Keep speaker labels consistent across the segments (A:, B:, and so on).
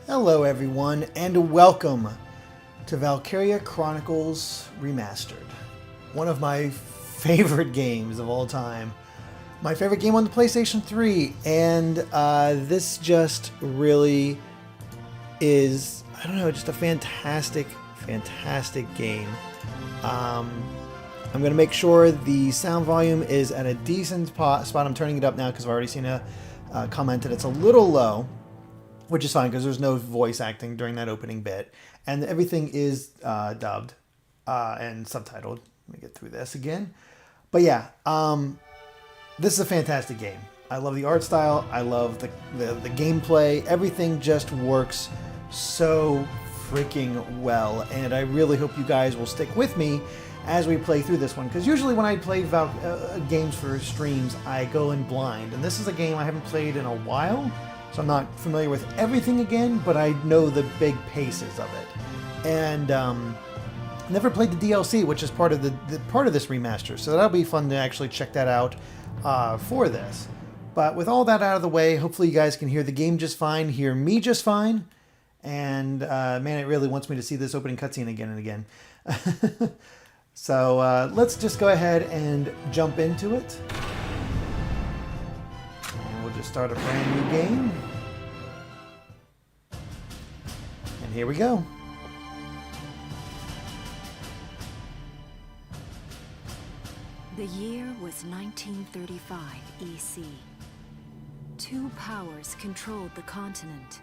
A: Hello everyone, and welcome to Valkyria Chronicles Remastered. One of my favorite games of all time. My favorite game on the PlayStation 3, and this just really is, I don't know, just a fantastic game. I'm going to make sure the sound volume is at a decent spot. I'm turning it up now because I've already seen a comment that it's a little low. Which is fine because there's no voice acting during that opening bit. And everything is dubbed and subtitled. Let me get through this again. But yeah, this is a fantastic game. I love the art style. I love the gameplay. Everything just works so freaking well. And I really hope you guys will stick with me as we play through this one. Because usually when I play games for streams, I go in blind. And this is a game I haven't played in a while. So I'm not familiar with everything again, but I know the big paces of it. And never played the DLC, which is part of the part of this remaster. So that'll be fun to actually check that out for this. But with all that out of the way, hopefully you guys can hear the game just fine, hear me just fine. And man, it really wants me to see this opening cutscene again and again. So let's just go ahead and jump into it. We'll just start a brand new game. And here we go.
B: The year was 1935 EC. Two powers controlled the continent.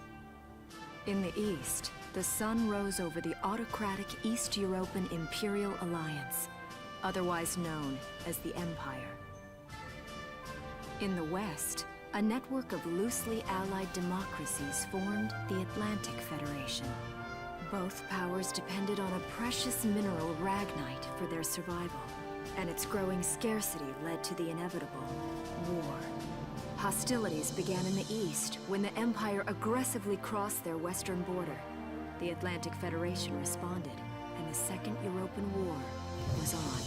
B: In the east, the sun rose over the autocratic East European Imperial Alliance, otherwise known as the Empire. In the west, a network of loosely allied democracies formed the Atlantic Federation. Both powers depended on a precious mineral ragnite for their survival, and its growing scarcity led to the inevitable war. Hostilities began in the east when the Empire aggressively crossed their western border. The Atlantic Federation responded, and the Second European War was on.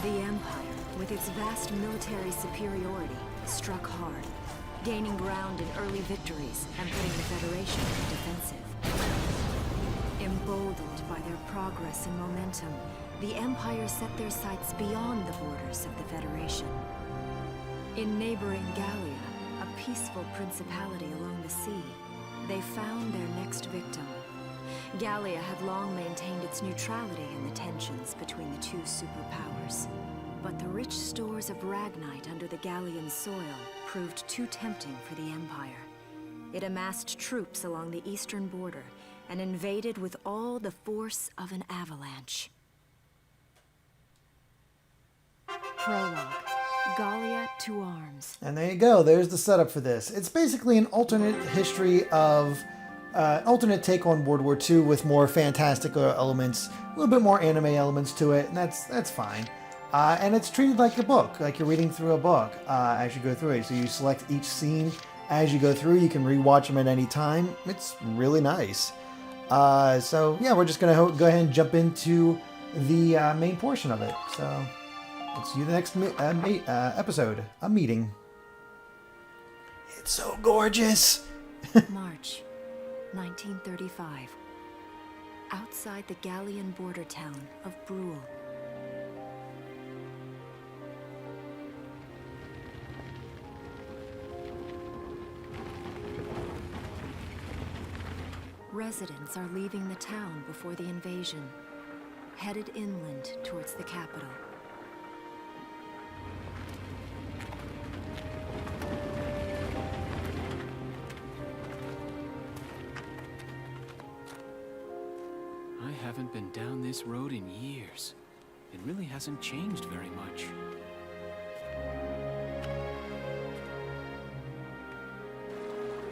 B: The Empire, with its vast military superiority, struck hard, gaining ground in early victories and putting the Federation on the defensive. Emboldened by their progress and momentum, the Empire set their sights beyond the borders of the Federation. In neighboring Gallia, a peaceful principality along the sea, they found their next victim. Gallia had long maintained its neutrality in the tensions between the two superpowers. But the rich stores of ragnite under the Gallian soil proved too tempting for the Empire. It amassed troops along the eastern border and invaded with all the force of an avalanche. Prologue. Gallia to arms.
A: And there you go. There's the setup for this. It's basically an alternate history of alternate take on World War II with more fantastic elements, a little bit more anime elements to it, and that's fine. And it's treated like a book, like you're reading through a book as you go through it. So you select each scene as you go through. You can rewatch them at any time. It's really nice. So yeah, we're just gonna go ahead and jump into the main portion of it. So let's see the next episode, a meeting. It's so gorgeous.
B: March 1935. Outside the Gallian border town of Brewing. Residents are leaving the town before the invasion, headed inland towards the capital.
C: I haven't been down this road in years. It really hasn't changed very much.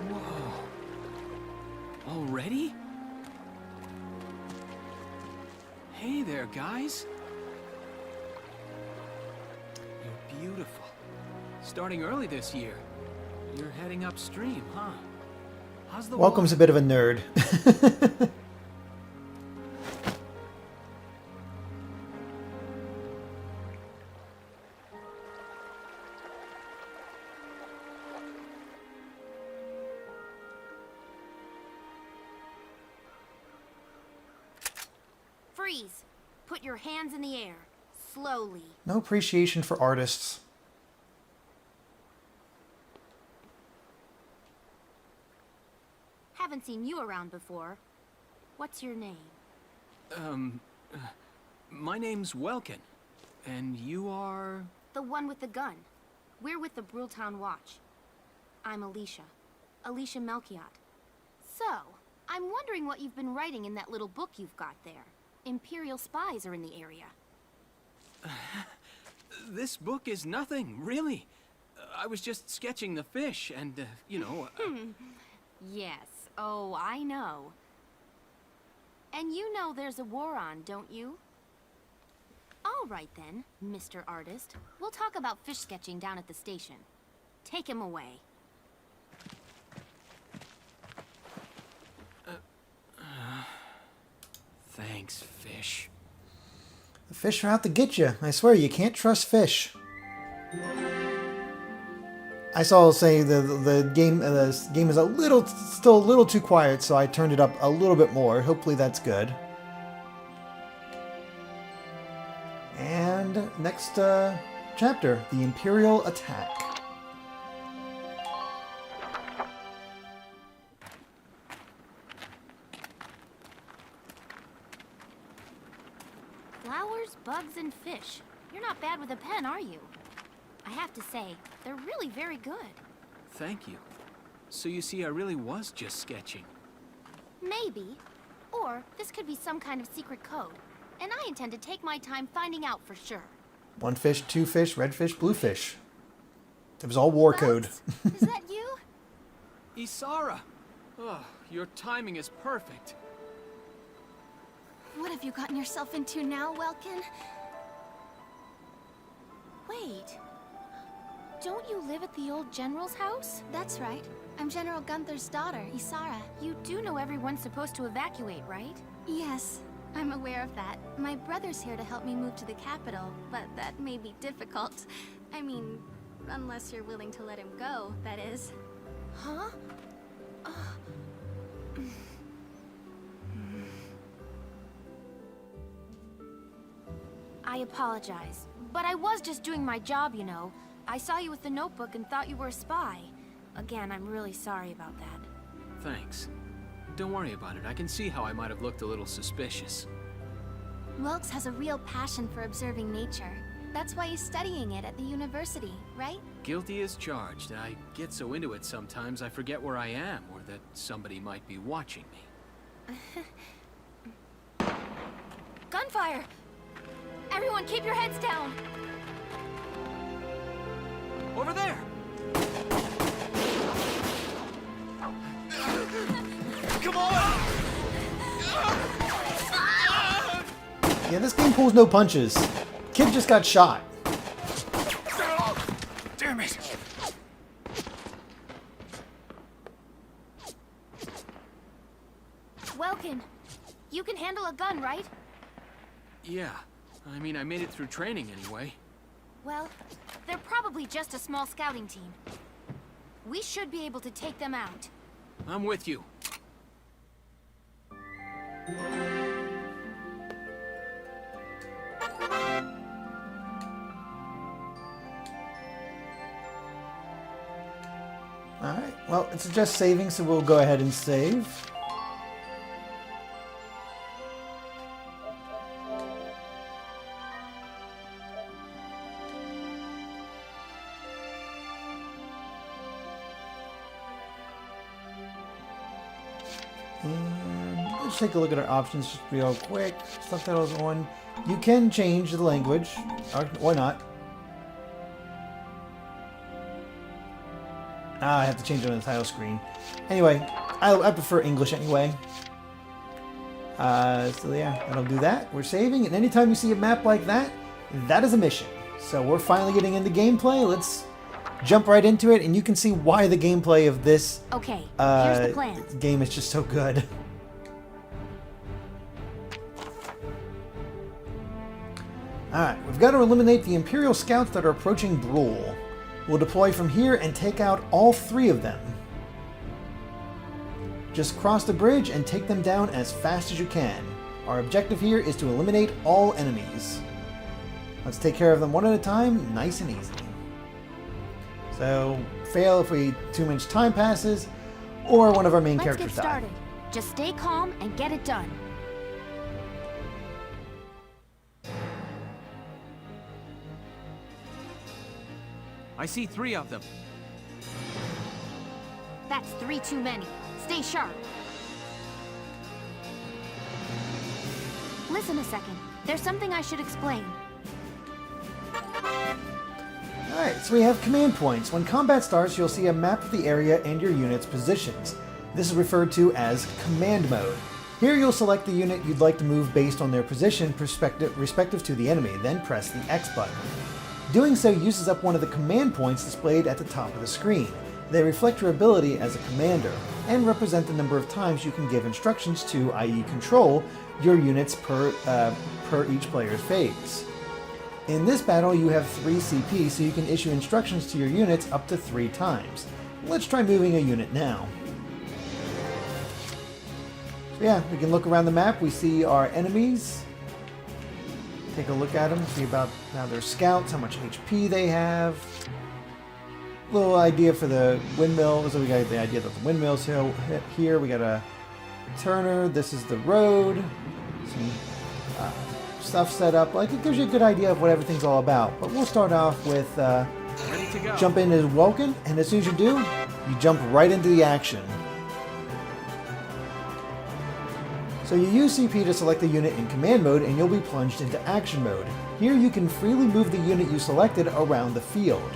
C: Whoa. Already? Hey there, guys. You're beautiful. Starting early this year. You're heading upstream, huh? How's the
A: Welcome's a bit of a nerd.
D: Freeze! Put your hands in the air. Slowly.
A: No appreciation for artists.
D: Haven't seen you around before. What's your name?
C: My name's Welkin. And you are...
D: The one with the gun. We're with the Brultown Watch. I'm Alicia. Alicia Melchiot. So, I'm wondering what you've been writing in that little book you've got there. Imperial spies are in the area.
C: This book is nothing, really. I was just sketching the fish and, you know...
D: Yes. Oh, I know. And you know there's a war on, don't you? All right then, Mr. Artist. We'll talk about fish sketching down at the station. Take him away.
C: Thanks, fish.
A: The fish are out to get you. I swear, you can't trust fish. I saw saying the game is still a little too quiet, so I turned it up a little bit more. Hopefully that's good. And next chapter, the Imperial Attack.
D: Flowers, bugs, and fish. You're not bad with a pen, are you? I have to say, they're really very good.
C: Thank you. So you see, I really was just sketching.
D: Maybe. Or this could be some kind of secret code. And I intend to take my time finding out for sure.
A: One fish, two fish, red fish, blue fish. It was all war code.
D: Bugs? Is that you?
C: Isara! Oh, your timing is perfect.
D: What have you gotten yourself into now, Welkin? Wait. Don't you live at the old general's house?
E: That's right. I'm General Gunther's daughter, Isara.
D: You do know everyone's supposed to evacuate, right?
E: Yes, I'm aware of that. My brother's here to help me move to the capital, but that may be difficult. I mean, unless you're willing to let him go, that is.
D: Huh? I apologize, but I was just doing my job, you know. I saw you with the notebook and thought you were a spy. Again, I'm really sorry about that.
C: Thanks. Don't worry about it. I can see how I might have looked a little suspicious.
E: Welks has a real passion for observing nature. That's why he's studying it at the university, right?
C: Guilty as charged. I get so into it sometimes I forget where I am or that somebody might be watching me.
D: Gunfire! Everyone keep your heads down!
C: Over there! Come on!
A: Yeah, this game pulls no punches. Kid just got shot.
C: Damn it!
D: Welkin, you can handle a gun, right?
C: Yeah. I mean, I made it through training anyway.
D: Well, they're probably just a small scouting team. We should be able to take them out.
C: I'm with you.
A: Alright, well, it suggests saving, so we'll go ahead and save. And let's take a look at our options just real quick. Subtitles on. You can change the language, or not. I have to change it on the title screen. Anyway, I prefer English anyway. So yeah, that'll do that. We're saving, and anytime you see a map like that, that is a mission. So we're finally getting into gameplay. Let's jump right into it, and you can see why the gameplay of this
D: Okay, here's the plan.
A: game is just so good. Alright, we've got to eliminate the Imperial scouts that are approaching Brule. We'll deploy from here and take out all 3 of them. Just cross the bridge and take them down as fast as you can. Our objective here is to eliminate all enemies. Let's take care of them one at a time, nice and easy. So, fail if too much time passes, or one of our main
D: Let's
A: characters
D: get
A: die.
D: started. Just stay calm and get it done.
C: I see 3 of them.
D: That's 3 too many. Stay sharp. Listen a second. There's something I should explain.
A: Alright, so we have command points. When combat starts, you'll see a map of the area and your unit's positions. This is referred to as command mode. Here you'll select the unit you'd like to move based on their position respective to the enemy, then press the X button. Doing so uses up one of the command points displayed at the top of the screen. They reflect your ability as a commander, and represent the number of times you can give instructions to, i.e. control, your units per each player's phase. In this battle you have 3 CP, so you can issue instructions to your units up to 3 times. Let's try moving a unit now. So yeah, we can look around the map, we see our enemies. Take a look at them, see about how they're scouts, how much HP they have. Little idea for the windmill, so we got the idea that the windmill's here. We got a turner, this is the road. Some stuff set up, like it gives you a good idea of what everything's all about. But we'll start off with
C: Ready to go.
A: jump in as Welkin, and as soon as you do, you jump right into the action. So you use CP to select the unit in command mode and you'll be plunged into action mode. Here you can freely move the unit you selected around the field.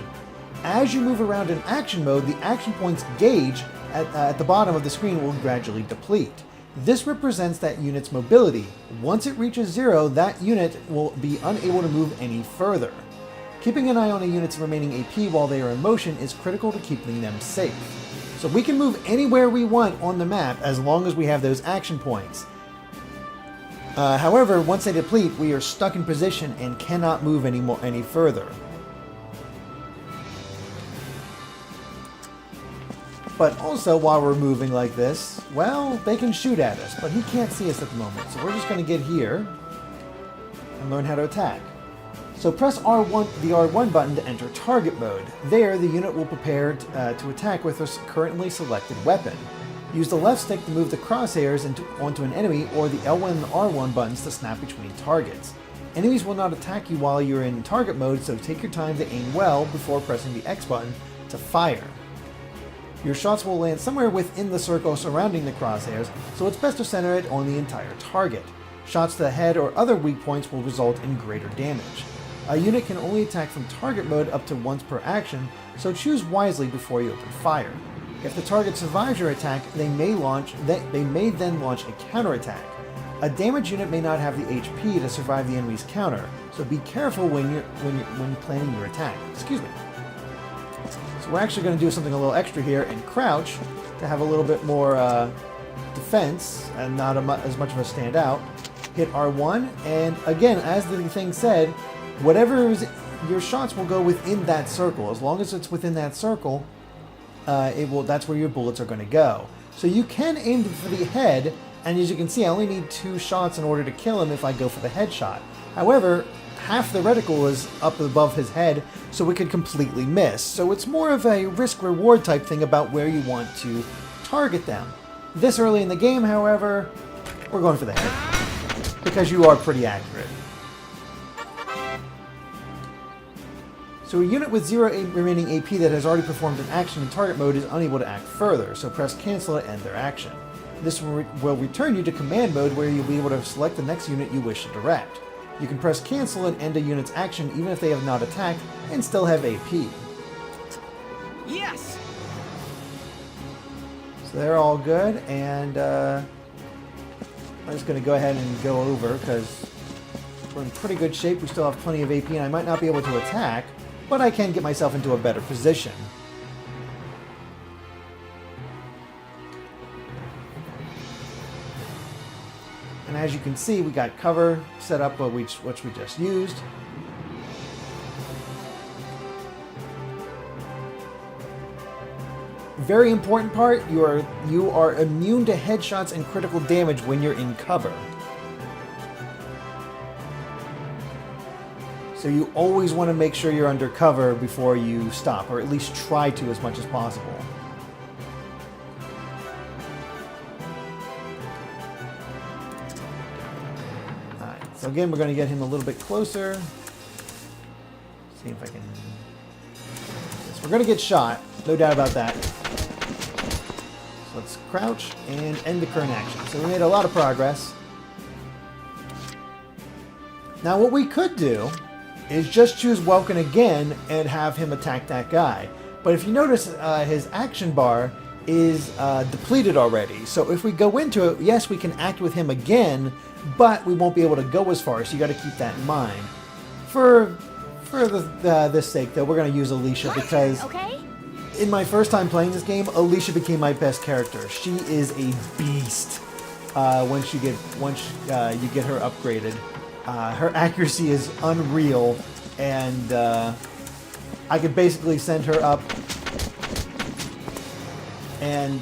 A: As you move around in action mode, the action points gauge at the bottom of the screen will gradually deplete. This represents that unit's mobility. Once it reaches 0, that unit will be unable to move any further. Keeping an eye on a unit's remaining AP while they are in motion is critical to keeping them safe. So we can move anywhere we want on the map as long as we have those action points. However, once they deplete, we are stuck in position and cannot move any further. But also, while we're moving like this, well, they can shoot at us, but he can't see us at the moment. So we're just going to get here and learn how to attack. So press R1, the R1 button to enter target mode. There, the unit will prepare to attack with a currently selected weapon. Use the left stick to move the crosshairs onto an enemy, or the L1 and R1 buttons to snap between targets. Enemies will not attack you while you're in target mode, so take your time to aim well before pressing the X button to fire. Your shots will land somewhere within the circle surrounding the crosshairs, so it's best to center it on the entire target. Shots to the head or other weak points will result in greater damage. A unit can only attack from target mode up to once per action, so choose wisely before you open fire. If the target survives your attack, they may then launch a counterattack. A damaged unit may not have the HP to survive the enemy's counter, so be careful when planning your attack. Excuse me. So we're actually going to do something a little extra here and crouch to have a little bit more defense and not as much of a standout. Hit R1, and again, as the thing said, your shots will go within that circle. As long as it's within that circle, that's where your bullets are going to go. So you can aim for the head, and as you can see, I only need 2 shots in order to kill him if I go for the headshot. However, half the reticle is up above his head, so it could completely miss. So it's more of a risk-reward type thing about where you want to target them. This early in the game, however, we're going for the head, because you are pretty accurate. So a unit with 0 remaining AP that has already performed an action in target mode is unable to act further, so press cancel to end their action. This will return you to command mode, where you'll be able to select the next unit you wish to direct. You can press cancel and end a unit's action even if they have not attacked and still have AP.
C: Yes!
A: So they're all good, and I'm just going to go ahead and go over because we're in pretty good shape. We still have plenty of AP, and I might not be able to attack, but I can get myself into a better position. And as you can see, we got cover set up, which we just used. Very important part, you are immune to headshots and critical damage when you're in cover. So you always want to make sure you're undercover before you stop, or at least try to as much as possible. Alright, so again, we're going to get him a little bit closer. See if I can... Yes, we're going to get shot, no doubt about that. So let's crouch and end the current action. So we made a lot of progress. Now what we could do is just choose Welkin again and have him attack that guy. But if you notice, his action bar is depleted already. So if we go into it, yes, we can act with him again, but we won't be able to go as far. So you got to keep that in mind. For this sake, though, we're going to use Alicia because in my first time playing this game, Alicia became my best character. She is a beast once you get her upgraded. Her accuracy is unreal, and I could basically send her up and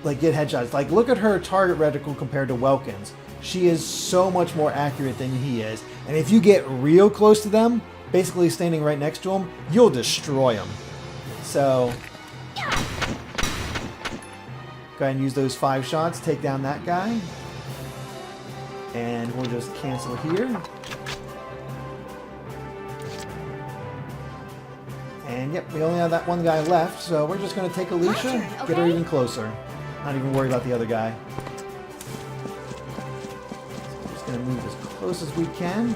A: like get headshots. Like, look at her target reticle compared to Welkin's. She is so much more accurate than he is, and if you get real close to them, basically standing right next to him, you'll destroy them. So go ahead and use those 5 shots, take down that guy. And we'll just cancel here. And yep, we only have that one guy left, so we're just going to take Alicia, get her even closer. Not even worry about the other guy. So we're just going to move as close as we can.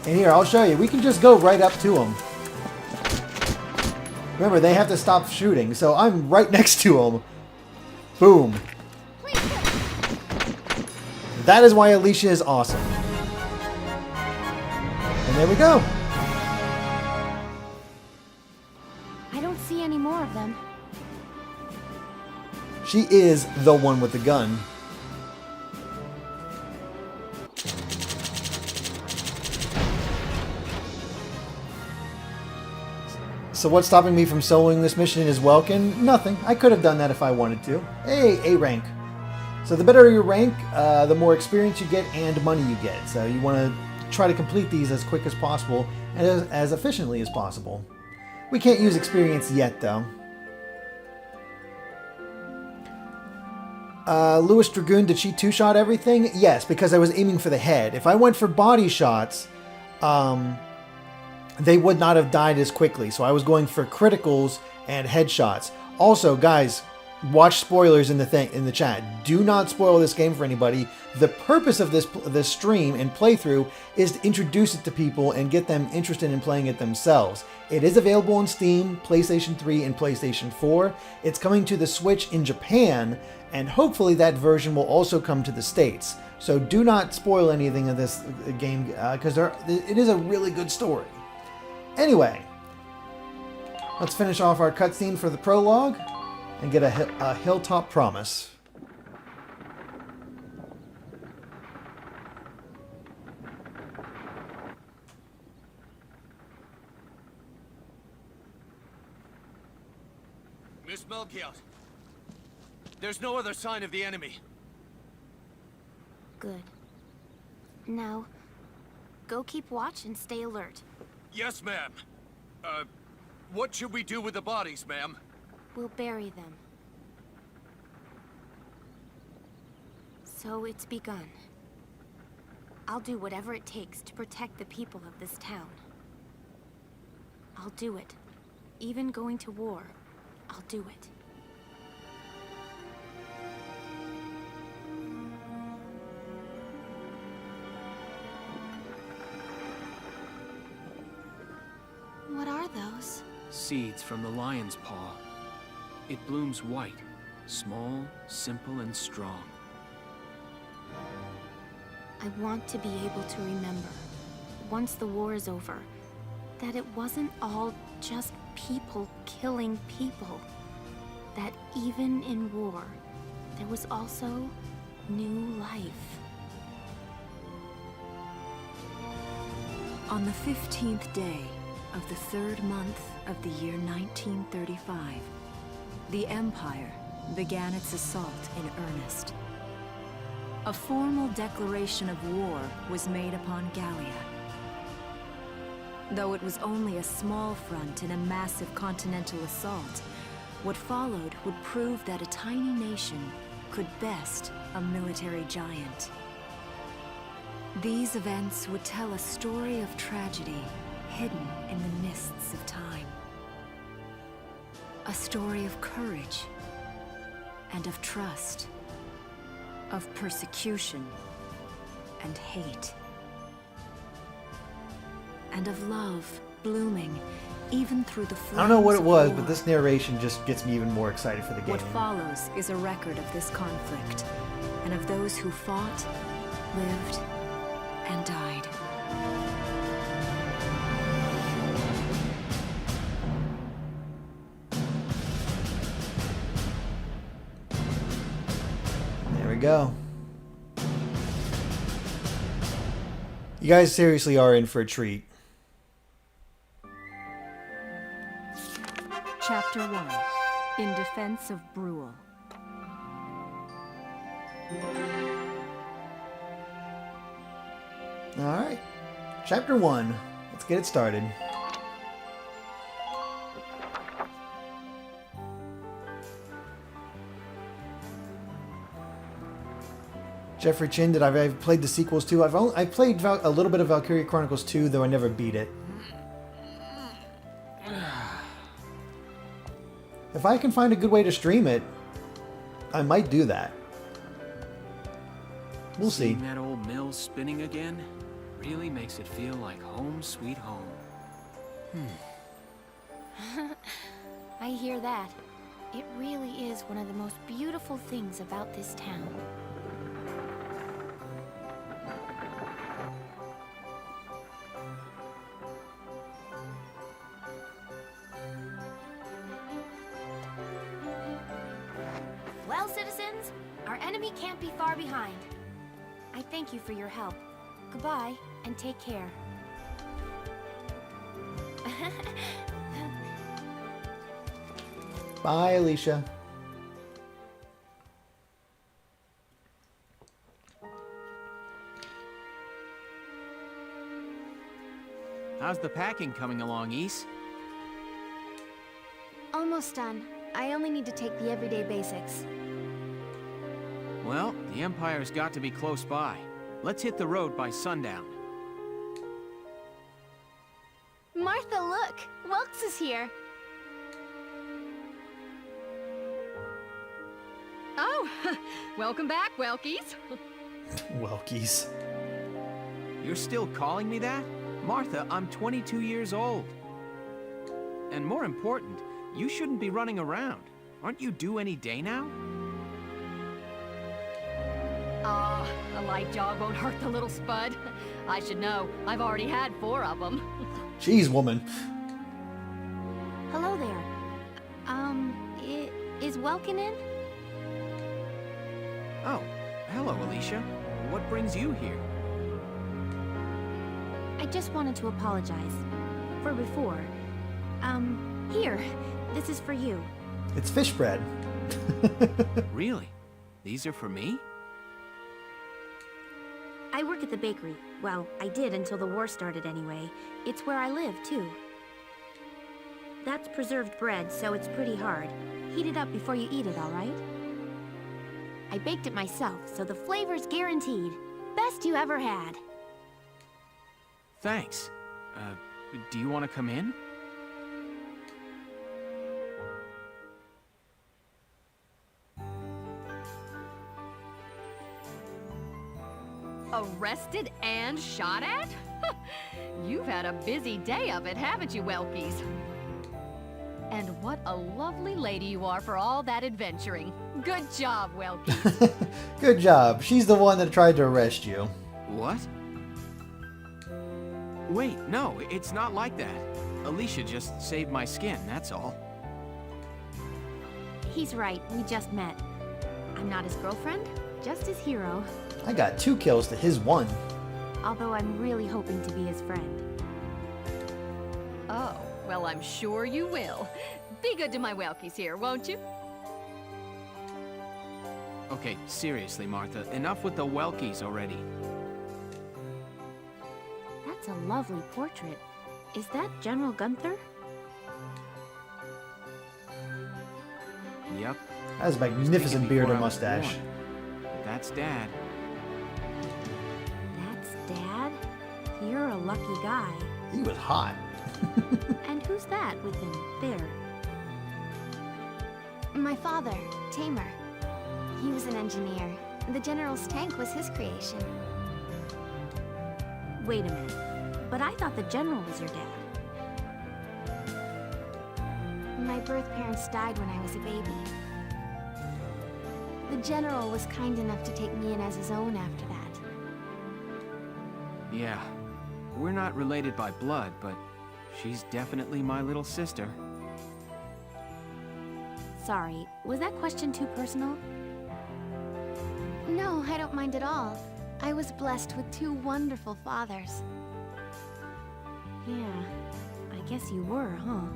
A: And here, I'll show you. We can just go right up to him. Remember, they have to stop shooting, so I'm right next to him. Boom. That is why Alicia is awesome. And there we go.
D: I don't see any more of them.
A: She is the one with the gun. So what's stopping me from soloing this mission is Welkin? Nothing. I could have done that if I wanted to. Hey, A rank. So the better your rank, the more experience you get and money you get. So you want to try to complete these as quick as possible and as efficiently as possible. We can't use experience yet, though. Lewis Dragoon, did she 2-shot everything? Yes, because I was aiming for the head. If I went for body shots, they would not have died as quickly. So I was going for criticals and headshots. Also, guys, watch spoilers in the chat. Do not spoil this game for anybody. The purpose of this stream and playthrough is to introduce it to people and get them interested in playing it themselves. It is available on Steam, PlayStation 3, and PlayStation 4. It's coming to the Switch in Japan, and hopefully that version will also come to the States. So do not spoil anything of this game because it is a really good story. Anyway, let's finish off our cutscene for the prologue and get a hilltop promise.
F: Miss Melchior, there's no other sign of the enemy.
D: Good. Now, go keep watch and stay alert.
F: Yes, ma'am. What should we do with the bodies, ma'am?
D: We'll bury them. So it's begun. I'll do whatever it takes to protect the people of this town. I'll do it. Even going to war, I'll do it.
E: What are those?
C: Seeds from the lion's paw. It blooms white, small, simple, and strong.
D: I want to be able to remember, once the war is over, that it wasn't all just people killing people. That even in war, there was also new life.
B: On the 15th day of the 3rd month of the year 1935, the Empire began its assault in earnest. A formal declaration of war was made upon Gallia. Though it was only a small front in a massive continental assault, what followed would prove that a tiny nation could best a military giant. These events would tell a story of tragedy hidden in the mists of time. A story of courage and of trust, of persecution and hate, and of love blooming even through the flames.
A: I don't know what it
B: of
A: was,
B: war.
A: but this narration just gets me even more excited for the game.
B: What follows is a record of this conflict, and of those who fought, lived, and died.
A: There we go. You guys seriously are in for a treat.
B: Chapter 1. In Defense of Brule.
A: Alright. Chapter 1. Let's get it started. Jeffrey Chin, I've played the sequels too. I played a little bit of Valkyria Chronicles 2, though I never beat it. If I can find a good way to stream it, I might do that. We'll see.
C: Seeing that old mill spinning again really makes it feel like home sweet home.
E: I hear that. It really is one of the most beautiful things about this town. Well, citizens, our enemy can't be far behind. I thank you for your help. Goodbye, and take care.
A: Bye, Alicia.
C: How's the packing coming along, Ys?
E: Almost done. I only need to take the everyday basics.
C: Well, the Empire's got to be close by. Let's hit the road by sundown.
E: Martha, look! Welks is here!
G: Oh, welcome back, Welkies.
A: Welkies.
C: You're still calling me that? Martha, I'm 22 years old. And more important, you shouldn't be running around. Aren't you due any day now?
G: A light jog won't hurt the little spud. I should know. I've already had 4 of them.
A: Jeez, woman.
E: Hello there. Is Welkin in?
C: Oh, hello, Alicia. What brings you here?
E: I just wanted to apologize. For before. Here. This is for you.
A: It's fish bread.
C: Really? These are for me?
E: I work at the bakery. Well, I did until the war started anyway. It's where I live, too. That's preserved bread, so it's pretty hard. Heat it up before you eat it, all right? I baked it myself, so the flavor's guaranteed. Best you ever had.
C: Thanks. Do you want to come in?
G: Arrested and shot at? You've had a busy day of it, haven't you, Welkies? And what a lovely lady you are for all that adventuring. Good job, Welkies.
A: Good job. She's the one that tried to arrest you.
C: What? Wait, no, it's not like that. Alicia just saved my skin, that's all.
E: He's right, we just met. I'm not his girlfriend, just his hero.
A: I got 2 kills to his 1.
E: Although I'm really hoping to be his friend.
G: Oh, well, I'm sure you will. Be good to my Welkies here, won't you?
C: Okay, seriously, Martha, enough with the Welkies already.
E: That's a lovely portrait. Is that General Gunther?
C: Yep.
A: Has a magnificent
C: Taken
A: beard
C: before
A: and
C: I was
A: mustache.
C: born. That's Dad.
E: That's Dad? You're a lucky guy.
A: He was hot.
E: And who's that with him, there?
H: My father, Tamer. He was an engineer. The General's tank was his creation.
E: Wait a minute. But I thought the General was your dad.
H: My birth parents died when I was a baby. The General was kind enough to take me in as his own after that.
C: Yeah. We're not related by blood, but she's definitely my little sister.
E: Sorry, was that question too personal?
H: No, I don't mind at all. I was blessed with two wonderful fathers.
E: Yeah, I guess you were, huh?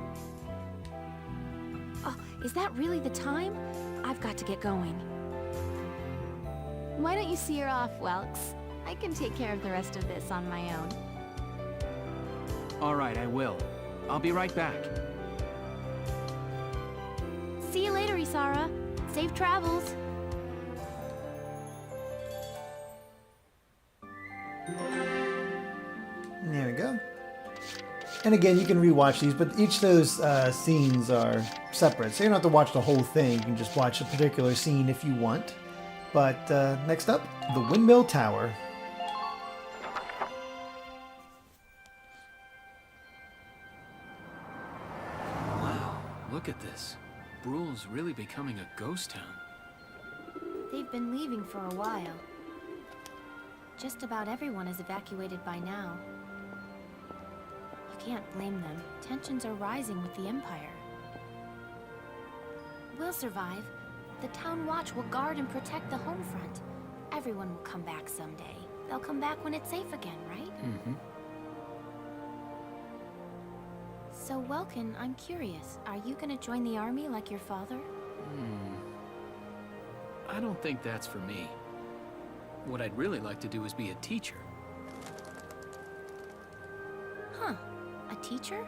E: Oh, is that really the time? I've got to get going.
H: Why don't you see her off, Welks? I can take care of the rest of this on my own.
C: All right, I will. I'll be right back.
E: See you later, Isara. Safe travels.
A: There we go. And again, you can rewatch these, but each of those scenes are separate. So you don't have to watch the whole thing. You can just watch a particular scene if you want. But next up, the Windmill Tower.
C: Wow, look at this. Bruhl's really becoming a ghost town.
B: They've been leaving for a while. Just about everyone is evacuated by now. You can't blame them. Tensions are rising with the Empire. We'll survive. The Town Watch will guard and protect the home front. Everyone will come back someday. They'll come back when it's safe again, right?
C: Mm-hmm.
B: So, Welkin, I'm curious. Are you gonna join the army like your father?
I: I don't think that's for me. What I'd really like to do is be a teacher.
B: Huh. A teacher?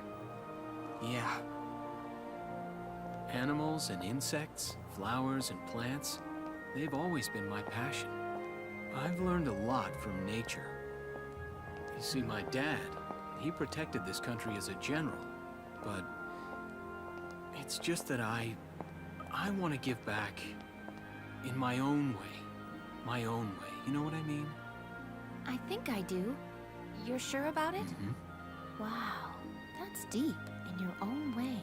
I: Yeah. Animals and insects, flowers and plants, they've always been my passion. I've learned a lot from nature. You see, my dad, he protected this country as a general, but it's just that I want to give back in my own way. My own way, you know what I mean?
B: I think I do. You're sure about it?
I: Mm-hmm.
B: Wow, that's deep in your own way.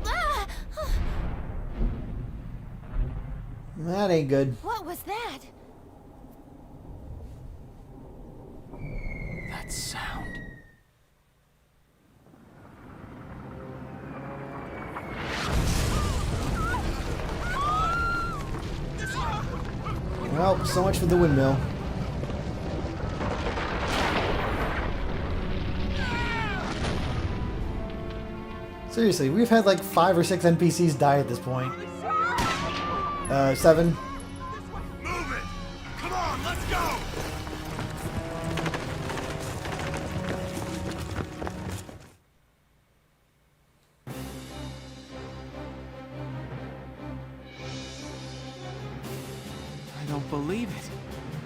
B: Ah!
A: That ain't good.
B: What was that?
I: That sound.
A: Well, so much for the windmill. Seriously, we've had like 5 or 6 NPCs die at this point. 7.
F: Move it! Come on, let's go!
C: I don't believe it.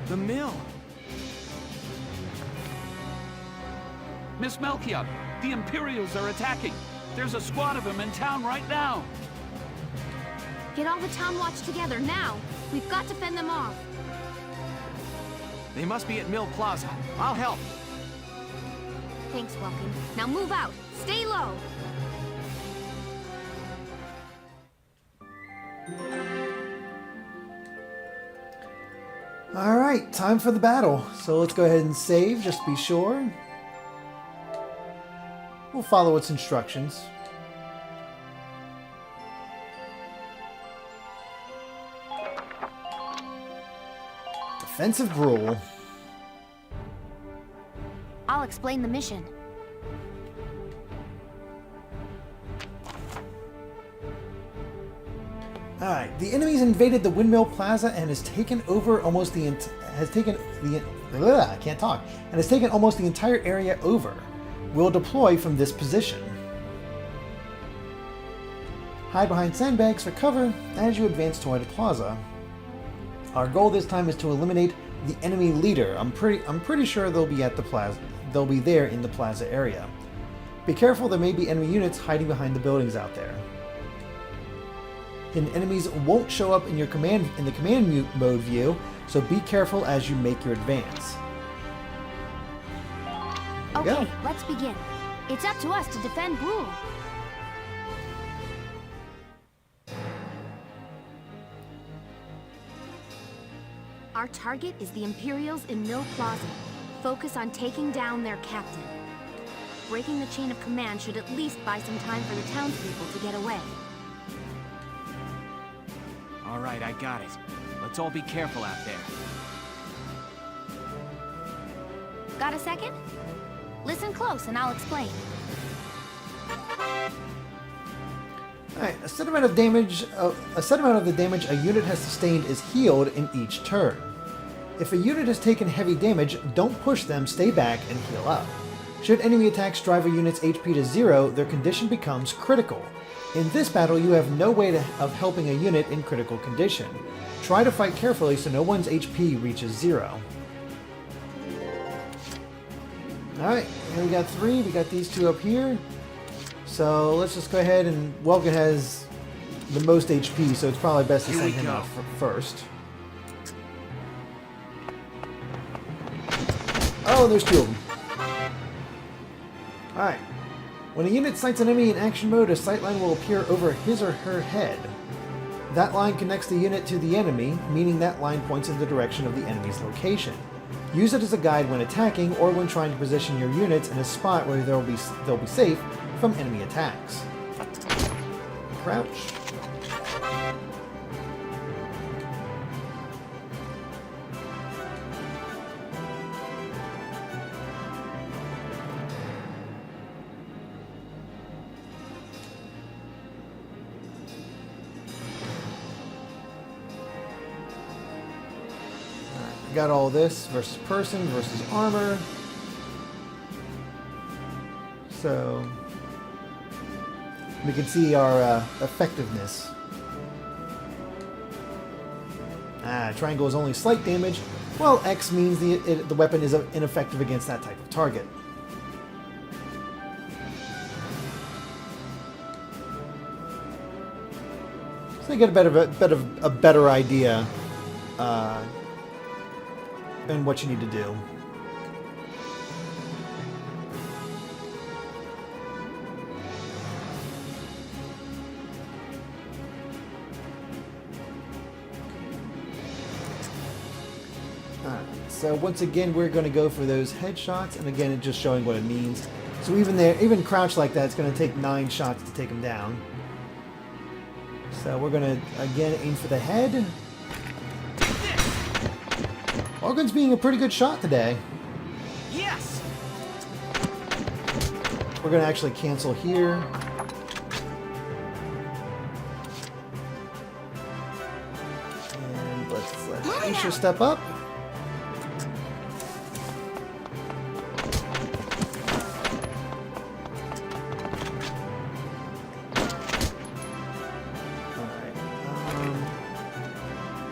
C: The mill.
J: Miss Melchior, the Imperials are attacking. There's a squad of them in town right now.
E: Get all the Town Watch together, now! We've got to fend them off.
C: They must be at Mill Plaza. I'll help.
E: Thanks, Welkin. Now move out! Stay low!
A: Alright, time for the battle. So let's go ahead and save, just to be sure. We'll follow its instructions. Defensive Gruel.
B: I'll explain the mission.
A: Alright, the enemy's invaded the Windmill Plaza and has taken over almost the has taken almost the entire area over. We'll deploy from this position. Hide behind sandbags for cover as you advance toward the plaza. Our goal this time is to eliminate the enemy leader. I'm pretty sure they'll be at the plaza. They'll be there in the plaza area. Be careful, there may be enemy units hiding behind the buildings out there. Hidden enemies won't show up in the command mode view, so be careful as you make your advance.
E: Okay, let's begin. It's up to us to defend Brule. Our target is the Imperials in Mill Plaza. Focus on taking down their captain. Breaking the chain of command should at least buy some time for the townspeople to get away.
C: All right, I got it. Let's all be careful out there.
E: Got a second? Listen close and I'll explain.
A: Alright, a set amount of the damage a unit has sustained is healed in each turn. If a unit has taken heavy damage, don't push them, stay back, and heal up. Should enemy attacks drive a unit's HP to 0, their condition becomes critical. In this battle, you have no way of helping a unit in critical condition. Try to fight carefully so no one's HP reaches 0. Alright, here we got 3, we got these 2 up here. So let's just go ahead and Welkin has the most HP, so it's probably best to send him out first. Oh, there's 2 of them. Alright. When a unit sights an enemy in action mode, a sight line will appear over his or her head. That line connects the unit to the enemy, meaning that line points in the direction of the enemy's location. Use it as a guide when attacking or when trying to position your units in a spot where they'll be safe from enemy attacks. Crouch. Got all this versus person versus armor. So we can see our effectiveness. Triangle is only slight damage, while X means the weapon is ineffective against that type of target. So you get a better idea and what you need to do. So once again, we're going to go for those headshots, and again, it's just showing what it means. So even crouched like that, it's going to take 9 shots to take them down. So we're going to again aim for the head. Welkin's being a pretty good shot today.
C: Yes.
A: We're going to actually cancel here. And let's let Alicia step up.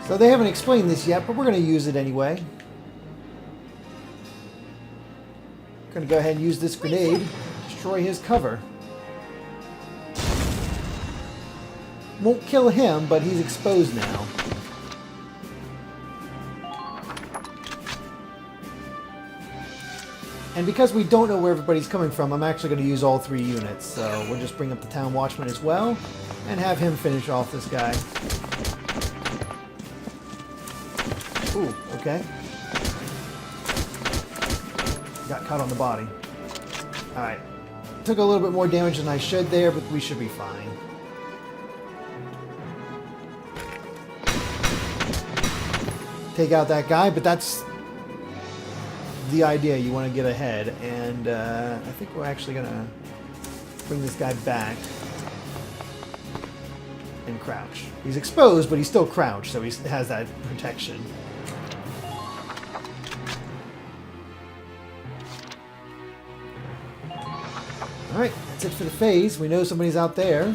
A: So they haven't explained this yet, but we're going to use it anyway. Going to go ahead and use this grenade, destroy his cover. Won't kill him, but he's exposed now. And because we don't know where everybody's coming from, I'm actually going to use all 3 units. So we'll just bring up the Town Watchman as well, and have him finish off this guy. Ooh, okay. Got caught on the body. Alright. Took a little bit more damage than I should there, but we should be fine. Take out that guy, but that's the idea. You want to get ahead. And I think we're actually going to bring this guy back. and crouch. He's exposed, but he's still crouched, so he has that protection. Alright, that's it for the phase. We know somebody's out there.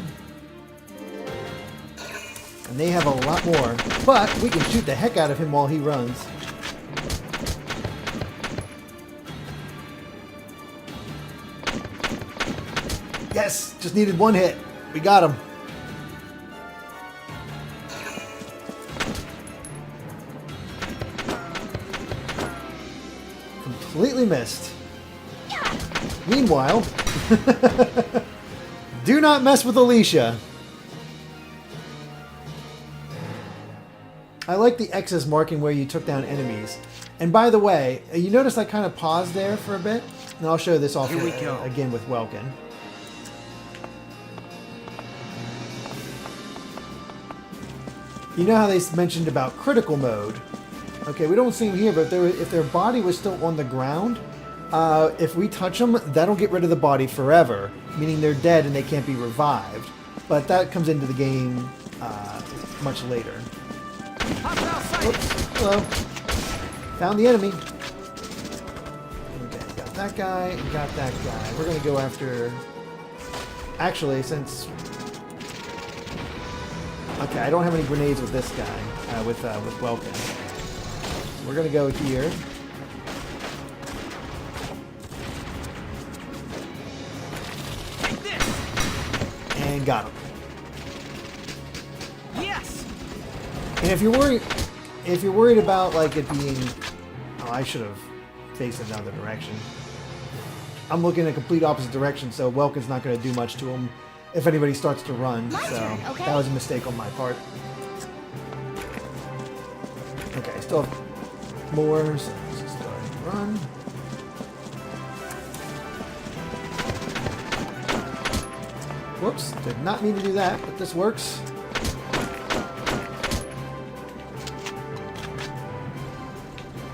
A: And they have a lot more. But we can shoot the heck out of him while he runs. Yes! Just needed one hit. We got him. Completely missed. Meanwhile, do not mess with Alicia. I like the X's marking where you took down enemies. And by the way, you notice I kind of paused there for a bit, and I'll show this off again with Welkin. You know how they mentioned about critical mode? Okay, we don't see him here, but if their body was still on the ground, if we touch them, that'll get rid of the body forever, meaning they're dead and they can't be revived. But that comes into the game much later. Oops, hello. Found the enemy. Okay, got that guy and got that guy. We're going to go after... Actually, since... Okay, I don't have any grenades with this guy, with Welkin. We're going to go here. And got him.
C: Yes.
A: And if you're worried about like it being, oh, I should have faced another direction. I'm looking in a complete opposite direction, so Welkin's not going to do much to him if anybody starts to run. That was a mistake on my part. Okay, still have more. So let's just go ahead and run. Whoops, did not mean to do that, but this works.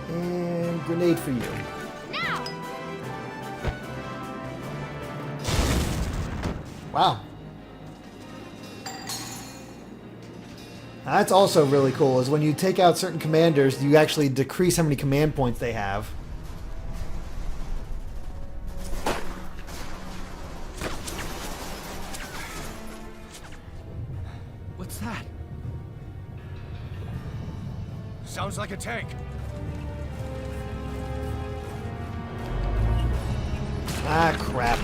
A: And grenade for you.
H: Now!
A: Wow. That's also really cool, is when you take out certain commanders, you actually decrease how many command points they have.
C: What's that?
F: Sounds like a tank.
A: Ah, crap.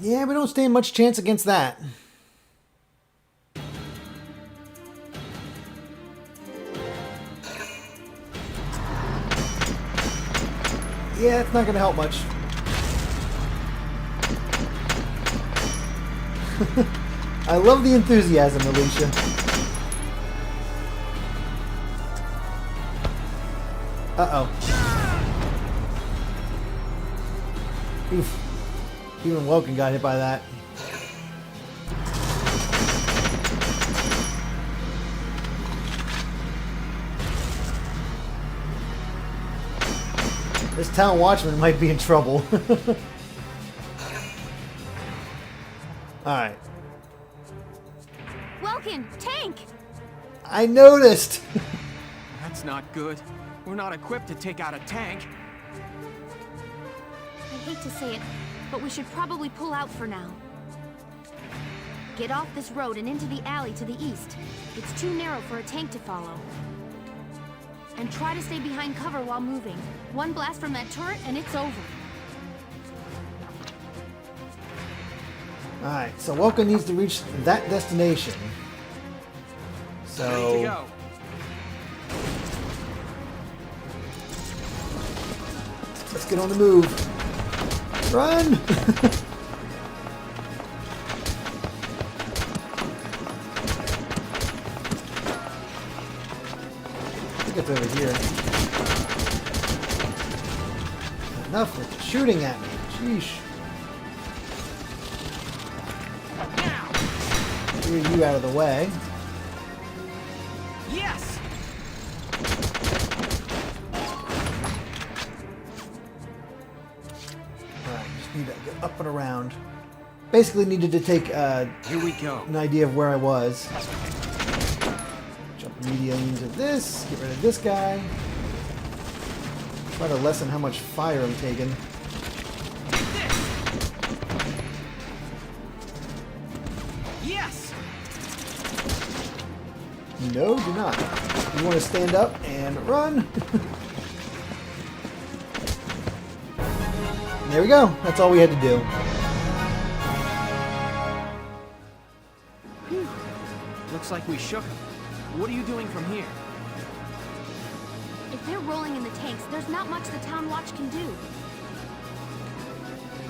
A: Yeah, we don't stand much chance against that. Yeah, it's not going to help much. I love the enthusiasm, Alicia. Uh-oh. Oof. Even Welkin got hit by that. This town watchman might be in trouble. Alright.
E: Welkin, tank!
A: I noticed!
C: That's not good. We're not equipped to take out a tank.
E: I hate to say it, but we should probably pull out for now. Get off this road and into the alley to the east. It's too narrow for a tank to follow. And try to stay behind cover while moving. One blast from that turret and it's over.
A: Alright, so Welkin needs to reach that destination. So...
C: Ready to go.
A: Let's get on the move. Run! over here. Enough with shooting at me. Sheesh. Clear you out of the way.
C: Yes!
A: Alright, just need to get up and around. Basically needed to take
C: Here we go.
A: an idea of where I was. Jump immediately into this. Get rid of this guy. Try to lessen how much fire I'm taking.
C: Yes!
A: No, do not. You want to stand up and run. There we go. That's all we had to do.
C: Looks like we shook him. What are you doing from here?
E: If they're rolling in the tanks, there's not much the town watch can do.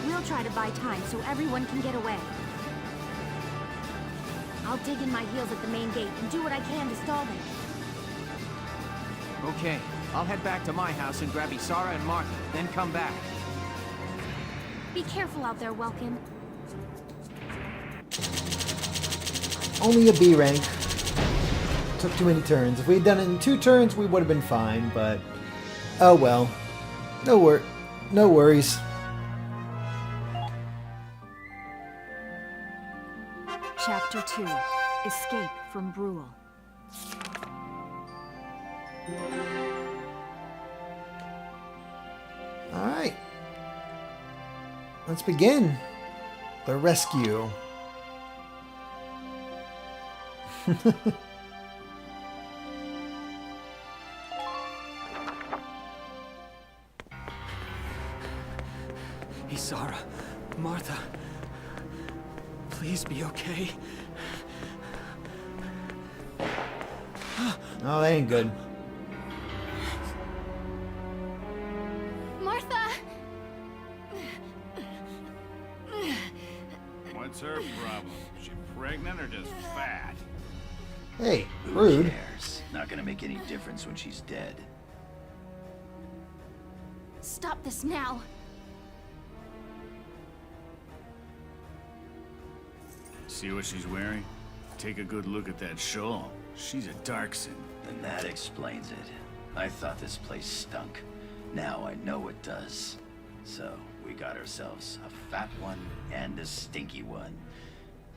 E: We'll try to buy time so everyone can get away. I'll dig in my heels at the main gate and do what I can to stall them.
C: Okay, I'll head back to my house and grab Isara and Martha, then come back.
E: Be careful out there, Welkin.
A: Only a B rank. Took too many turns. If we had done it in 2 turns, we would have been fine, but... oh well. No worries.
B: Chapter 2. Escape from Brule.
A: Alright. Let's begin. The rescue.
I: Isara, Martha, please be okay.
A: Oh, that ain't good.
D: Martha!
F: What's her problem? She pregnant or just fat?
A: Hey,
K: Who
A: rude.
K: cares? Not gonna make any difference when she's dead.
D: Stop this now.
F: See what she's wearing? Take a good look at that shawl. She's a Darkson.
K: Then that explains it. I thought this place stunk. Now I know it does. So, we got ourselves a fat one and a stinky one.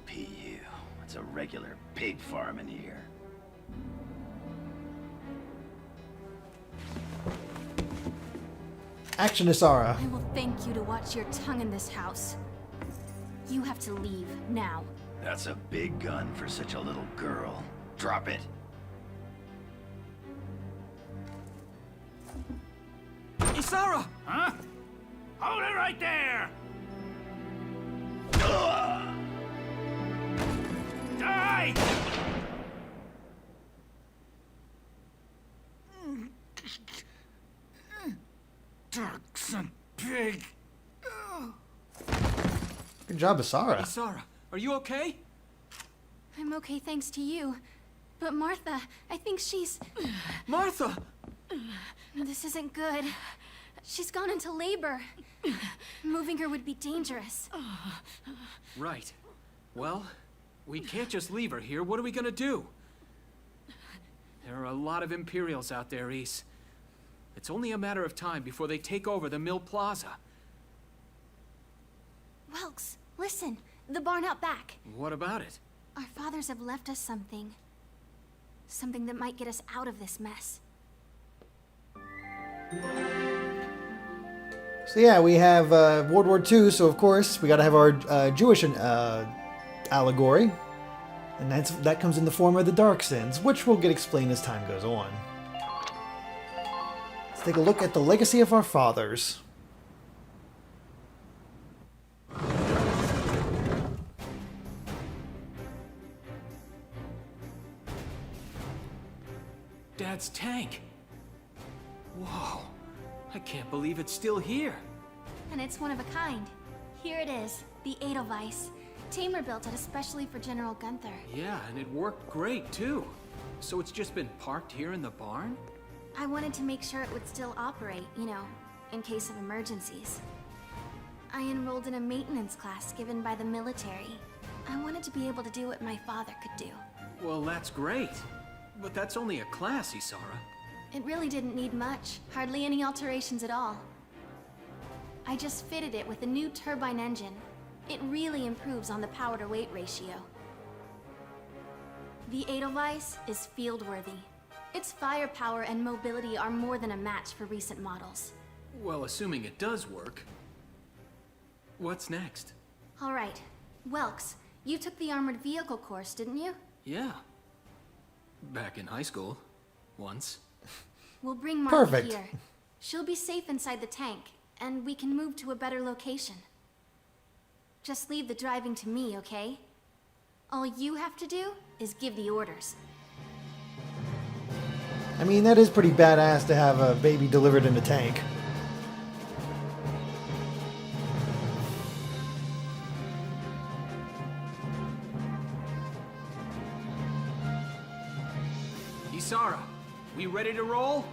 K: P.U. It's a regular pig farm in here.
A: Action, Isara.
D: I will thank you to watch your tongue in this house. You have to leave, now.
K: That's a big gun for such a little girl. Drop it.
C: Isara!
F: Huh? Hold it right there! Die! Darkson pig!
A: Good job, Isara.
I: Isara, are you okay?
D: I'm okay thanks to you. But Martha, I think she's...
I: Martha!
D: This isn't good. She's gone into labor. Moving her would be dangerous.
I: Right. Well, we can't just leave her here. What are we gonna do? There are a lot of Imperials out there, Ys. It's only a matter of time before they take over the Mill Plaza.
D: Welks, listen. The barn out back.
I: What about it?
D: Our fathers have left us something. Something that might get us out of this mess.
A: So yeah, we have World War II, so of course we gotta have our Jewish allegory. And that comes in the form of the Dark Sins, which will get explained as time goes on. Let's take a look at the legacy of our fathers.
I: Dad's tank. Whoa. I can't believe it's still here.
D: And it's one of a kind. Here it is, the Edelweiss. Tamer built it especially for General Gunther.
I: Yeah, and it worked great, too. So it's just been parked here in the barn?
H: I wanted to make sure it would still operate, you know, in case of emergencies. I enrolled in a maintenance class given by the military. I wanted to be able to do what my father could do.
I: Well, that's great. But that's only a class, Isara.
H: It really didn't need much, hardly any alterations at all. I just fitted it with a new turbine engine. It really improves on the power-to-weight ratio. The Edelweiss is field-worthy. Its firepower and mobility are more than a match for recent models.
I: Well, assuming it does work. What's next?
H: All right. Welks, you took the armored vehicle course, didn't you?
I: Yeah. Back in high school. Once.
H: We'll bring Martha
A: Perfect.
H: here. She'll be safe inside the tank, and we can move to a better location. Just leave the driving to me, okay? All you have to do is give the orders.
A: I mean, that is pretty badass to have a baby delivered in a tank.
I: Isara, we ready to roll?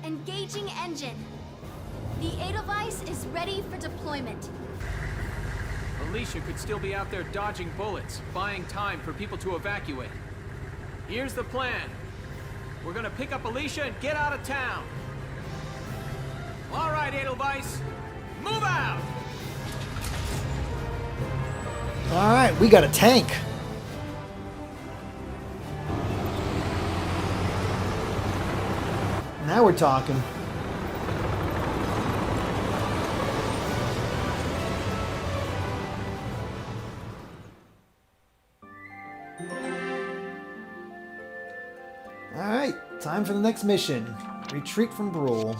H: Engaging engine. The Edelweiss is ready for deployment.
I: Alicia could still be out there dodging bullets, buying time for people to evacuate. Here's the plan. We're gonna pick up Alicia and get out of town. All right, Edelweiss, move out!
A: Alright, we got a tank. Now we're talking. Alright, time for the next mission. Retreat from Brule.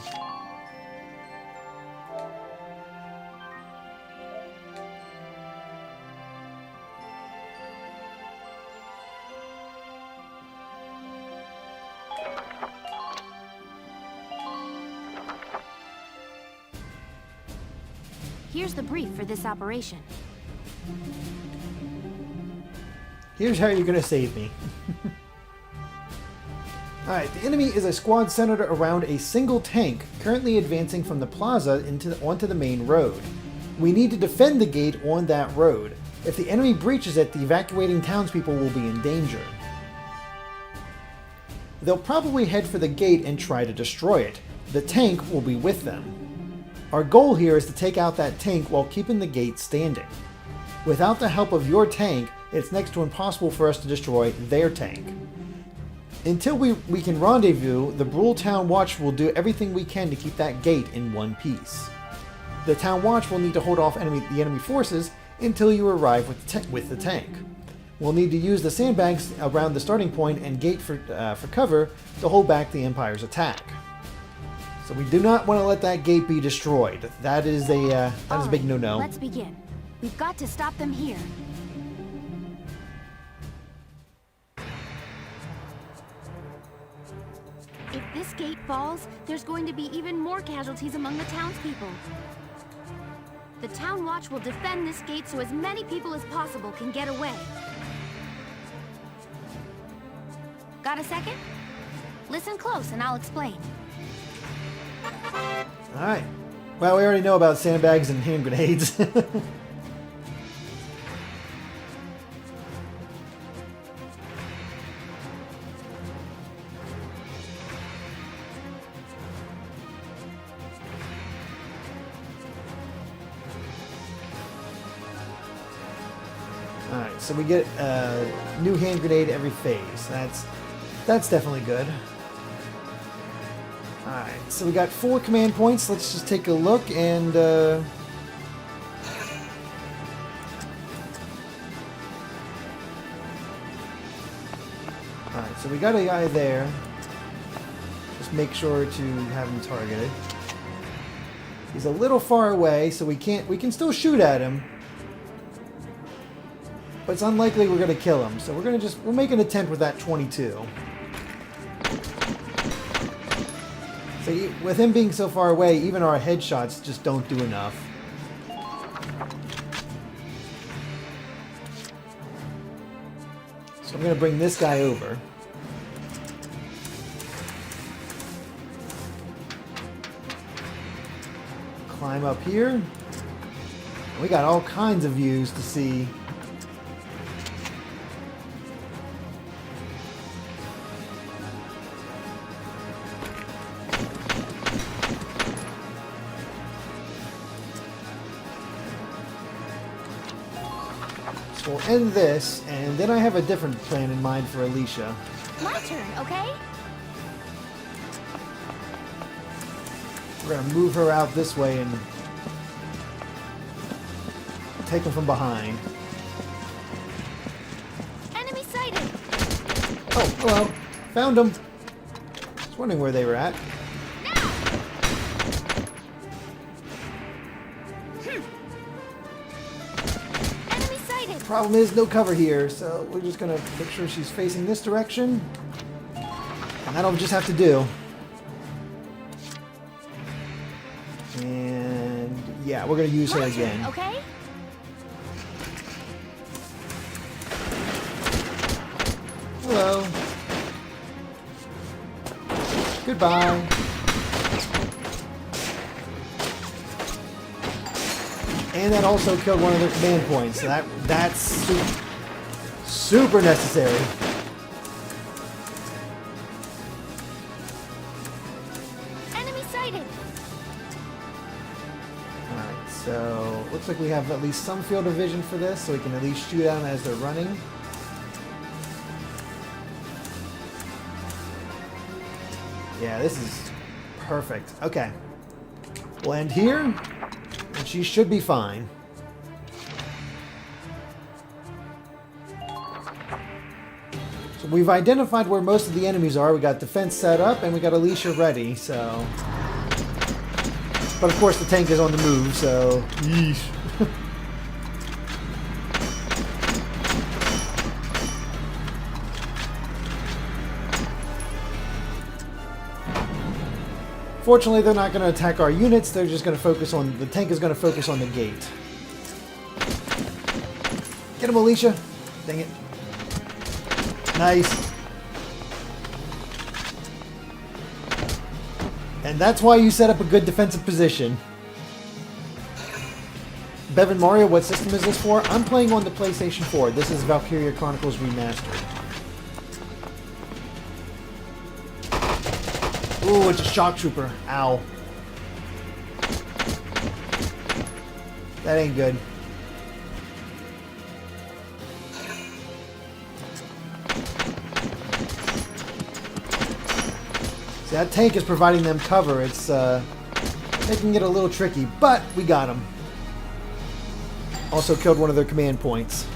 E: Here's the brief for this operation.
A: Here's how you're gonna save me. Alright, the enemy is a squad centered around a single tank currently advancing from the plaza onto the main road. We need to defend the gate on that road. If the enemy breaches it, the evacuating townspeople will be in danger. They'll probably head for the gate and try to destroy it. The tank will be with them. Our goal here is to take out that tank while keeping the gate standing. Without the help of your tank, it's next to impossible for us to destroy their tank. Until we can rendezvous, the Brule Town Watch will do everything we can to keep that gate in one piece. The Town Watch will need to hold off the enemy forces until you arrive with the tank. We'll need to use the sandbags around the starting point and gate for cover to hold back the Empire's attack. So we do not want to let that gate be destroyed. That is a big no-no.
E: Let's begin. We've got to stop them here. If this gate falls, there's going to be even more casualties among the townspeople. The Town Watch will defend this gate so as many people as possible can get away. Got a second? Listen close and I'll explain.
A: Alright. Well, we already know about sandbags and hand grenades. Alright, so we get a new hand grenade every phase. That's definitely good. Alright, so we got 4 command points. Let's just take a look and Alright, so we got a guy there. Just make sure to have him targeted. He's a little far away, so we can still shoot at him. But it's unlikely we're gonna kill him, so we'll make an attempt with that 22. So with him being so far away, even our headshots just don't do enough. So I'm going to bring this guy over. climb up here. We got all kinds of views to see. So we'll end this, and then I have a different plan in mind for Alicia.
D: My turn, okay?
A: We're gonna move her out this way and take them from behind.
D: Enemy sighted!
A: Oh, hello. Found them. I was wondering where they were at.
D: Enemy sighted!
A: Problem is, no cover here, so we're just gonna make sure she's facing this direction. And that'll just have to do. And yeah, we're gonna use her
D: My
A: again.
D: turn, okay?
A: Hello. Goodbye. And that also killed one of their command points. So that's super necessary.
D: Enemy sighted!
A: Alright, so looks like we have at least some field of vision for this, so we can at least shoot at them as they're running. Yeah, this is perfect. Okay. We'll end here, and she should be fine. So we've identified where most of the enemies are. We got defense set up, and we got Alicia ready, so... But of course the tank is on the move, so... Yeesh. Fortunately, they're not going to attack our units. They're just going to focus on... The tank is going to focus on the gate. Get him, Alicia. Dang it. Nice. And that's why you set up a good defensive position. Bevan Mario, what system is this for? I'm playing on the PlayStation 4. This is Valkyria Chronicles Remastered. Ooh, it's a shock trooper. Ow. That ain't good. See, that tank is providing them cover. It's making it a little tricky, but we got him. Also killed one of their command points.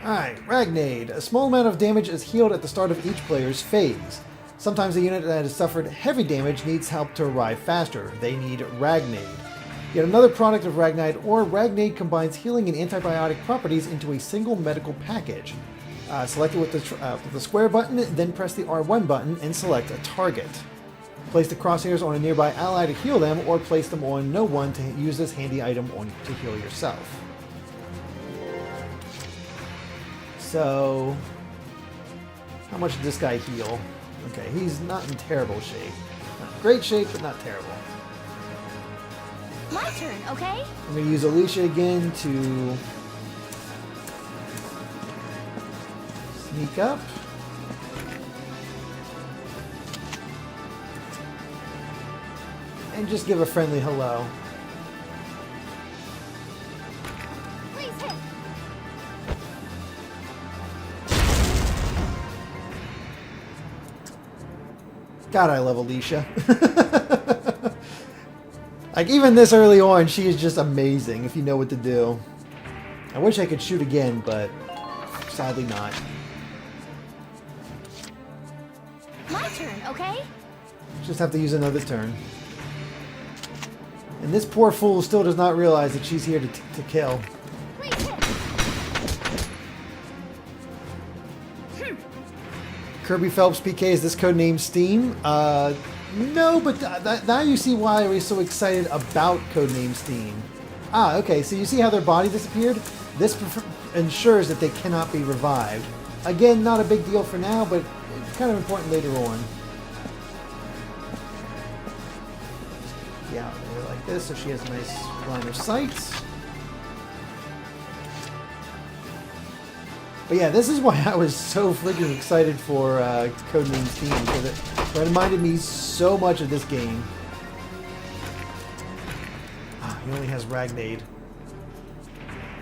A: Alright, Ragnade. A small amount of damage is healed at the start of each player's phase. Sometimes a unit that has suffered heavy damage needs help to arrive faster. They need Ragnade. Yet another product of Ragnade, or Ragnade combines healing and antibiotic properties into a single medical package. Select it with the square button, then press the R1 button and select a target. Place the crosshairs on a nearby ally to heal them, or place them on no one to use this handy item to heal yourself. So, how much did this guy heal? Okay, he's not in terrible shape. Not great shape, but not terrible.
D: My turn, okay?
A: I'm going to use Alicia again to sneak up. And just give a friendly hello.
D: Please hit!
A: God, I love Alicia. Like, even this early on, she is just amazing if you know what to do. I wish I could shoot again, but sadly not.
D: My turn, okay?
A: Just have to use another turn. And this poor fool still does not realize that she's here to kill.
D: Please hit!
A: Kirby Phelps PK, is this codename Steam? No, but now you see why I was so excited about codename Steam. Ah, okay, so you see how their body disappeared? This ensures that they cannot be revived. Again, not a big deal for now, but it's kind of important later on. Yeah, like this, so she has a nice line of sight. But yeah, this is why I was so freaking excited for Codenames Team, because it reminded me so much of this game. Ah, he only has Ragnade.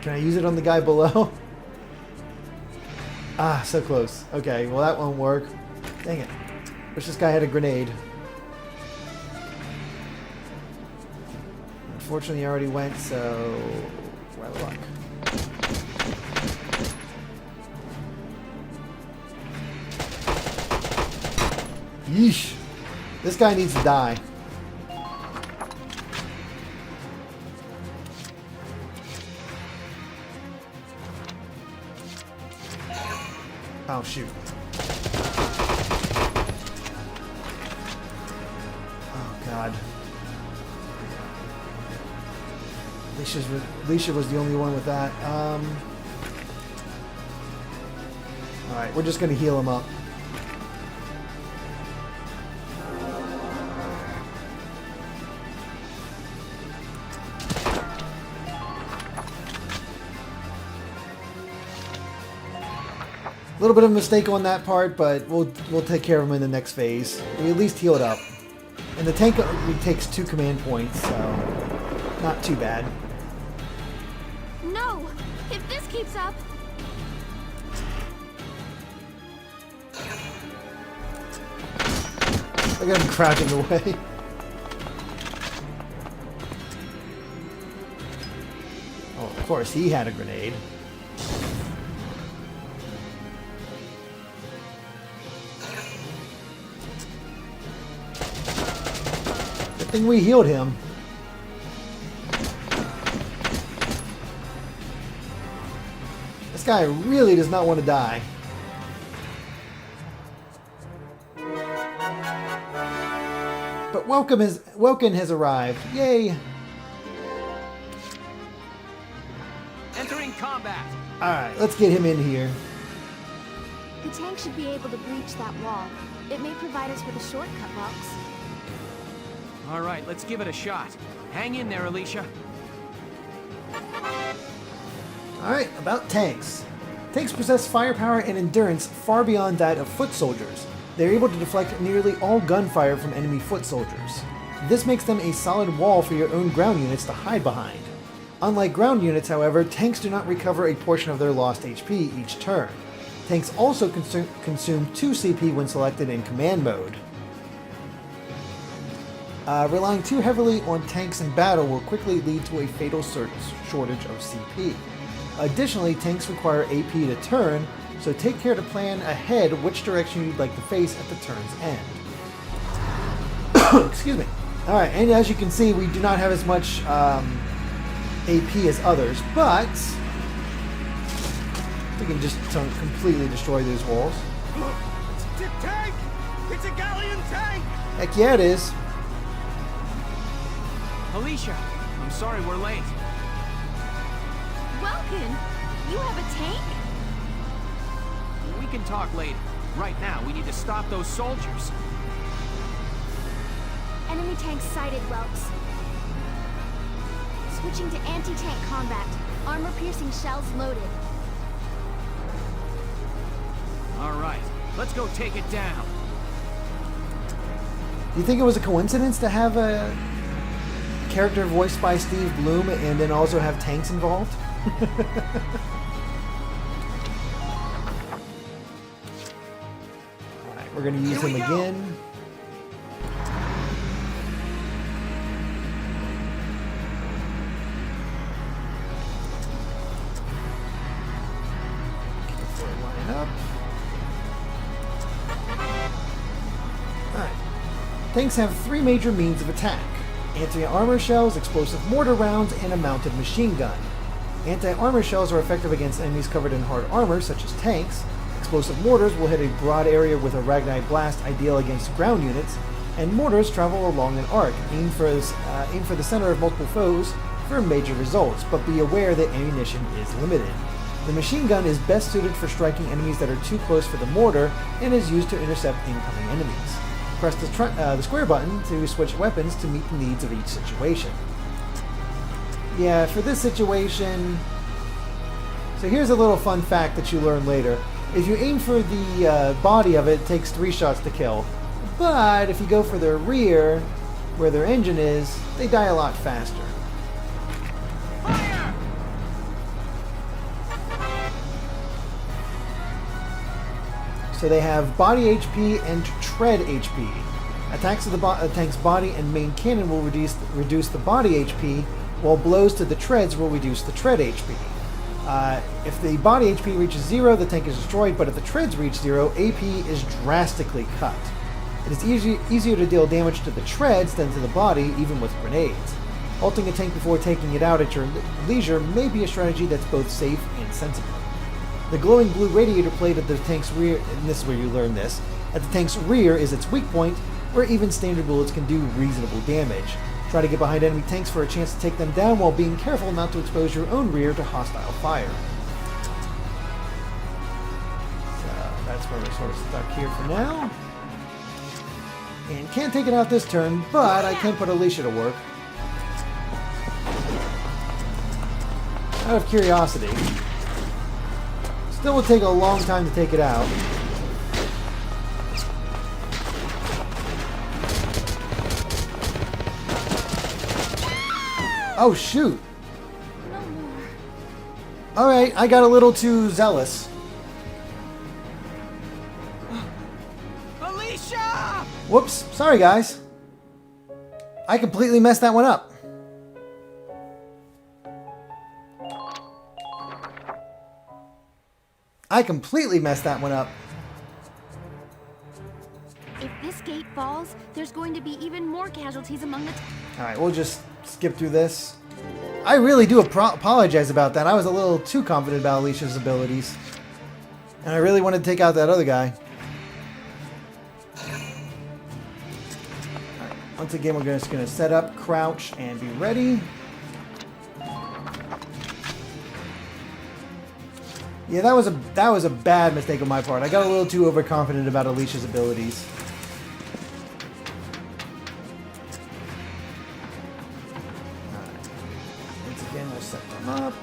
A: Can I use it on the guy below? Ah, so close. Okay, well that won't work. Dang it. Wish this guy had a grenade. Unfortunately, I already went, so... wild luck. Yeesh. This guy needs to die. Oh, shoot. Oh, God. Alicia was the only one with that. Alright, we're just going to heal him up. A little bit of a mistake on that part, but we'll take care of him in the next phase. We at least healed up. And the tank takes 2 command points, so not too bad.
E: No! If this keeps up...
A: Look at him crouching away. Oh, of course, he had a grenade. Good thing we healed him. This guy really does not want to die. But Welkin has arrived. Yay!
C: Entering combat.
A: Alright, let's get him in here.
H: The tank should be able to breach that wall. It may provide us with a shortcut, Welks.
C: All right, let's give it a shot. Hang in there, Alicia.
A: Alright, about tanks. Tanks possess firepower and endurance far beyond that of foot soldiers. They're able to deflect nearly all gunfire from enemy foot soldiers. This makes them a solid wall for your own ground units to hide behind. Unlike ground units, however, tanks do not recover a portion of their lost HP each turn. Tanks also consume 2 CP when selected in command mode. Relying too heavily on tanks in battle will quickly lead to a fatal shortage of CP. Additionally, tanks require AP to turn, so take care to plan ahead which direction you'd like to face at the turn's end. Excuse me. Alright, and as you can see, we do not have as much AP as others, but we can just completely destroy those walls.
L: It's a tank! It's a galleon tank!
A: Heck yeah, it is.
C: Alicia, I'm sorry we're late.
E: Welkin, you have a tank?
C: We can talk later. Right now, we need to stop those soldiers.
H: Enemy tank sighted, Welks. Switching to anti-tank combat. Armor-piercing shells loaded.
C: All right, let's go take it down.
A: Do you think it was a coincidence to have a character voiced by Steve Bloom and then also have tanks involved? Alright, we're going to use him again. Line up. Alright. Tanks have 3 major means of attack: anti-armor shells, explosive mortar rounds, and a mounted machine gun. Anti-armor shells are effective against enemies covered in hard armor, such as tanks. Explosive mortars will hit a broad area with a Ragnite blast, ideal against ground units. And mortars travel along an arc, aim for the center of multiple foes for major results, but be aware that ammunition is limited. The machine gun is best suited for striking enemies that are too close for the mortar and is used to intercept incoming enemies. Press the square button to switch weapons to meet the needs of each situation. Yeah, for this situation... So here's a little fun fact that you learn later. If you aim for the body of it, it takes 3 shots to kill. But if you go for their rear, where their engine is, they die a lot faster.
L: Fire!
A: So they have body HP and tread HP. Attacks of the tank's body and main cannon will reduce the body HP, while blows to the treads will reduce the tread HP. If the body HP reaches 0, the tank is destroyed, but if the treads reach 0, AP is drastically cut. It is easier to deal damage to the treads than to the body, even with grenades. Halting a tank before taking it out at your leisure may be a strategy that's both safe and sensible. The glowing blue radiator plate at the tank's rear, and this is where you learn this, at the tank's rear is its weak point, where even standard bullets can do reasonable damage. Try to get behind enemy tanks for a chance to take them down while being careful not to expose your own rear to hostile fire. So that's where we're sort of stuck here for now. And can't take it out this turn, but I can put Alicia to work. Out of curiosity. Still would take a long time to take it out. Oh, shoot.
H: No more.
A: Alright, I got a little too zealous.
C: Alicia!
A: Whoops. Sorry, guys. I completely messed that one up.
E: If this gate falls, there's going to be even more casualties among the...
A: Alright, we'll just skip through this. I really do apologize about that. I was a little too confident about Alicia's abilities. And I really wanted to take out that other guy. Alright, once again, we're just going to set up, crouch, and be ready. Yeah, that was a bad mistake on my part. I got a little too overconfident about Alicia's abilities. Set them up.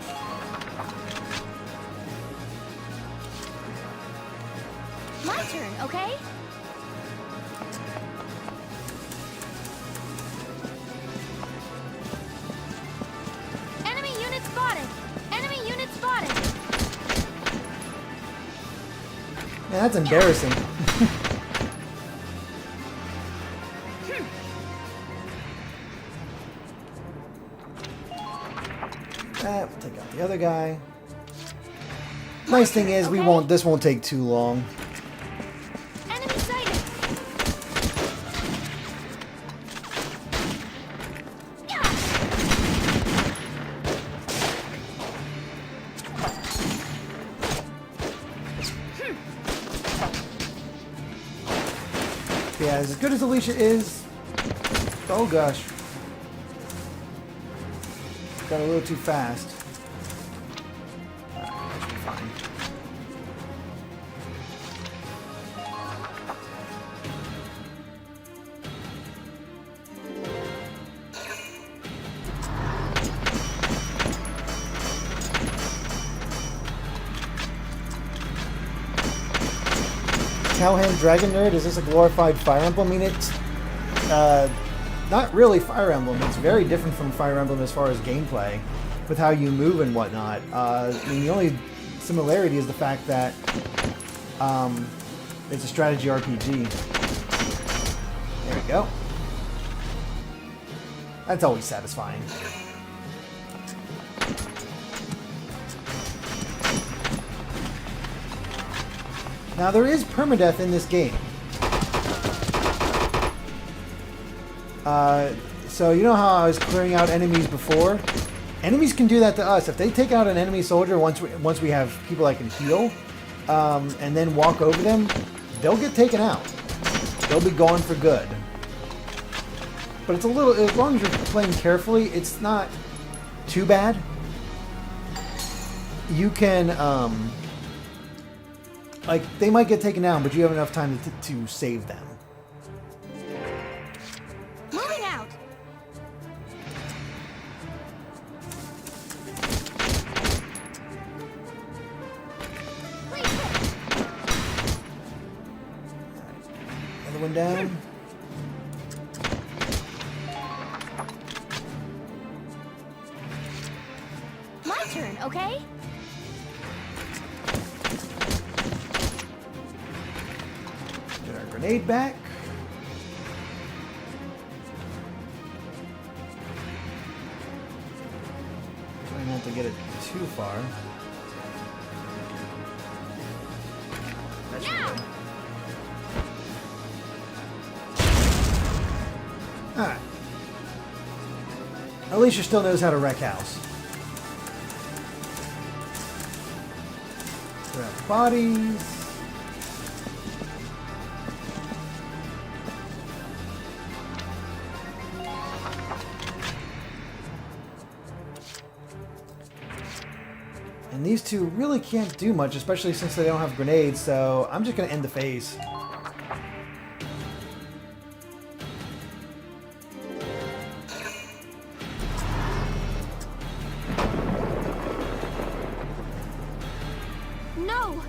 D: My turn, okay? Enemy unit spotted! Enemy unit spotted!
A: Man, that's embarrassing. We'll take out the other guy. Nice thing is, this won't take too long.
D: Enemy sighted!
A: Yeah, as good as Alicia is... Oh gosh. Got a little too fast. That should be fine. Cowhand Dragon Nerd, is this a glorified Fire Emblem? I mean, it's not really Fire Emblem. It's very different from Fire Emblem as far as gameplay, with how you move and whatnot. I mean, the only similarity is the fact that it's a strategy RPG. There we go. That's always satisfying. Now, there is permadeath in this game. So you know how I was clearing out enemies before? Enemies can do that to us. If they take out an enemy soldier once we have people that can heal, and then walk over them, they'll get taken out. They'll be gone for good. But it's a little, as long as you're playing carefully, it's not too bad. you can, like, they might get taken down, but you have enough time to save them.
E: Moving out.
A: Another one down.
E: My turn, okay?
A: Get our grenade back. Try not to get it too far. That should be good. Alright. Alicia still knows how to wreck house. Grab bodies. And these two really can't do much, especially since they don't have grenades, so I'm just going to end the phase.
E: No!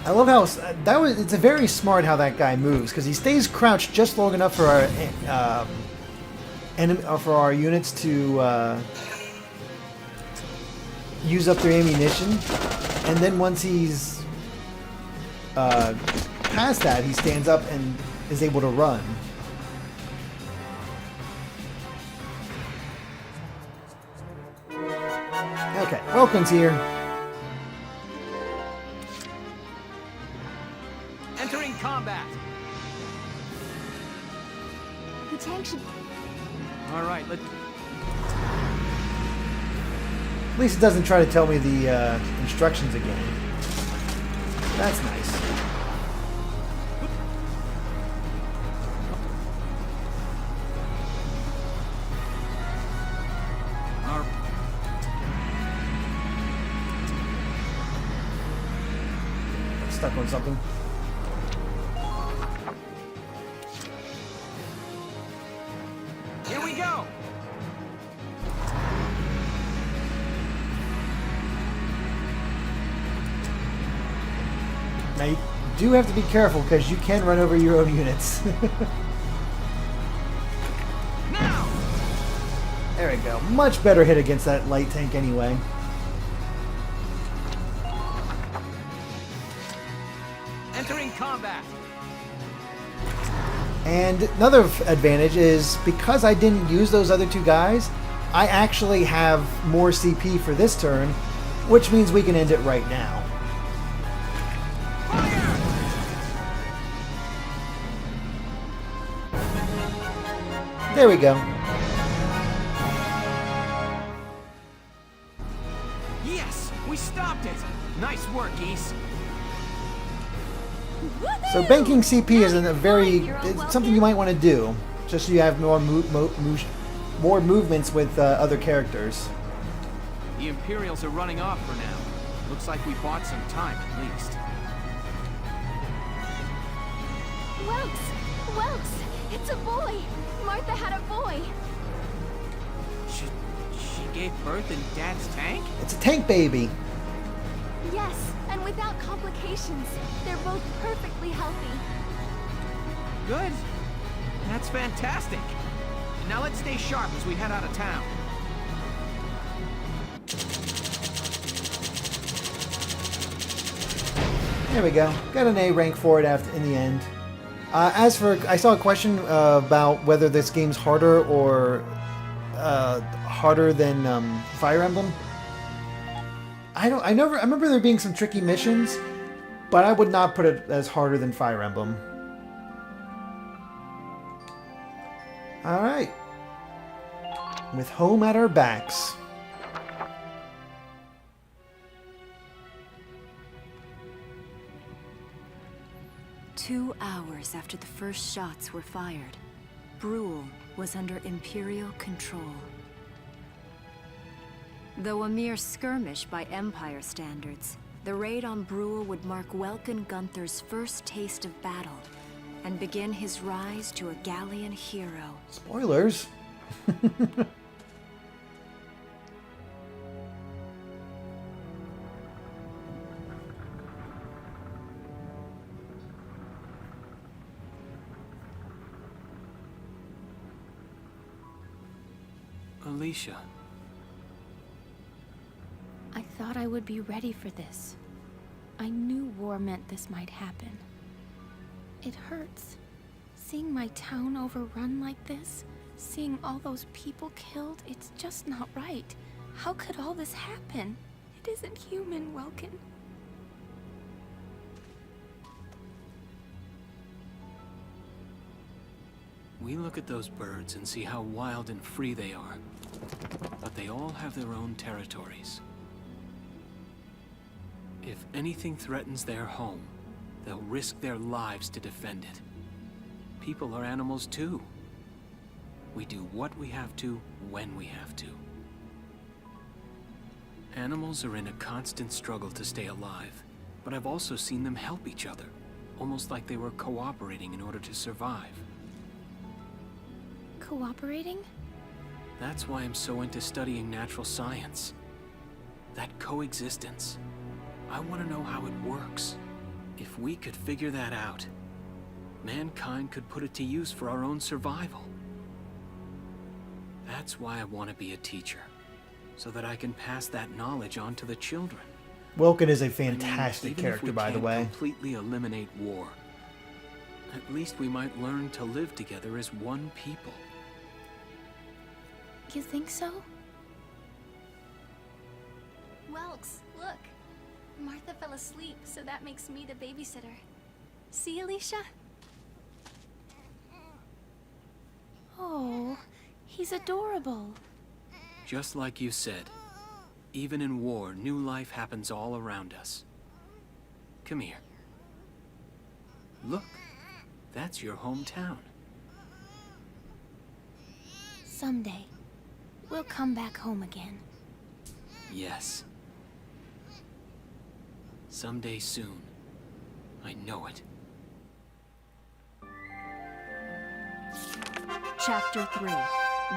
A: I love how it's a very smart how that guy moves because he stays crouched just long enough for our units to use up their ammunition, and then once he's past that, he stands up and is able to run. Okay, Welkin's here.
C: Entering combat.
E: The tank should...
C: All right, let's...
A: At least it doesn't try to tell me the instructions again. That's nice. Stuck on something.
C: Here we go.
A: Now you do have to be careful because you can run over your own units.
C: Now.
A: There we go. Much better hit against that light tank anyway.
C: Entering combat.
A: And another advantage is because I didn't use those other two guys, I actually have more CP for this turn, which means we can end it right now.
C: Fire!
A: There we go.
C: Yes, we stopped it. Nice work, Geese.
A: So banking CP is it's something you might want to do, just so you have more movements with other characters.
C: The Imperials are running off for now. Looks like we bought some time at least.
E: Welks! It's a boy! Martha had a boy!
C: She gave birth in Dad's tank?
A: It's a tank baby.
E: Yes, and without complications. They're both perfectly healthy.
C: Good. That's fantastic. Now let's stay sharp as we head out of town.
A: There we go. Got an A rank for it in the end. As for, I saw a question about whether this game's harder or harder than Fire Emblem. I remember there being some tricky missions, but I would not put it as harder than Fire Emblem. All right. With home at our backs.
B: 2 hours after the first shots were fired, Brule was under Imperial control. Though a mere skirmish by Empire standards, the raid on Brule would mark Welkin Gunther's first taste of battle and begin his rise to a Gallian hero.
A: Spoilers.
I: Alicia.
E: I thought I would be ready for this. I knew war meant this might happen. It hurts. Seeing my town overrun like this, seeing all those people killed, it's just not right. How could all this happen? It isn't human, Welkin.
I: We look at those birds and see how wild and free they are. But they all have their own territories. If anything threatens their home, they'll risk their lives to defend it. People are animals too. We do what we have to, when we have to. Animals are in a constant struggle to stay alive, but I've also seen them help each other, almost like they were cooperating in order to survive.
E: Cooperating?
I: That's why I'm so into studying natural science. That coexistence. I want to know how it works. If we could figure that out, mankind could put it to use for our own survival. That's why I want to be a teacher, so that I can pass that knowledge on to the children.
A: Welkin is a fantastic character, by the way.
I: Completely eliminate war. At least we might learn to live together as one people.
E: You think so?
H: Welks, look. Martha fell asleep, so that makes me the babysitter. See, Alicia?
E: Oh, he's adorable.
I: Just like you said, even in war, new life happens all around us. Come here. Look, that's your hometown.
E: Someday, we'll come back home again.
I: Yes. Someday soon. I know it.
B: Chapter 3,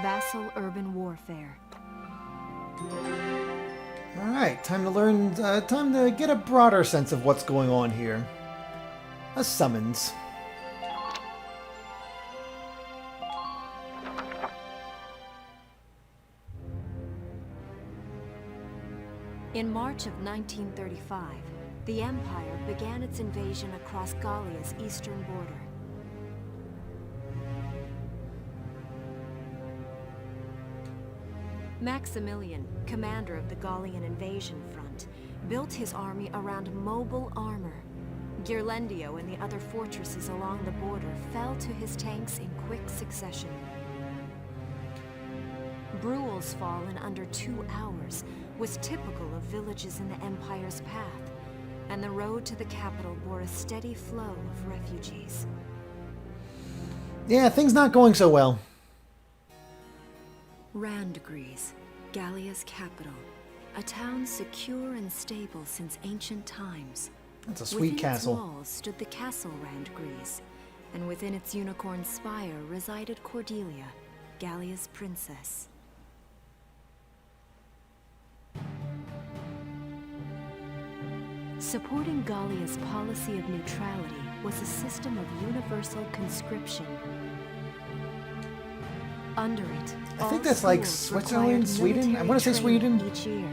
B: Vassal Urban Warfare.
A: Alright, time to learn, time to get a broader sense of what's going on here. A summons.
B: In March of 1935, the Empire began its invasion across Gallia's eastern border. Maximilian, commander of the Gallian invasion front, built his army around mobile armor. Ghirlandaio and the other fortresses along the border fell to his tanks in quick succession. Brule's fall in under 2 hours was typical of villages in the Empire's path, and the road to the capital bore a steady flow of refugees.
A: Yeah, things not going so well.
B: Randgries, Gallia's capital, a town secure and stable since ancient times.
A: That's a sweet castle.
B: Within its walls stood the castle Randgries, and within its unicorn spire resided Cordelia, Gallia's princess. Supporting Gallia's policy of neutrality was a system of universal conscription. Under it,
A: I think that's like Switzerland, Sweden. I want to say Sweden.
B: Each year.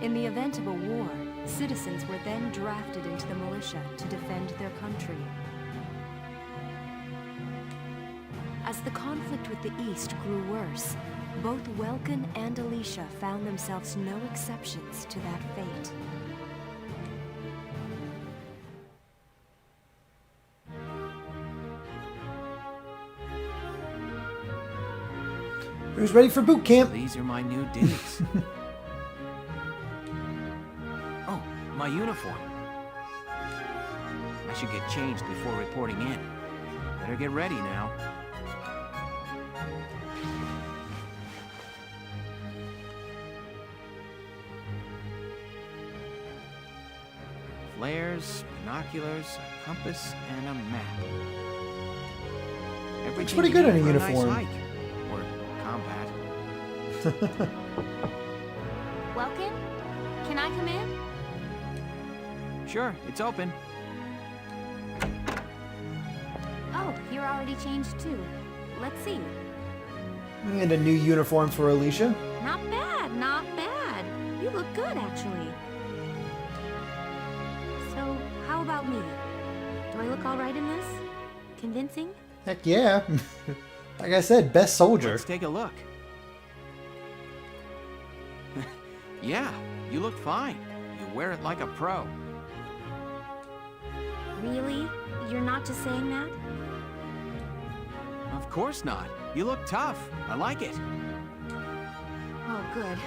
B: In the event of a war, citizens were then drafted into the militia to defend their country. As the conflict with the East grew worse, both Welkin and Alicia found themselves no exceptions to that fate.
A: Who's ready for boot camp?
C: These are my new ditties. Oh, my uniform. I should get changed before reporting in. Better get ready now. Flares, binoculars, a compass, and a map.
A: Looks pretty good in a uniform.
C: Nice hike. Or combat.
E: Welkin? Can I come in?
C: Sure, it's open.
E: Oh, you're already changed too. Let's see.
A: And a new uniform for Alicia.
E: Not bad, not bad. You look good, actually. So, how about me? Do I look all right in this? Convincing?
A: Heck yeah. Like I said, best soldier.
C: Let's take a look. Yeah, you look fine. You wear it like a pro.
E: Really? You're not just saying that?
C: Of course not. You look tough. I like it.
E: Oh, good.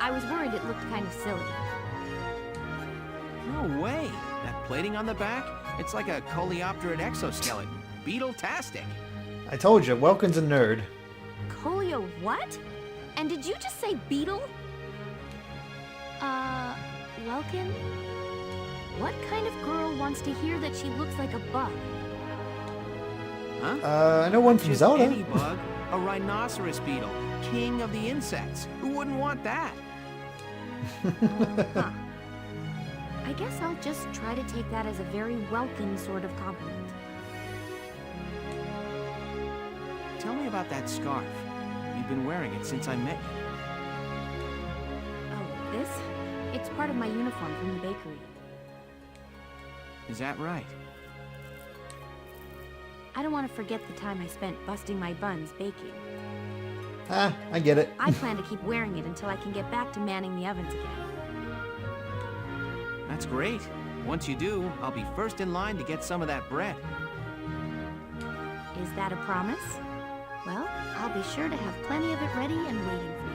E: I was worried it looked kind of silly.
C: No way. That plating on the back? It's like a coleopterate exoskeleton. Beetle-tastic.
A: I told you, Welkin's a nerd.
E: Colio what? And did you just say beetle? Welkin? What kind of girl wants to hear that she looks like a bug?
C: Huh?
A: I know one from
C: Just
A: Zelda.
C: any bug. A rhinoceros beetle. King of the insects. Who wouldn't want that?
E: Huh. I guess I'll just try to take that as a very Welkin sort of compliment.
C: Tell me about that scarf. You've been wearing it since I met you.
E: Oh, this? It's part of my uniform from the bakery.
C: Is that right?
E: I don't want to forget the time I spent busting my buns baking.
A: Ah, I get it.
E: I plan to keep wearing it until I can get back to manning the ovens again.
C: That's great. Once you do, I'll be first in line to get some of that bread.
E: Is that a promise? Well, I'll be sure to have plenty of it ready and waiting for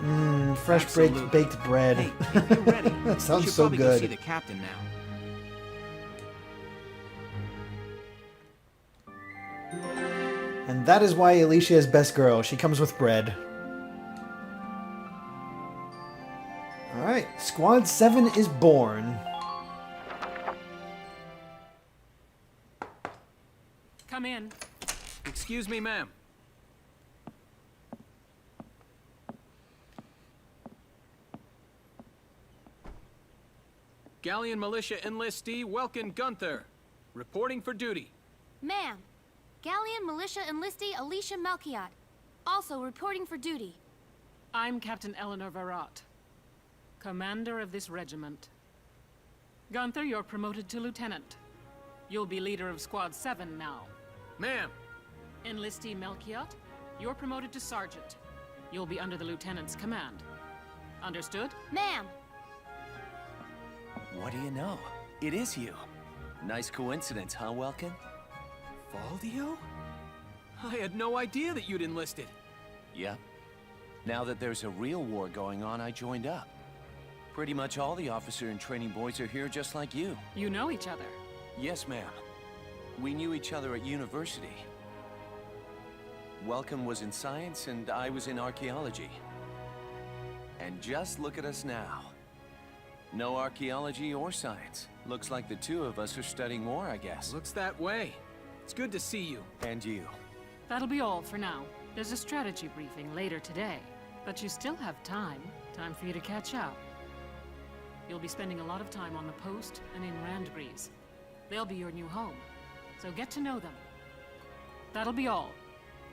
E: you.
A: Mmm, fresh
C: Absolutely.
A: baked bread.
C: Hey, if you're ready,
A: That
C: we
A: sounds
C: should
A: so
C: probably go see
A: good.
C: the captain now.
A: And that is why Alicia is best girl. She comes with bread. Alright, Squad 7 is born.
I: Come in. Excuse me, ma'am. Galleon Militia Enlistee Welkin Gunther, reporting for duty.
D: Ma'am, Galleon Militia Enlistee Alicia Melchiot, also reporting for duty.
M: I'm Captain Eleanor Varrot, commander of this regiment. Gunther, you're promoted to lieutenant. You'll be leader of Squad 7 now.
I: Ma'am!
M: Enlistee Melchiot, you're promoted to sergeant. You'll be under the lieutenant's command. Understood?
D: Ma'am!
N: What do you know? It is you. Nice coincidence, huh, Welkin?
I: Valdio? I had no idea that you'd enlisted.
N: Yep. Now that there's a real war going on, I joined up. Pretty much all the officer and training boys are here just like you.
M: You know each other?
N: Yes, ma'am. We knew each other at university. Welkin was in science and I was in archaeology. And just look at us now. No archaeology or science. Looks like the two of us are studying war, I guess.
I: Looks that way. It's good to see you.
N: And you.
M: That'll be all for now. There's a strategy briefing later today, but you still have time. Time for you to catch up. You'll be spending a lot of time on the post and in Randbreeze. They'll be your new home, so get to know them. That'll be all.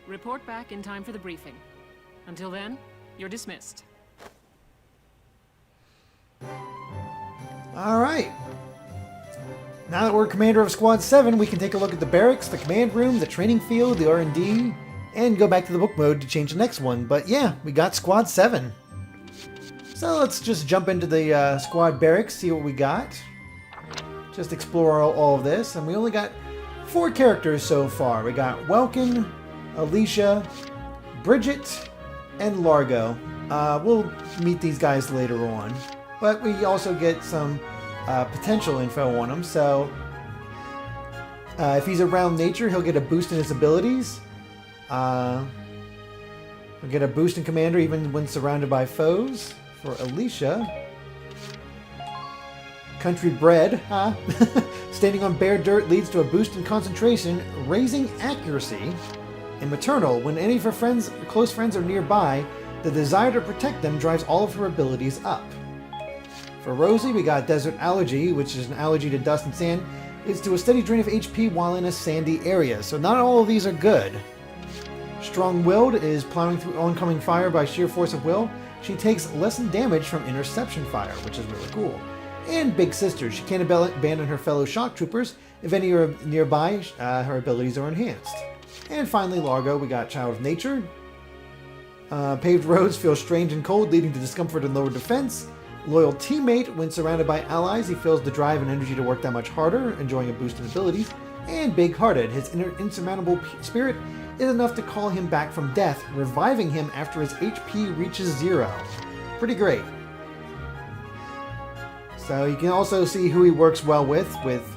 M: Report back in time for the briefing. Until then, you're dismissed.
A: Alright. Now that we're commander of Squad 7, we can take a look at the barracks, the command room, the training field, the R&D, and go back to the book mode to change the next one. But yeah, we got Squad 7. So let's just jump into the squad barracks, see what we got. Just explore all of this. And we only got 4 characters so far. We got Welkin, Alicia, Bridget, and Largo. We'll meet these guys later on. But we also get some potential info on him. So if he's around nature, he'll get a boost in his abilities. He'll get a boost in commander even when surrounded by foes. For Alicia, country bred, huh? Standing on bare dirt leads to a boost in concentration, raising accuracy. And maternal, when any of her friends, close friends are nearby, the desire to protect them drives all of her abilities up. For Rosie, we got desert allergy, which is an allergy to dust and sand, leads to a steady drain of HP while in a sandy area. So not all of these are good. Strong-willed is plowing through oncoming fire by sheer force of will. She takes lessened damage from interception fire, which is really cool. And Big Sister, she can't abandon her fellow shock troopers. If any are nearby, her abilities are enhanced. And finally, Largo, we got Child of Nature. Paved roads feel strange and cold, leading to discomfort and lower defense. Loyal teammate, when surrounded by allies, he feels the drive and energy to work that much harder, enjoying a boost in abilities. And Big-hearted, his insurmountable spirit is enough to call him back from death, reviving him after his HP reaches 0. Pretty great. So you can also see who he works well with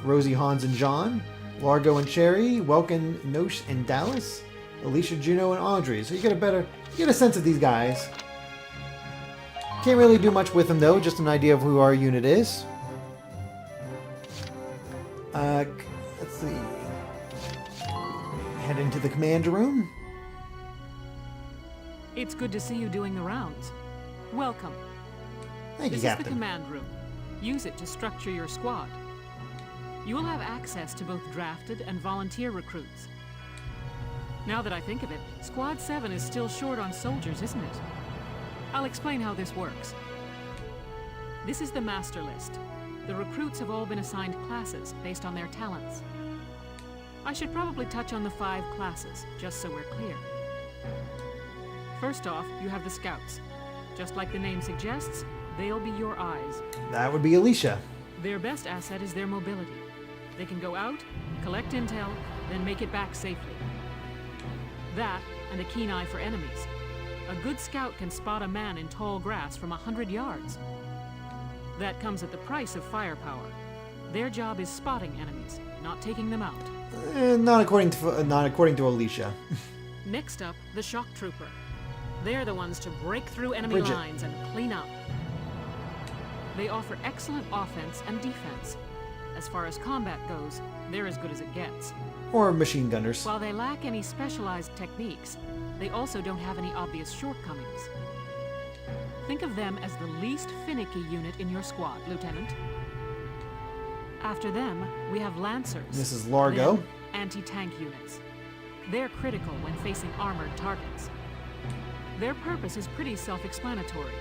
A: Rosie, Hans, and John, Largo and Cherry, Welkin, Nosh, and Dallas, Alicia, Juno, and Audrey. So you get a sense of these guys. Can't really do much with them though, just an idea of who our unit is. Let's see. Head into the command room.
M: It's good to see you doing the rounds. Welcome.
A: Thank you,
M: This
A: Captain.
M: is the command room. Use it to structure your squad. You will have access to both drafted and volunteer recruits. Now that I think of it, Squad 7 is still short on soldiers, isn't it? I'll explain how this works. This is the master list. The recruits have all been assigned classes based on their talents. I should probably touch on the 5 classes, just so we're clear. First off, you have the scouts. Just like the name suggests, they'll be your eyes.
A: That would be Alicia.
M: Their best asset is their mobility. They can go out, collect intel, then make it back safely. That, and a keen eye for enemies. A good scout can spot a man in tall grass from 100 yards. That comes at the price of firepower. Their job is spotting enemies, not taking them out.
A: Not according to Alicia.
M: Next up, the shock trooper. They're the ones to break through enemy
A: Bridget.
M: lines and clean up. They offer excellent offense and defense. As far as combat goes, they're as good as it gets.
A: Or machine gunners.
M: While they lack any specialized techniques, they also don't have any obvious shortcomings. Think of them as the least finicky unit in your squad, Lieutenant. After them, we have Lancers.
A: This is Largo.
M: Then, anti-tank units. They're critical when facing armored targets. Their purpose is pretty self-explanatory.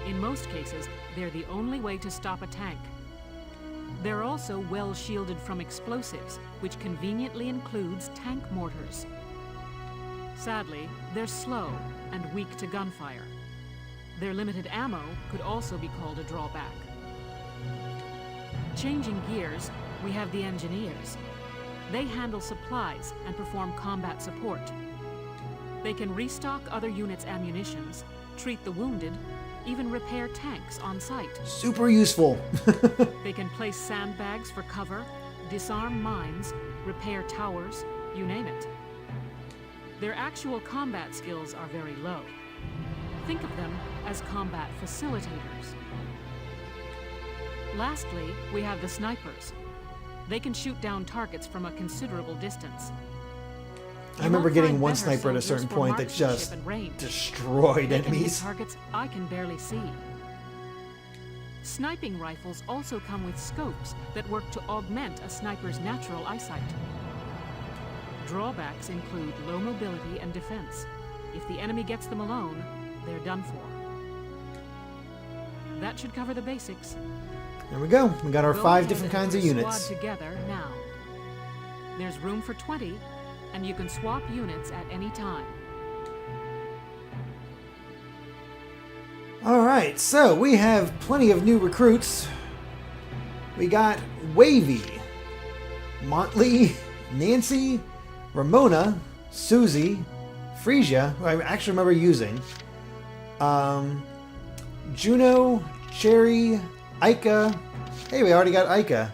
M: In most cases, they're the only way to stop a tank. They're also well shielded from explosives, which conveniently includes tank mortars. Sadly, they're slow and weak to gunfire. Their limited ammo could also be called a drawback. Changing gears, we have the engineers. They handle supplies and perform combat support. They can restock other units' ammunitions, treat the wounded, even repair tanks on site.
A: Super useful.
M: They can place sandbags for cover, disarm mines, repair towers, you name it. Their actual combat skills are very low. Think of them as combat facilitators. Lastly, we have the snipers. They can shoot down targets from a considerable distance.
A: I remember getting one sniper at a certain point that just destroyed enemies.
M: Targets I can barely see. Sniping rifles also come with scopes that work to augment a sniper's natural eyesight. Drawbacks include low mobility and defense. If the enemy gets them alone, they're done for. That should cover the basics.
A: There we go. We got our
M: Go
A: 5
M: ahead
A: different
M: and
A: kinds of
M: put a
A: units.
M: Squad together now. There's room for 20, and you can swap units at any time.
A: Alright, so we have plenty of new recruits. We got Wavy, Montley, Nancy, Ramona, Susie, Frisia, who I actually remember using, Juno, Cherry, Ica. Hey, we already got Ica.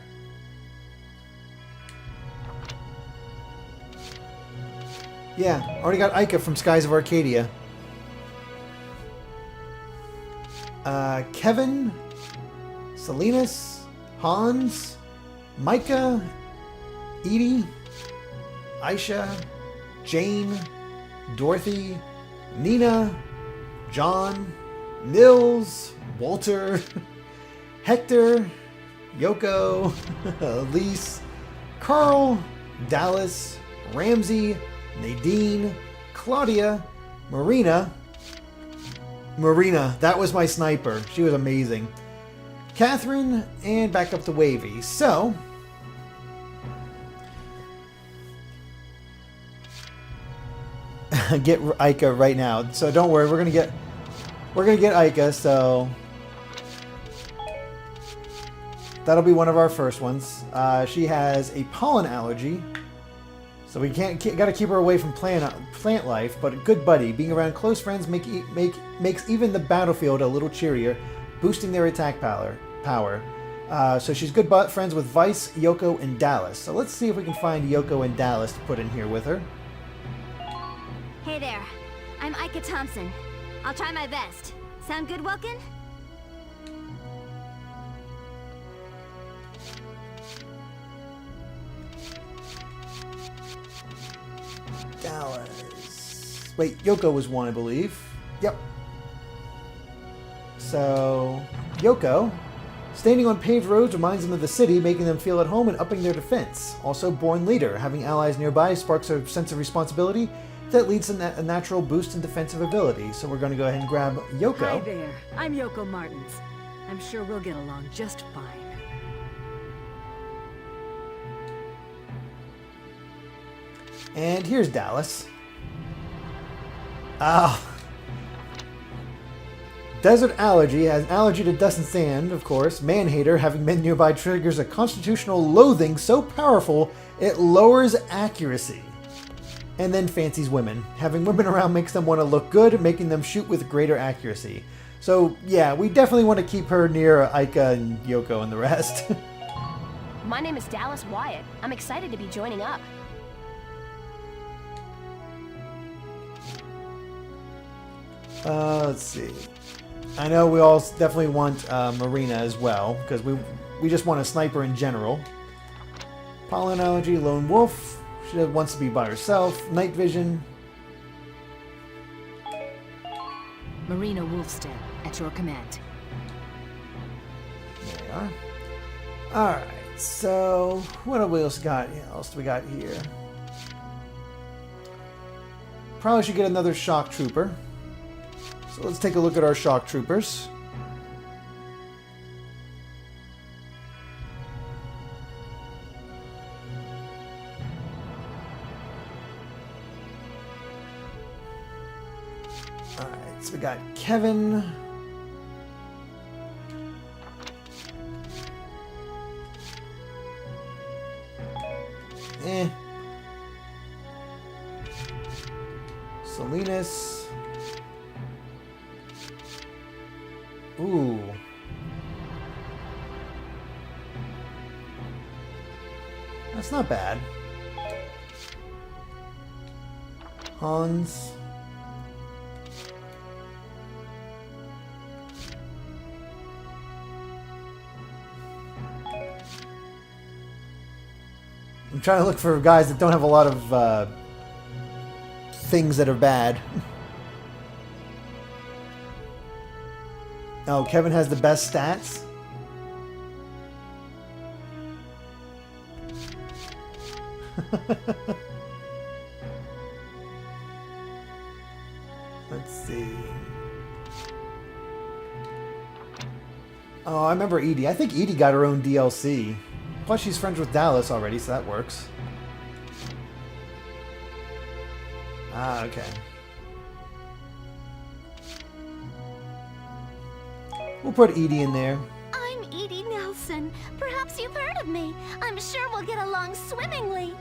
A: Yeah, already got Ica from Skies of Arcadia. Kevin, Salinas, Hans, Micah, Edie, Aisha, Jane, Dorothy, Nina, John, Nils, Walter, Hector, Yoko, Elise, Carl, Dallas, Ramsey, Nadine, Claudia, Marina. Marina, that was my sniper. She was amazing. Catherine, and back up to Wavy. So, get Ica right now. So don't worry, we're gonna get Ica. So that'll be one of our first ones. She has a pollen allergy. So we gotta keep her away from plant life, but a good buddy. Being around close friends makes even the battlefield a little cheerier, boosting their attack power. So she's good friends with Vice, Yoko, and Dallas. So let's see if we can find Yoko and Dallas to put in here with her.
E: Hey there, I'm Ica Thompson. I'll try my best. Sound good, Welkin?
A: Dallas. Wait, Yoko was one, I believe. Yep. So, Yoko. Standing on paved roads reminds them of the city, making them feel at home and upping their defense. Also, born leader. Having allies nearby sparks a sense of responsibility that leads to a natural boost in defensive ability. So we're going to go ahead and grab Yoko.
O: Hi there. I'm Yoko Martins. I'm sure we'll get along just fine.
A: And here's Dallas. Desert allergy has an allergy to dust and sand, of course. Man-hater, having men nearby triggers a constitutional loathing so powerful it lowers accuracy. And then fancies women. Having women around makes them want to look good, making them shoot with greater accuracy. So yeah, we definitely want to keep her near Ica and Yoko and the rest.
P: My name is Dallas Wyatt. I'm excited to be joining up.
A: Let's see. I know we all definitely want Marina as well, because we just want a sniper in general. Pollen allergy, lone wolf. She wants to be by herself. Night vision.
P: Marina Wolfstead, at your command.
A: There we are. Alright, so what else do we got here? Probably should get another shock trooper. So let's take a look at our shock troopers. Alright, so we got Kevin. Salinas. Ooh. That's not bad. Hans. I'm trying to look for guys that don't have a lot of things that are bad. Oh, Kevin has the best stats? Let's see. Oh, I remember Edie. I think Edie got her own DLC. Plus, she's friends with Dallas already, so that works. Ah, okay. We'll put Edie in there.
E: I'm Edie Nelson. Perhaps you've heard of me. I'm sure we'll get along swimmingly.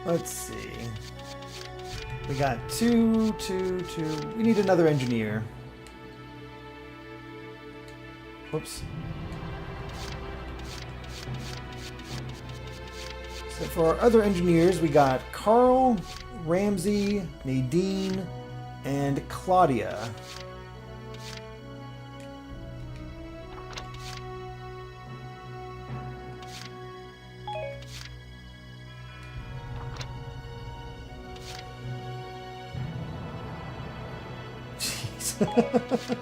A: Let's see. We got two. We need another engineer. Whoops. So for our other engineers, we got Carl, Ramsey, Nadine, and Claudia. Jeez.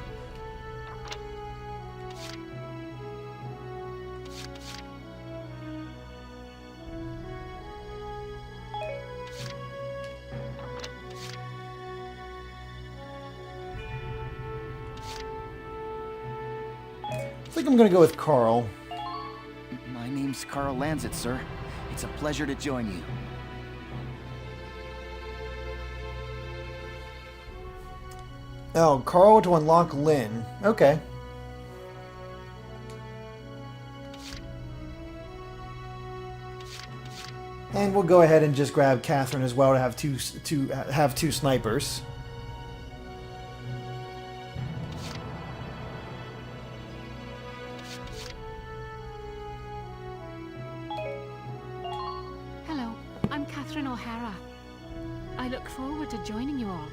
A: I think I'm gonna go with Carl.
Q: My name's Carl Lanzett, sir. It's a pleasure to join you.
A: Oh, Carl to unlock Lynn. Okay. And we'll go ahead and just grab Catherine as well to have two snipers.
M: Hello, I'm Catherine O'Hara. I look forward to joining you all.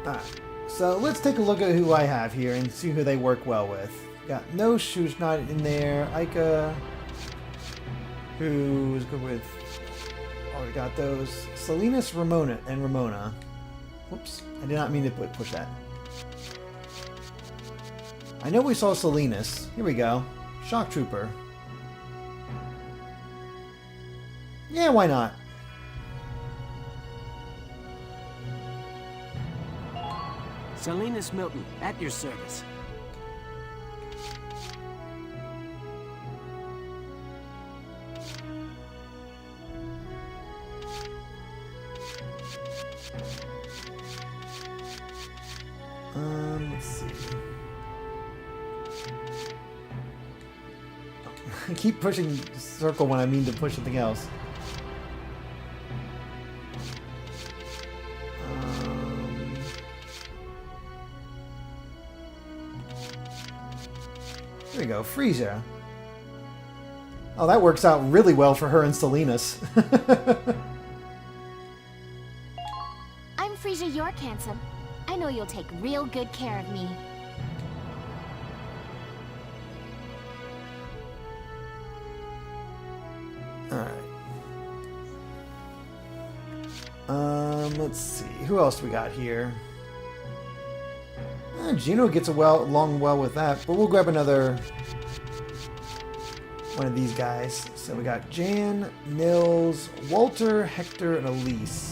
A: Alright, so let's take a look at who I have here and see who they work well with. Got Nosh, who's not in there. Ika, who's good with... Oh, we got those. Salinas, Ramona, and Ramona. Whoops, I did not mean to push that. I know we saw Salinas. Here we go. Shock Trooper. Yeah, why not?
R: Salinas Milton, at your service.
A: Let's see. I keep pushing circle when I mean to push something else. There we go, Frisia. Oh, that works out really well for her and Salinas.
D: I'm Frisia York, handsome. I know you'll take real good care of me.
A: Alright. Let's see. Who else we got here? Gino gets along well with that, but we'll grab another one of these guys. So we got Jan, Nils, Walter, Hector, and Elise.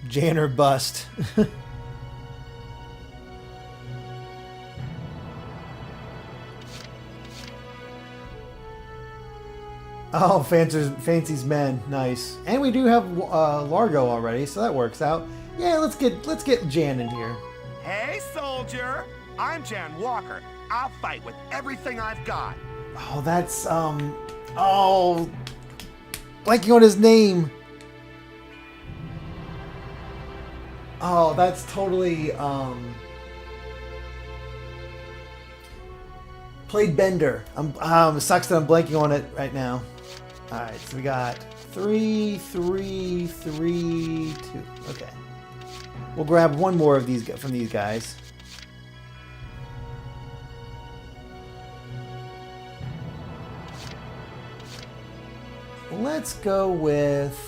A: Jan or bust. Oh, Fancy's men, nice. And we do have Largo already, so that works out. Yeah, let's get Jan in here.
L: Hey, soldier! I'm Jan Walker. I'll fight with everything I've got.
A: Oh, that's blanking on his name. Oh, that's totally played Bender. It sucks that I'm blanking on it right now. All right, so we got 3, 3, 3, 2. Okay, we'll grab one more of these from these guys. Let's go with...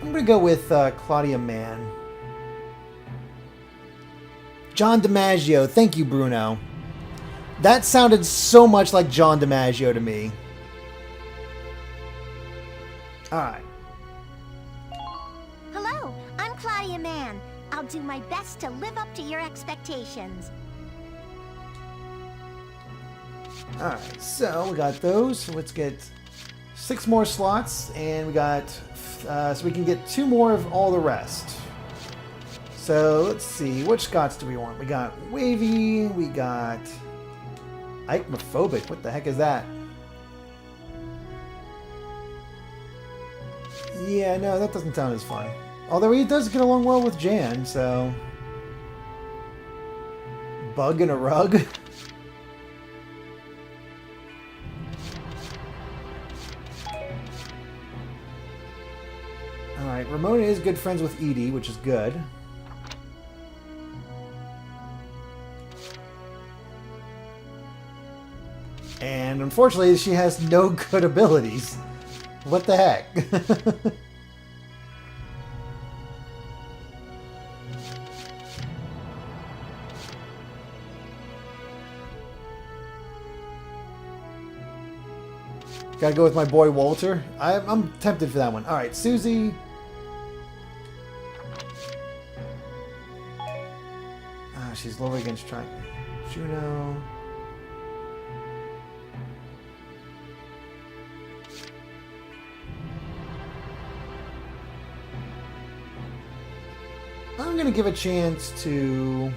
A: I'm going to go with Claudia Mann. John DiMaggio. Thank you, Bruno. That sounded so much like John DiMaggio to me. Alright.
S: Hello, I'm Claudia Mann. I'll do my best to live up to your expectations.
A: Alright, so we got those. So let's get 6 more slots, and we got so we can get 2 more of all the rest. So let's see, which Scots do we want? We got Wavy, we got Icmophobic. What the heck is that? Yeah, no, that doesn't sound as fun. Although he does get along well with Jan, so... Bug in a rug? Alright, Ramona is good friends with Edie, which is good. And unfortunately, she has no good abilities. What the heck? Gotta go with my boy Walter. I'm tempted for that one. Alright, Susie. She's low against Juno. I'm gonna give a chance to...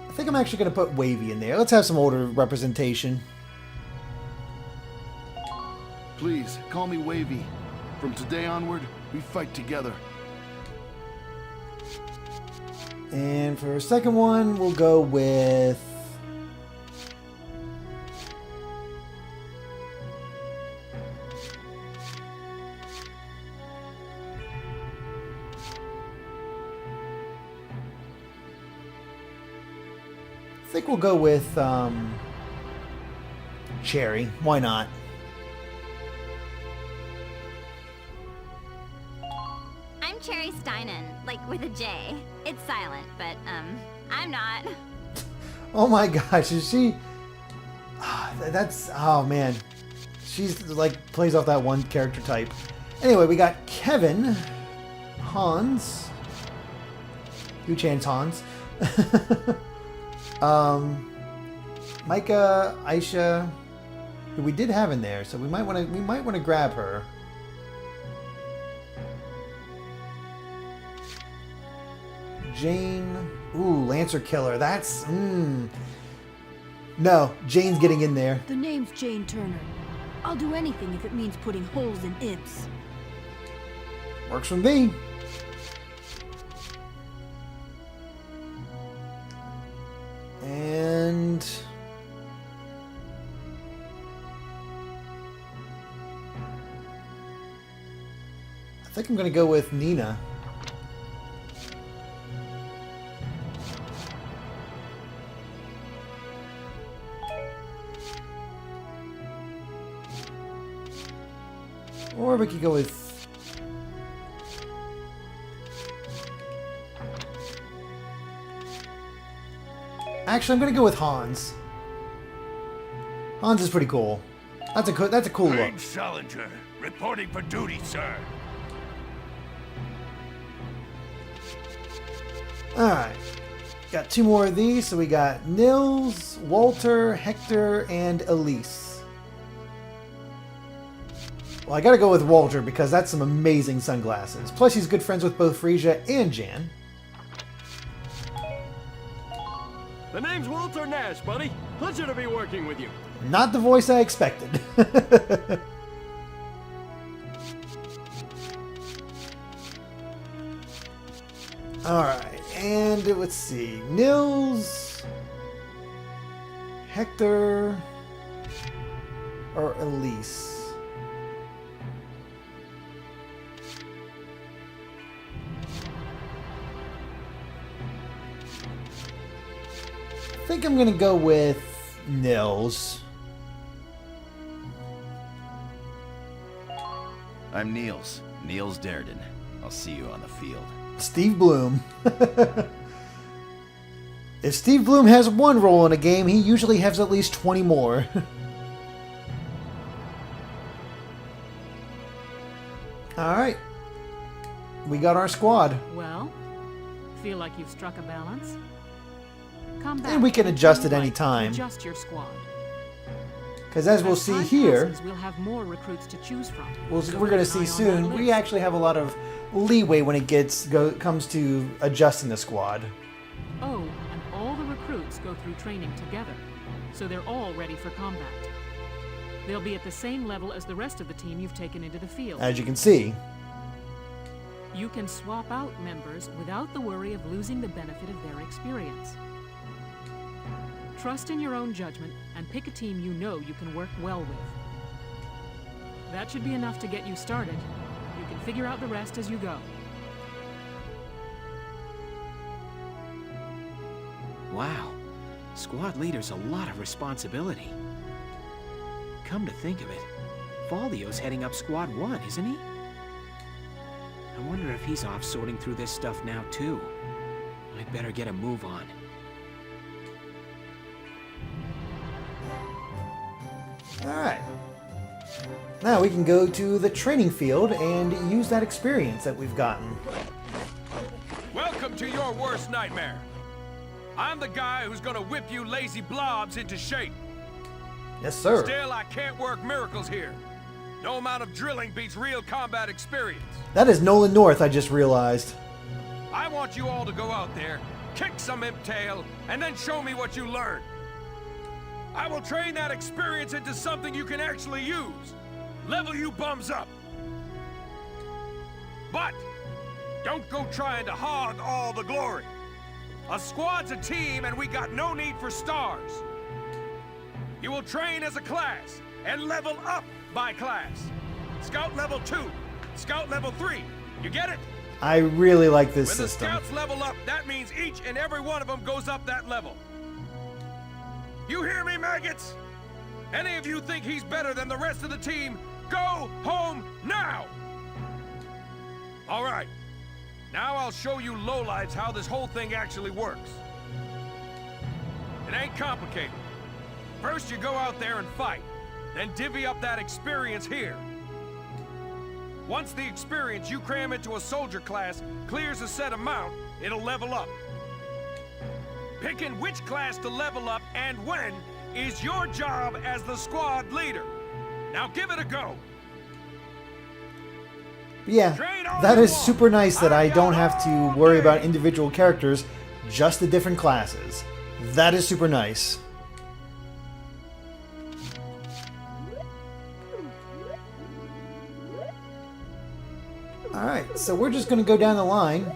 A: I think I'm actually gonna put Wavy in there. Let's have some older representation.
T: Please, call me Wavy. From today onward, we fight together.
A: And for a second one, we'll go with... I think we'll go with Cherry. Why not?
E: I'm Cherry Steinen, like with a J. It's silent, but, I'm not.
A: Oh my gosh, is she... That's... Oh man. She's like, plays off that one character type. Anyway, we got Kevin, Hans, Yu-Chan's Hans, Micah, Aisha, who we did have in there, so we might want to grab her. Jane, ooh, Lancer Killer. That's no, Jane's getting in there.
O: The name's Jane Turner. I'll do anything if it means putting holes in imps.
A: Works for me. And I think I'm going to go with Nina. Or we could go with... Actually, I'm going to go with Hans. Hans is pretty cool. That's a cool look.
L: Page Salinger, reporting for duty, sir.
A: Alright. Got 2 more of these. So we got Nils, Walter, Hector, and Elise. Well, I gotta go with Walter because that's some amazing sunglasses. Plus, he's good friends with both Frisia and Jan.
R: The name's Walter Nash, buddy. Pleasure to be working with you.
A: Not the voice I expected. Alright, and let's see. Nils, Hector, or Elise. I think I'm gonna go with Nils.
K: I'm Niels. Niels Darden. I'll see you on the field.
A: Steve Bloom. If Steve Bloom has one role in a game, he usually has at least 20 more. Alright. We got our squad.
M: Well, feel like you've struck a balance? Come back.
A: And we can adjust at any time.
M: Adjust your squad.
A: Because as we'll see here,
M: we'll have more recruits to choose from.
A: we're going to see soon, we actually have a lot of leeway when it comes to adjusting the squad.
M: Oh, and all the recruits go through training together, so they're all ready for combat. They'll be at the same level as the rest of the team you've taken into the field.
A: As you can see.
M: You can swap out members without the worry of losing the benefit of their experience. Trust in your own judgment and pick a team you know you can work well with. That should be enough to get you started. You can figure out the rest as you go.
C: Wow. Squad leader's a lot of responsibility. Come to think of it, Valdio's heading up Squad 1, isn't he? I wonder if he's off sorting through this stuff now, too. I'd better get a move on.
A: Alright. Now we can go to the training field and use that experience that we've gotten.
U: Welcome to your worst nightmare. I'm the guy who's gonna whip you lazy blobs into shape.
A: Yes, sir.
U: Still, I can't work miracles here. No amount of drilling beats real combat experience.
A: That is Nolan North, I just realized.
U: I want you all to go out there, kick some imp tail, and then show me what you learned. I will train that experience into something you can actually use. Level you bums up. But don't go trying to hog all the glory. A squad's a team, and we got no need for stars. You will train as a class and level up by class. Scout level 2, Scout level 3. You get it?
A: I really like this
U: when
A: system.
U: When the scouts level up, that means each and every one of them goes up that level. You hear me, maggots? Any of you think he's better than the rest of the team, go home now! All right. Now I'll show you lowlives how this whole thing actually works. It ain't complicated. First you go out there and fight, then divvy up that experience here. Once the experience you cram into a soldier class clears a set amount, it'll level up. Picking which class to level up and when is your job as the squad leader. Now give it a go.
A: Yeah, that is super nice that I don't have to worry about individual characters, just the different classes. That is super nice. Alright, so we're just going to go down the line.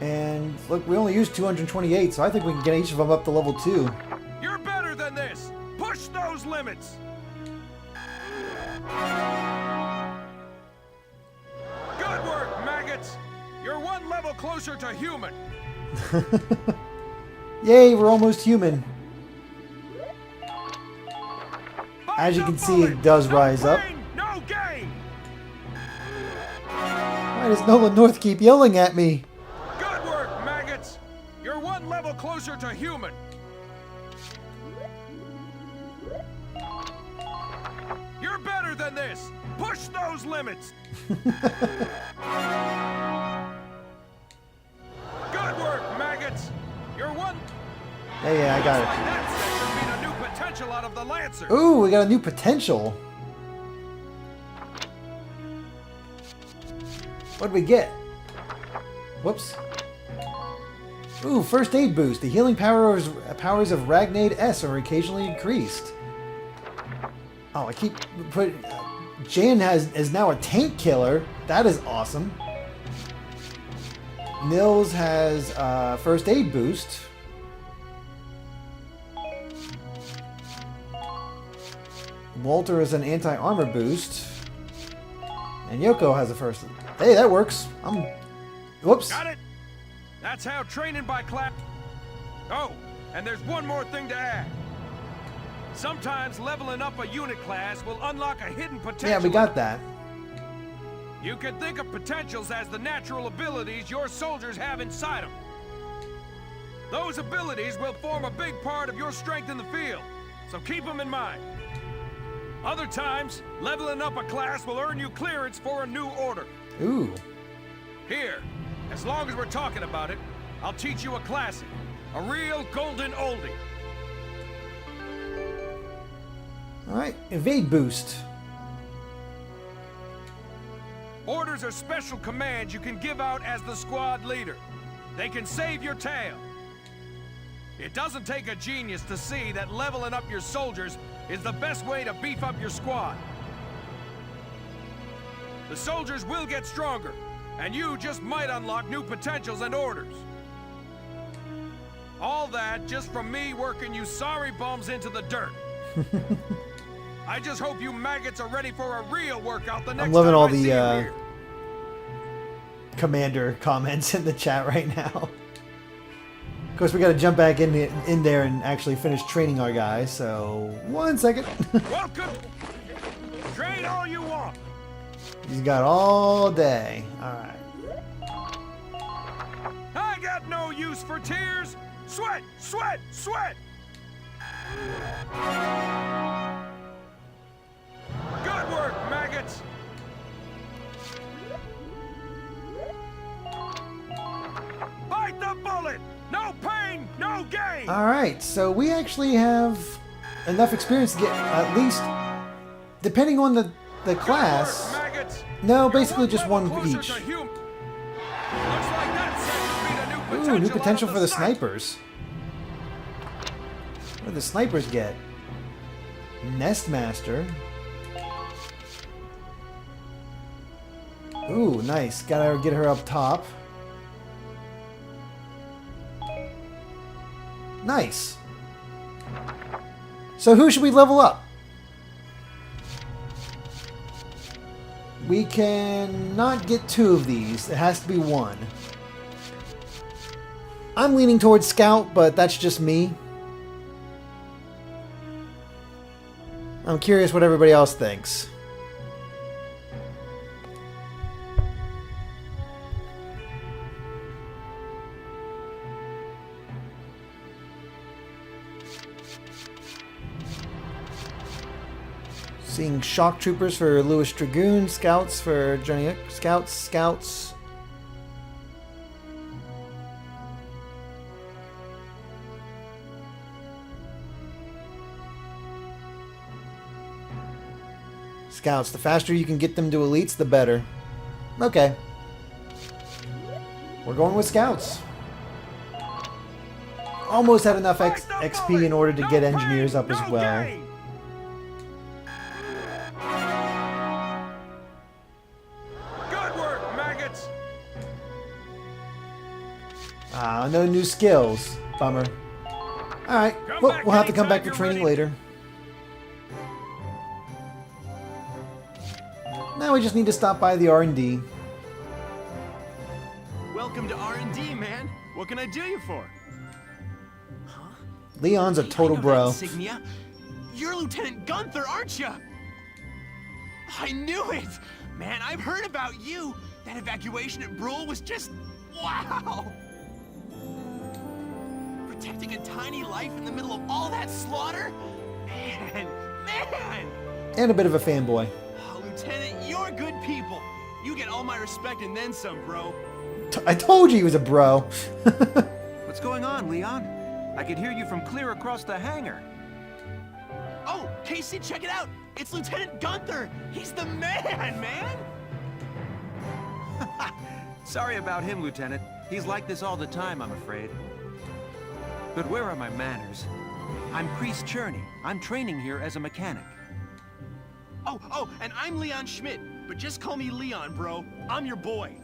A: And look, we only used 228, so I think we can get each of them up to level 2.
U: You're better than this! Push those limits! Good work, maggots! You're one level closer to human!
A: Yay, we're almost human. As you can see, it does rise up.
U: No gain!
A: Why does Nolan North keep yelling at me?
U: Good work, maggots! You're one level closer to human! You're better than this! Push those limits! Good work, maggots! You're one...
A: Yeah, I got it.
U: That section beat a new potential out of the Lancer.
A: Ooh, we got a new potential. What did we get? Whoops. Ooh, first aid boost. The healing powers of Ragnade S are occasionally increased. Oh, I keep putting... Jan is now a tank killer. That is awesome. Nils has first aid boost. Walter is an anti-armor boost. And Yoko has a first... Hey, that works. Whoops.
U: Got it? That's how training by class... Oh, and there's one more thing to add. Sometimes leveling up a unit class will unlock a hidden potential.
A: Yeah, we got that.
U: You can think of potentials as the natural abilities your soldiers have inside them. Those abilities will form a big part of your strength in the field, so keep them in mind. Other times, leveling up a class will earn you clearance for a new order.
A: Ooh.
U: Here, as long as we're talking about it, I'll teach you a classic. A real golden oldie.
A: Alright, evade boost.
U: Orders are special commands you can give out as the squad leader. They can save your tail. It doesn't take a genius to see that leveling up your soldiers is the best way to beef up your squad. The soldiers will get stronger, and you just might unlock new potentials and orders. All that just from me working you sorry bums into the dirt. I just hope you maggots are ready for a real workout the next time.
A: I'm loving all
U: I see you
A: the
U: here.
A: commander comments in the chat right now. Of course, we got to jump back in there and actually finish training our guys. So 1 second.
U: Welcome. Train all you want.
A: He's got all day. All right.
U: I got no use for tears. Sweat, sweat, sweat. Good work, maggots. Bite the bullet. No pain, no gain.
A: All right. So we actually have enough experience to get at least, depending on the class.
U: Good work, maggots.
A: No, basically just one
U: Closer
A: each.
U: to human. Looks like that set to beat a
A: Ooh, new
U: out
A: potential
U: of
A: for the
U: sight.
A: snipers. What do the snipers get? Nestmaster. Ooh, nice. Gotta get her up top. Nice. So who should we level up? We can not get 2 of these. It has to be 1. I'm leaning towards Scout, but that's just me. I'm curious what everybody else thinks. Seeing shock troopers for Lewis Dragoon, scouts for Johnny Scouts. Scouts, the faster you can get them to elites, the better. Okay. We're going with scouts. Almost had enough XP in order to get engineers up as well. No new skills. Bummer. Alright, we'll have to come back for training later. Now we just need to stop by the R&D.
Q: Welcome to R&D, man. What can I do you for?
A: Leon's a total bro.
Q: Insignia. You're Lieutenant Gunther, aren't you? I knew it! Man, I've heard about you. That evacuation at Brule was just... wow! Protecting a tiny life in the middle of all that slaughter? Man!
A: And a bit of a fanboy.
Q: Oh, Lieutenant, you're good people. You get all my respect and then some, bro.
A: I told you he was a bro.
G: What's going on, Leon? I could hear you from clear across the hangar.
Q: Oh, Casey, check it out! It's Lieutenant Gunther! He's the man!
G: Sorry about him, Lieutenant. He's like this all the time, I'm afraid. But where are my manners? I'm Priest Cherney. I'm training here as a mechanic.
Q: Oh, and I'm Leon Schmidt, but just call me Leon, bro. I'm your boy.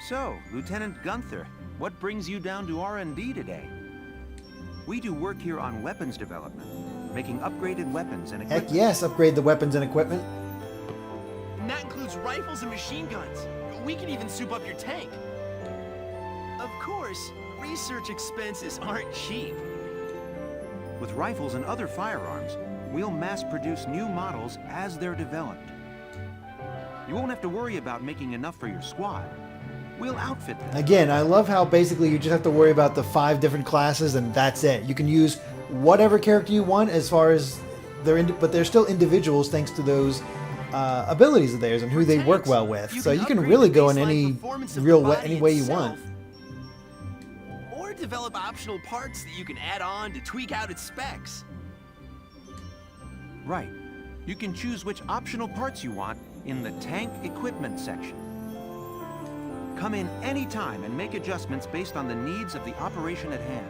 G: So, Lieutenant Gunther, what brings you down to R&D today? We do work here on weapons development, making upgraded weapons and equipment.
A: Heck yes, upgrade the weapons and equipment.
Q: And that includes rifles and machine guns. We can even soup up your tank. Of course, research expenses aren't cheap.
G: With rifles and other firearms, we'll mass-produce new models as they're developed. You won't have to worry about making enough for your squad. We'll outfit them.
A: Again, I love how basically you just have to worry about the 5 different classes and that's it. You can use whatever character you want as far as but they're still individuals thanks to those abilities of theirs and who they work well with. So you can really go in any way you want.
Q: Or develop optional parts that you can add on to tweak out its specs.
G: Right. You can choose which optional parts you want in the tank equipment section. Come in anytime and make adjustments based on the needs of the operation at hand.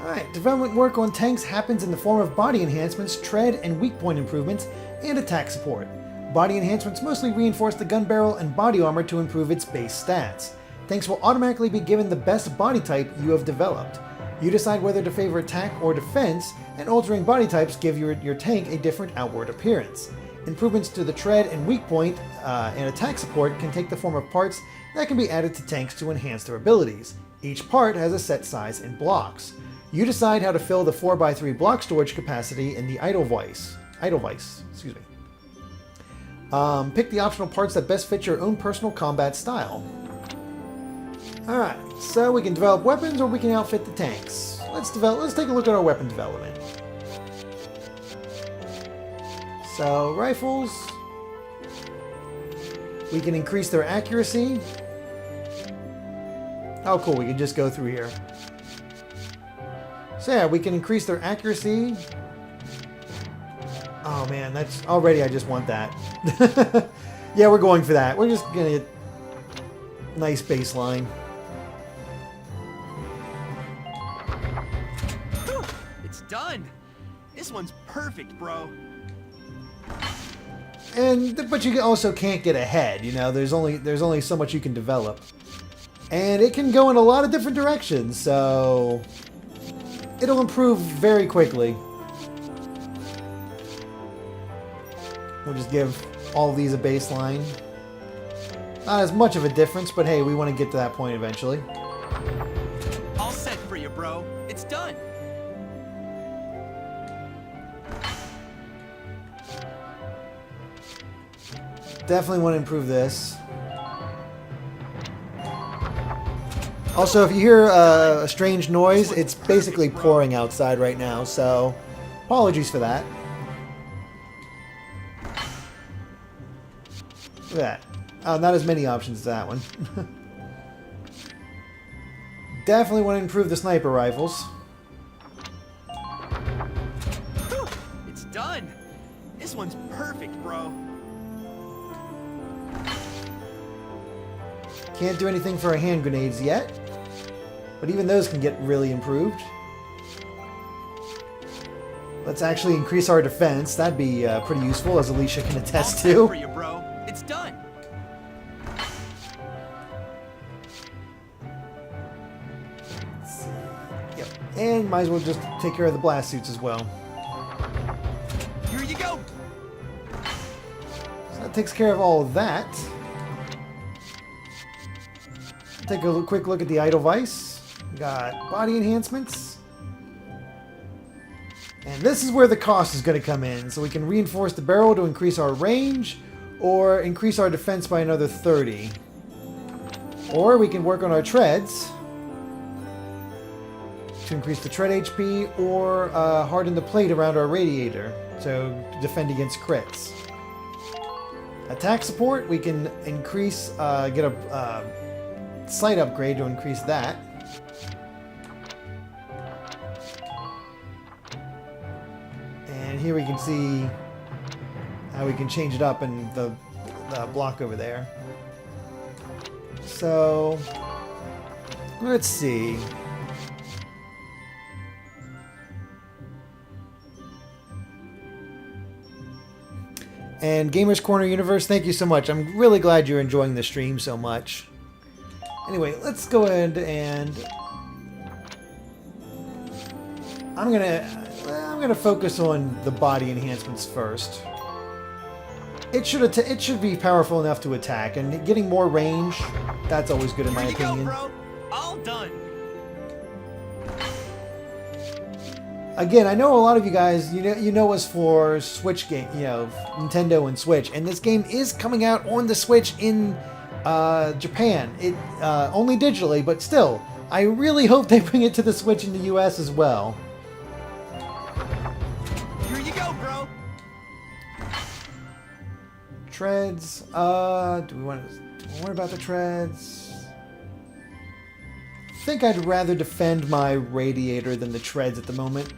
A: Alright, development work on tanks happens in the form of body enhancements, tread and weak point improvements, and attack support. Body enhancements mostly reinforce the gun barrel and body armor to improve its base stats. Tanks will automatically be given the best body type you have developed. You decide whether to favor attack or defense, and altering body types give your tank a different outward appearance. Improvements to the tread and weak point and attack support can take the form of parts that can be added to tanks to enhance their abilities. Each part has a set size in blocks. You decide how to fill the 4x3 block storage capacity in the Edelweiss. Excuse me. Pick the optional parts that best fit your own personal combat style. Alright, so we can develop weapons or we can outfit the tanks. Let's take a look at our weapon development. So, rifles. We can increase their accuracy. Oh cool, we can just go through here. So yeah, we can increase their accuracy. Oh man, that's already, I just want that. Yeah, we're going for that. We're just gonna get nice baseline.
Q: It's done. This one's perfect, bro.
A: But you also can't get ahead, you know, there's only so much you can develop. And it can go in a lot of different directions, so it'll improve very quickly. We'll just give all of these a baseline. Not as much of a difference, but hey, we want to get to that point eventually.
Q: All set for you, bro. It's done.
A: Definitely want to improve this. Also, if you hear a strange noise, it's basically pouring outside right now, so apologies for that. Look at that. Oh, not as many options as that one. Definitely want to improve the sniper rifles.
Q: It's done. This one's perfect, bro.
A: Can't do anything for our hand grenades yet, but even those can get really improved. Let's actually increase our defense. That'd be pretty useful, as Alicia can attest to.
Q: For you, bro. It's done.
A: Yep. And might as well just take care of the blast suits as well.
Q: Here you go.
A: So that takes care of all of that. Take a quick look at the Edelweiss. Got body enhancements. And this is where the cost is going to come in. So we can reinforce the barrel to increase our range, or increase our defense by another 30. Or we can work on our treads to increase the tread HP, or harden the plate around our radiator to defend against crits. Attack support, we can increase, get a sight upgrade to increase that. And here we can see how we can change it up in the block over there. So, let's see. And Gamers Corner Universe, thank you so much. I'm really glad you're enjoying the stream so much. Anyway, let's go ahead and I'm gonna focus on the body enhancements first. it should be powerful enough to attack, and getting more range, that's always good in my opinion.
Q: Bro. All done.
A: Again, I know a lot of you guys, you know us for Switch game, Nintendo and Switch, and this game is coming out on the Switch in Japan. It only digitally, but still, I really hope they bring it to the Switch in the US as well.
Q: Here you go, bro.
A: Treads. Do we want to worry about the treads? I think I'd rather defend my radiator than the treads at the moment.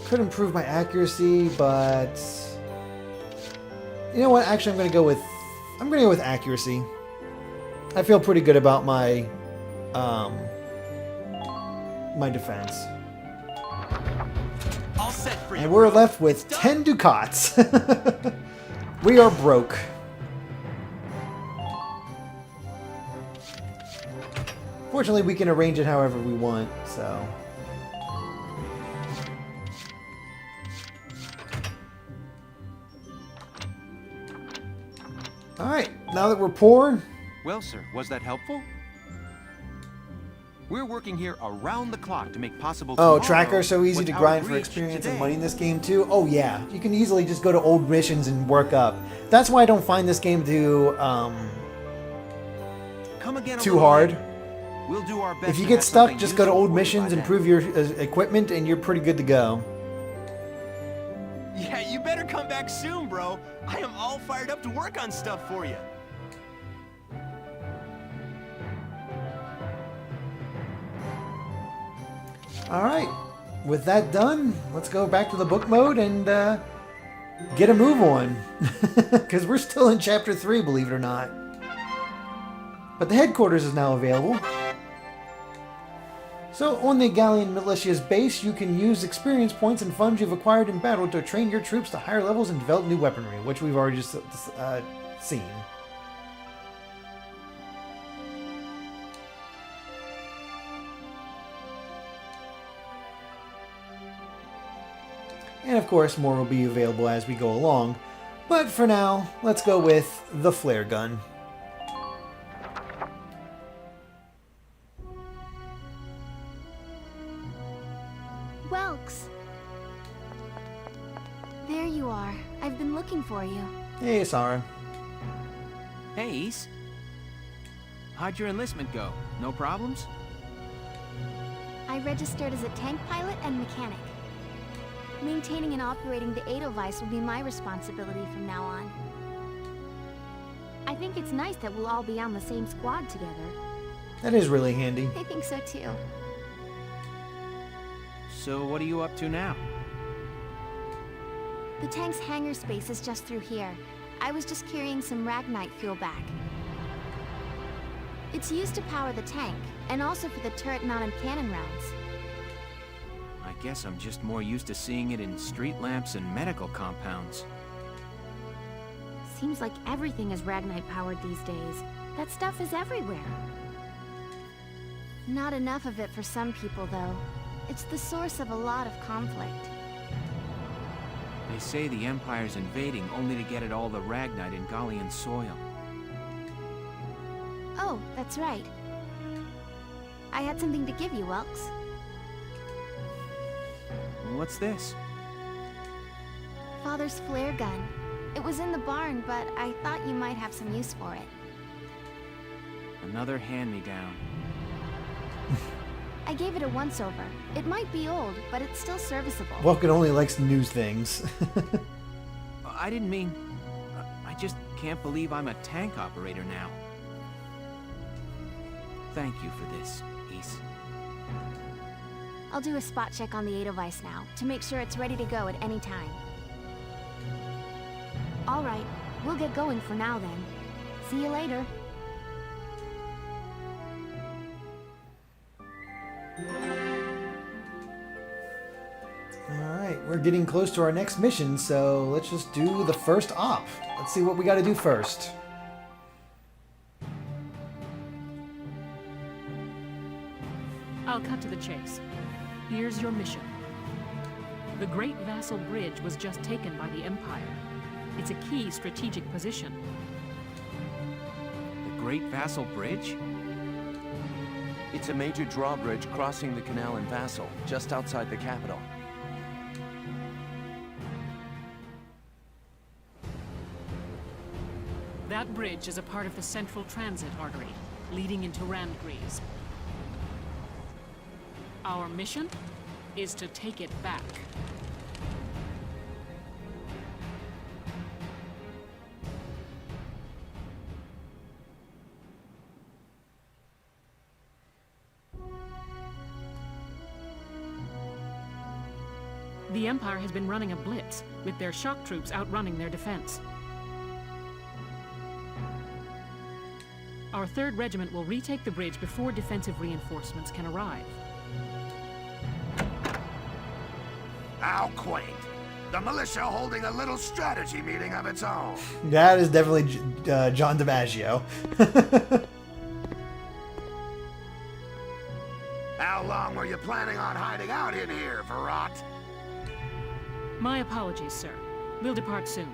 A: Could improve my accuracy, but you know what? Actually, I'm gonna go with accuracy. I feel pretty good about my my defense.
Q: All set for you.
A: And we're left with 10 ducats. We are broke. Fortunately, we can arrange it however we want, so. Alright, now that we're poor.
G: Well, sir, was that helpful? We're working here around the clock to make possible
A: Oh, tracker, so easy to
G: what
A: grind
G: our
A: for
G: reach
A: experience
G: today.
A: and money in this game too. Oh yeah, you can easily just go to old missions and work up. That's why I don't find this game too
G: Come again a
A: too
G: little
A: hard.
G: later. We'll do our best
A: If you
G: to
A: get
G: have
A: stuck,
G: something
A: just go to
G: useful
A: old
G: for you by
A: missions,
G: then.
A: improve your equipment, and you're pretty good to go.
Q: Yeah, you better come back soon, bro. I am all fired up to work on stuff for you.
A: Alright, with that done, let's go back to the book mode and get a move on. Because we're still in Chapter 3, believe it or not. But the headquarters is now available. So, on the Galleon Militia's base, you can use experience points and funds you've acquired in battle to train your troops to higher levels and develop new weaponry, which we've already just seen. And of course, more will be available as we go along. But for now, let's go with the flare gun.
H: Welks. There you are. I've been looking for you.
A: Hey, Sarah.
C: Hey, Ace. How'd your enlistment go? No problems?
H: I registered as a tank pilot and mechanic. Maintaining and operating the Edelweiss will be my responsibility from now on.
E: I think it's nice that we'll all be on the same squad together.
A: That is really handy.
H: I think so too.
C: So what are you up to now?
H: The tank's hangar space is just through here. I was just carrying some Ragnite fuel back. It's used to power the tank, and also for the turret-mounted cannon rounds.
C: I guess I'm just more used to seeing it in street lamps and medical compounds.
E: Seems like everything is Ragnite powered these days. That stuff is everywhere.
H: Not enough of it for some people, though. It's the source of a lot of conflict.
C: They say the Empire's invading only to get at all the Ragnite in Gallian soil.
H: Oh, that's right. I had something to give you, Welks.
C: What's this?
H: Father's flare gun. It was in the barn, but I thought you might have some use for it.
C: Another hand-me-down.
H: I gave it a once-over. It might be old, but it's still serviceable.
A: Welkin only likes new things.
C: I didn't mean... I just can't believe I'm a tank operator now. Thank you for this, Ace.
H: I'll do a spot check on the Edelweiss now, to make sure it's ready to go at any time.
E: All right, we'll get going for now then. See you later.
A: Alright, we're getting close to our next mission, so let's just do the first op. Let's see what we gotta do first.
M: I'll cut to the chase. Here's your mission. The Great Vassal Bridge was just taken by the Empire. It's a key strategic position.
C: The Great Vassal Bridge?
N: It's a major drawbridge crossing the canal in Vassal, just outside the capital.
M: That bridge is a part of the central transit artery, leading into Randgrees. Our mission is to take it back. The Empire has been running a blitz, with their shock troops outrunning their defense. Our 3rd Regiment will retake the bridge before defensive reinforcements can arrive.
L: How quaint. The militia holding a little strategy meeting of its own.
A: That is definitely John DiMaggio.
L: How long were you planning on hiding out in here, Verrot?
M: My apologies, sir. We'll depart soon.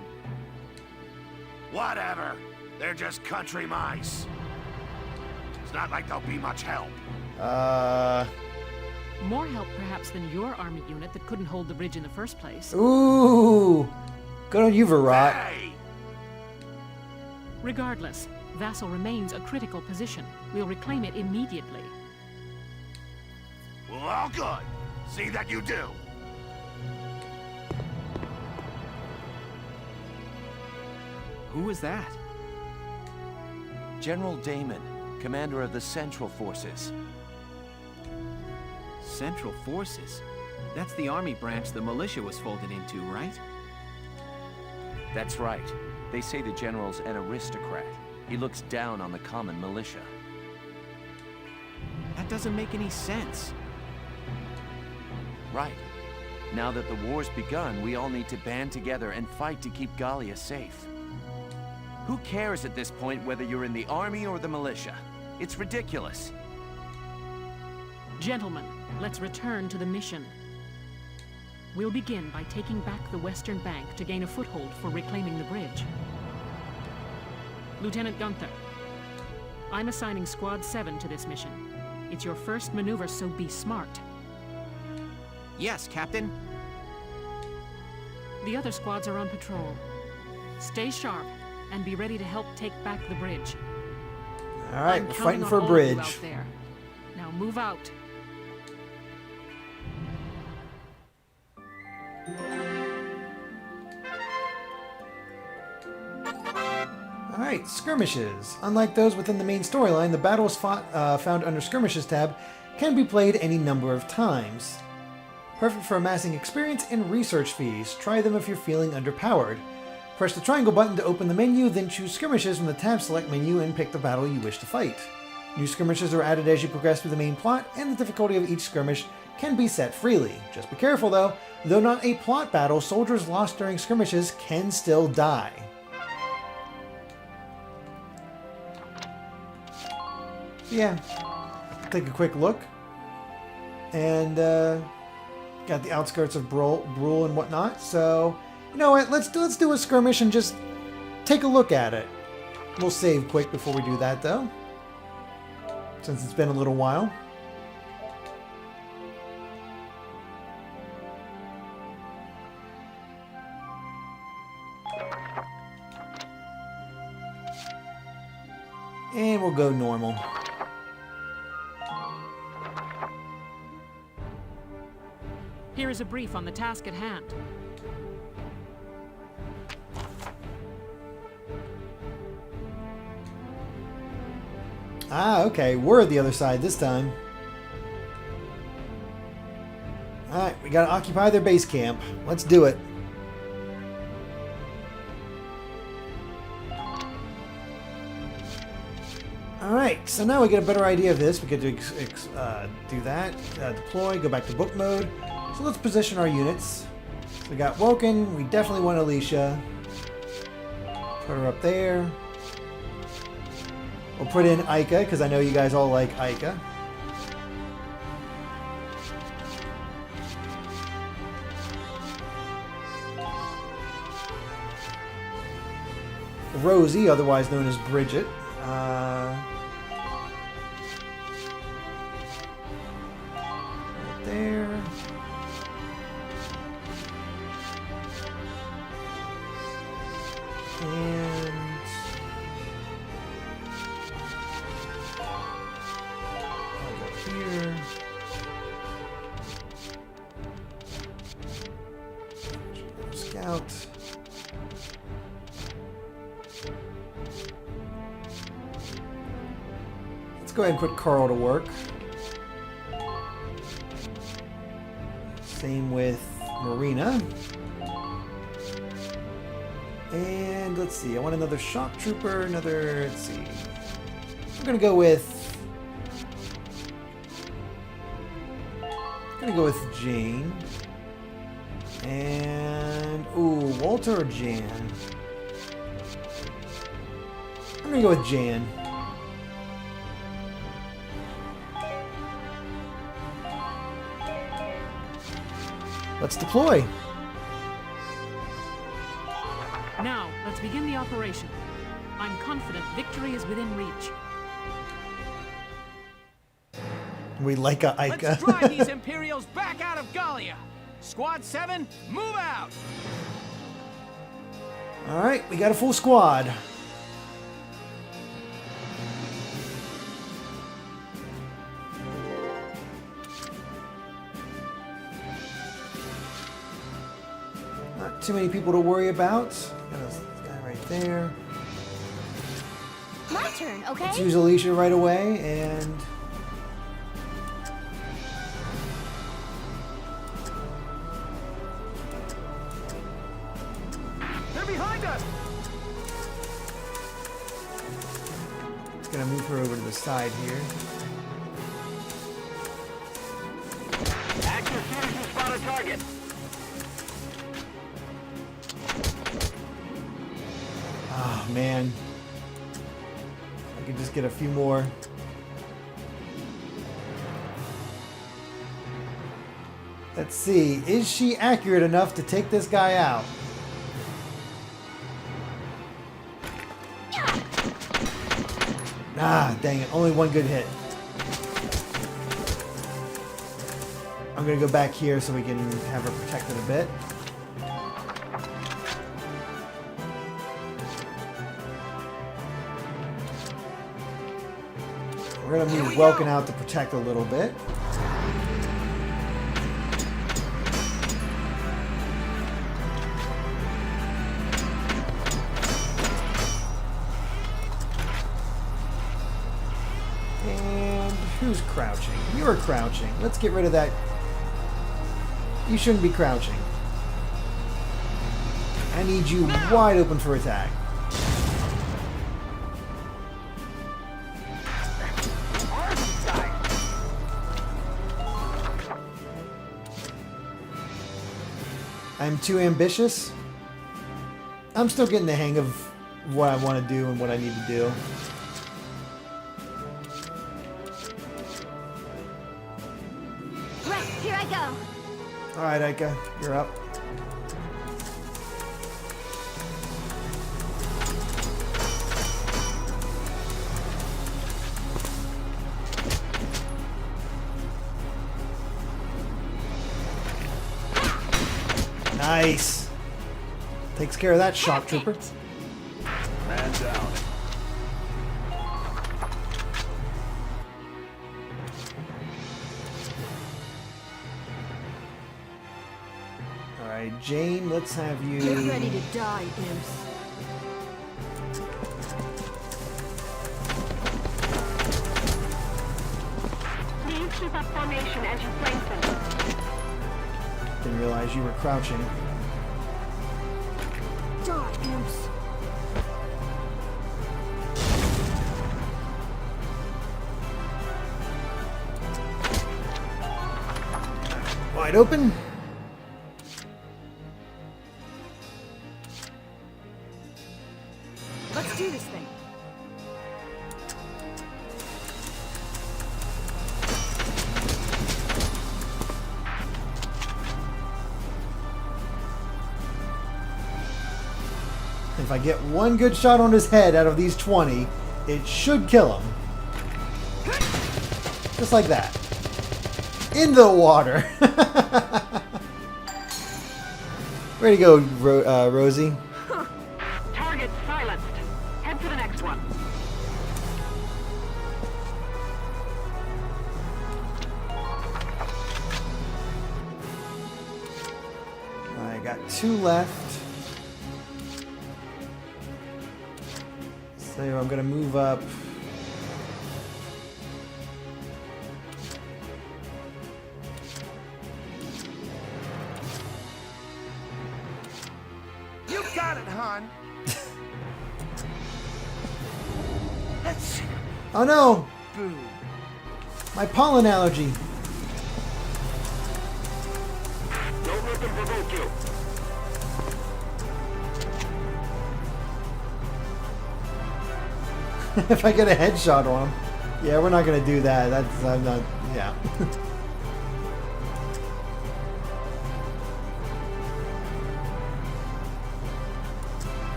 L: Whatever. They're just country mice. It's not like they'll be much help.
M: More help, perhaps, than your army unit that couldn't hold the bridge in the first place.
A: Ooh! Good on you, Verrot.
L: Hey!
M: Regardless, Vassal remains a critical position. We'll reclaim it immediately.
L: Well, all good. See that you do.
C: Who was that?
N: General Damon, commander of the Central Forces.
C: Central Forces? That's the army branch the militia was folded into, right?
N: That's right. They say the general's an aristocrat. He looks down on the common militia.
C: That doesn't make any sense.
N: Right. Now that the war's begun, we all need to band together and fight to keep Gallia safe. Who cares at this point whether you're in the army or the militia? It's ridiculous.
M: Gentlemen, let's return to the mission. We'll begin by taking back the western bank to gain a foothold for reclaiming the bridge. Lieutenant Gunther, I'm assigning Squad 7 to this mission. It's your first maneuver, so be smart.
C: Yes, Captain.
M: The other squads are on patrol. Stay sharp and be ready to help take back the bridge.
A: All right,
M: I'm
A: we're
M: counting
A: fighting
M: on
A: for a
M: all
A: bridge.
M: of you out there. Now move out.
A: Alright, skirmishes. Unlike those within the main storyline, the battles found under Skirmishes tab can be played any number of times. Perfect for amassing experience and research fees. Try them if you're feeling underpowered. Press the triangle button to open the menu, then choose Skirmishes from the tab select menu and pick the battle you wish to fight. New skirmishes are added as you progress through the main plot, and the difficulty of each skirmish can be set freely. Just be careful though, though not a plot battle, soldiers lost during skirmishes can still die. So yeah, take a quick look, and got the outskirts of Brule and whatnot. So you know what? Let's do a skirmish and just take a look at it. We'll save quick before we do that though, since it's been a little while. And we'll go normal.
M: Here is a brief on the task at hand.
A: Ah, okay, we're at the other side this time. Alright, we gotta occupy their base camp. Let's do it. Alright, so now we get a better idea of this. We get to do that, deploy, go back to book mode. So let's position our units. So we got Welkin, we definitely want Alicia. Put her up there. We'll put in Ica, because I know you guys all like Ica. Rosie, otherwise known as Bridget. Right there. And I'll go here. Scout. Let's go ahead and put Carl to work. Same with Marina. And let's see, I want another shock trooper, let's see. I'm gonna go with Jane. And ooh, Walter or Jan? I'm gonna go with Jan. Let's deploy.
M: Now, let's begin the operation. I'm confident victory is within reach.
A: We like a Ica.
Q: Let's drive these Imperials back out of Gallia. Squad 7, move out!
A: Alright, we got a full squad. Not too many people to worry about. Got a guy right there.
P: My turn, okay?
A: Let's use Alicia right away, and
Q: They're behind us!
A: gonna move her over to the side here.
Q: Active citizen spot a target.
A: Oh man. I could just get a few more. Let's see, is she accurate enough to take this guy out? Ah, dang it, only one good hit. I'm gonna go back here so we can have her protected a bit. We're gonna move Welkin out to protect a little bit. Who's crouching? You're crouching. Let's get rid of that. You shouldn't be crouching. I need you wide open for attack. I'm too ambitious. I'm still getting the hang of what I want to do and what I need to do.
S: Here I go.
A: Alright, Ica, you're up. Nice. Takes care of that shock trooper.
F: Man down.
A: Alright, Jane, let's have you...
O: Get ready to die, imps.
P: Please keep up formation as you place them.
A: Didn't realize you were crouching.
O: Die, imps.
A: Wide open.
O: Let's do this thing.
A: If I get one good shot on his head out of these 20, it should kill him. Just like that. In the water. Ready to go, Rosie.
J: Target silenced. Head to the next one.
A: I got 2 left. So I'm going to move up.
L: You got it, hon.
A: Oh no!
L: Boo.
A: My pollen allergy.
R: Don't let them provoke you.
A: If I get a headshot on him. Yeah, we're not going to do that. I'm not, yeah.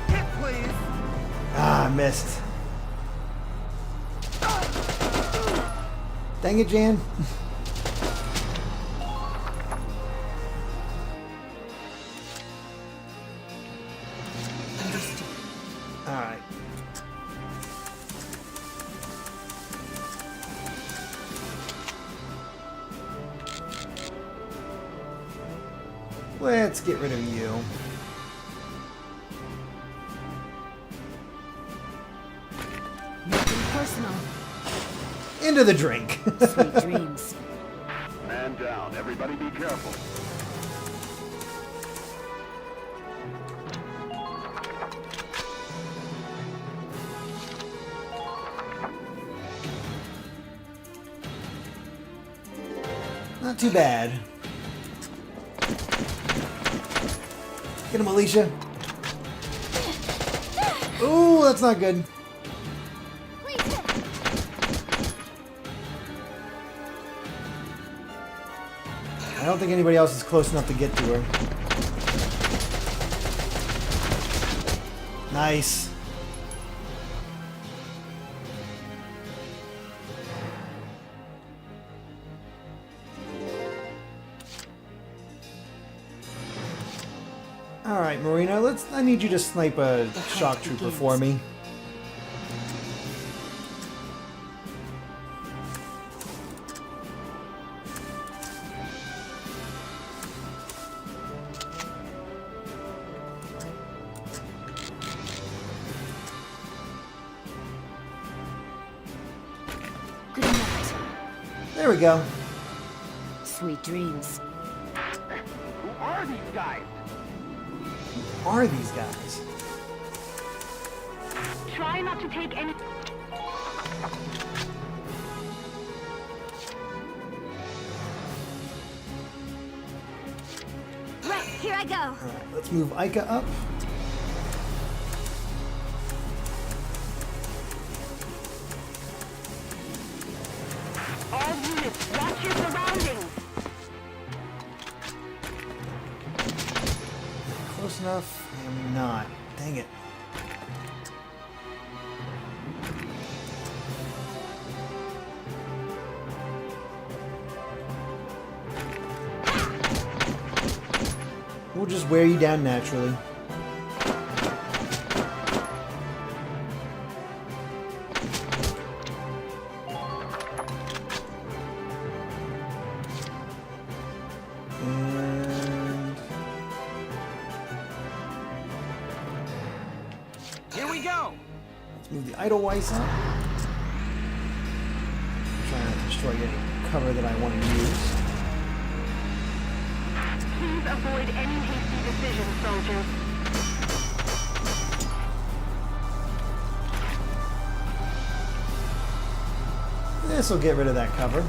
L: Hit, please.
A: Ah, missed. Dang it, Jan. Alright. Let's get rid of you.
O: Nothing personal.
A: Into the drink.
O: Sweet dreams.
R: Man down. Everybody be careful.
A: Not too bad. Get him, Alicia. Ooh, that's not good. I don't think anybody else is close enough to get to her. Nice. Alright, Marina, I need you to snipe a shock trooper for me.
O: Good night.
A: There we go.
O: Sweet dreams.
R: Who are these guys?
A: Who are these guys?
J: Try not to take any...
S: Right, here I go.
A: Alright, let's move Ica up.
J: All units, watch your surroundings.
A: Close enough? I am not. Dang it. We'll just wear you down naturally. And
Q: Here we go.
A: let's move the Edelweiss up. Try not to destroy any cover that I want to use.
J: Please avoid any hasty decisions, soldiers.
A: This will get rid of that cover.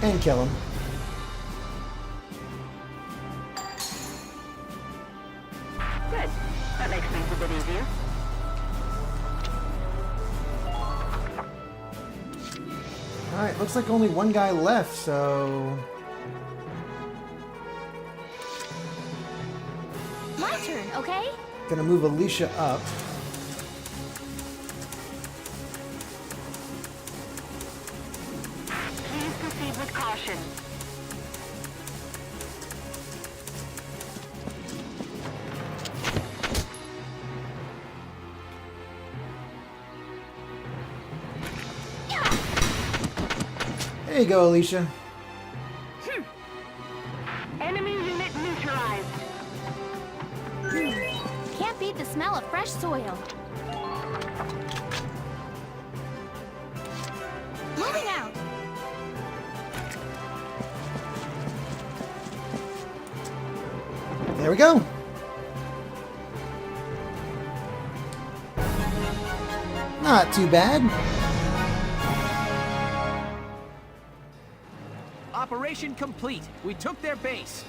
A: And kill him.
J: Good. That makes things a bit easier.
A: Alright, looks like only one guy left, so...
D: My turn, okay?
A: Gonna move Alicia up.
J: Please proceed with caution.
A: There you go, Alicia.
J: Enemy unit neutralized.
D: Can't beat the smell of fresh soil. Moving out.
A: There we go. Not too bad.
C: Operation complete. We took their base.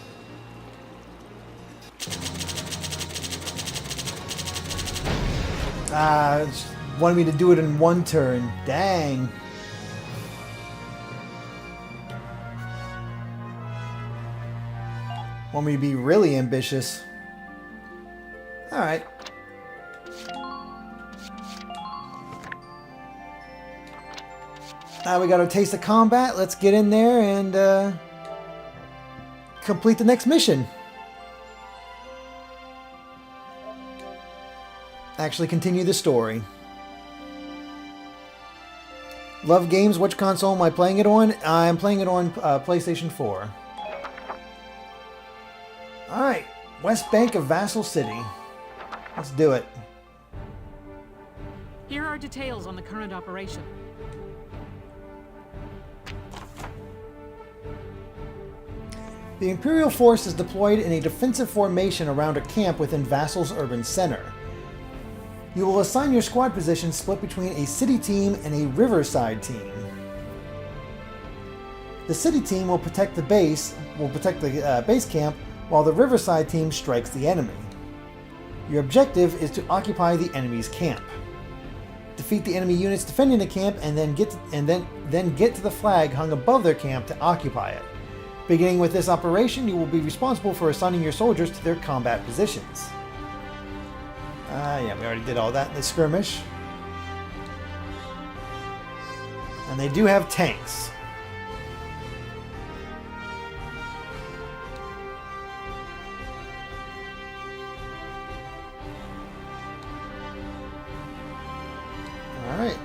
A: Just wanted me to do it in one turn. Dang. Want me to be really ambitious. Alright. Now we got a taste of combat. Let's get in there and complete the next mission. Actually continue the story. Love games. Which console am I playing it on? I'm playing it on PlayStation 4. Alright. West Bank of Vassal City. Let's do it.
M: Here are details on the current operation.
A: The Imperial force is deployed in a defensive formation around a camp within Vassal's urban center. You will assign your squad position split between a city team and a riverside team. The city team will protect the base camp, while the riverside team strikes the enemy. Your objective is to occupy the enemy's camp. Defeat the enemy units defending the camp, and then get to the flag hung above their camp to occupy it. Beginning with this operation, you will be responsible for assigning your soldiers to their combat positions. Yeah, we already did all that in the skirmish. And they do have tanks. Alright.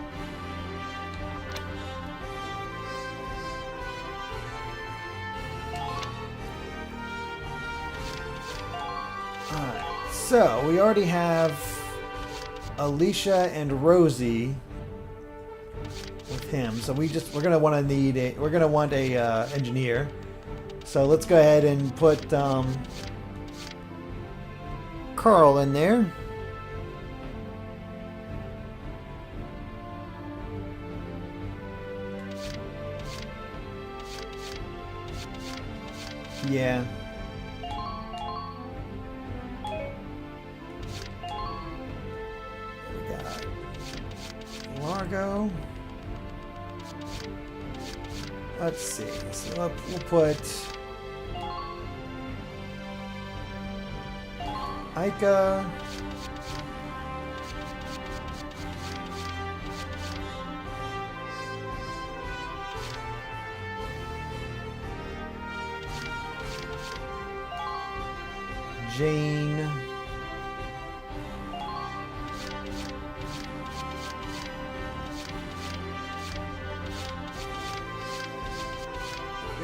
A: Alright, so we already have Alicia and Rosie with him. So we're gonna want a engineer. So let's go ahead and put Carl in there. Yeah. We got Largo. Let's see. So we'll put Ica. Jane.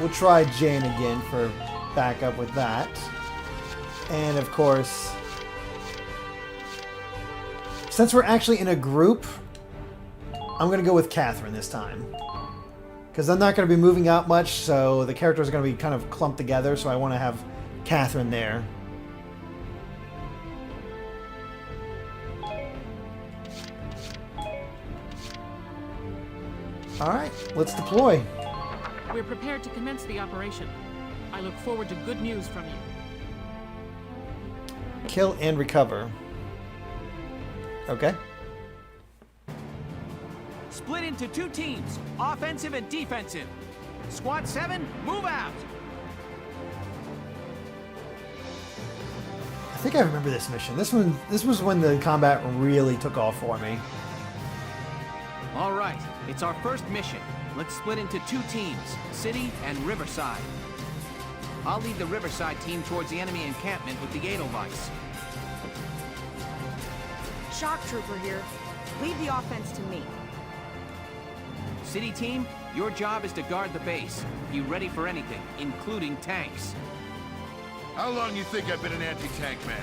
A: We'll try Jane again for backup with that. And of course, since we're actually in a group, I'm going to go with Catherine this time. Because I'm not going to be moving out much, so the characters are going to be kind of clumped together, so I want to have Catherine there. Alright, let's deploy.
M: We're prepared to commence the operation. I look forward to good news from you.
A: Kill and recover. Okay.
C: Split into 2 teams, offensive and defensive. Squad 7, move out.
A: I think I remember this mission. This was when the combat really took off for me.
C: All right, it's our first mission. Let's split into 2 teams, City and Riverside. I'll lead the Riverside team towards the enemy encampment with the Edelweiss.
B: Shock Trooper here. Lead the offense to me.
C: City team, your job is to guard the base. Be ready for anything, including tanks.
T: How long you think I've been an anti-tank man?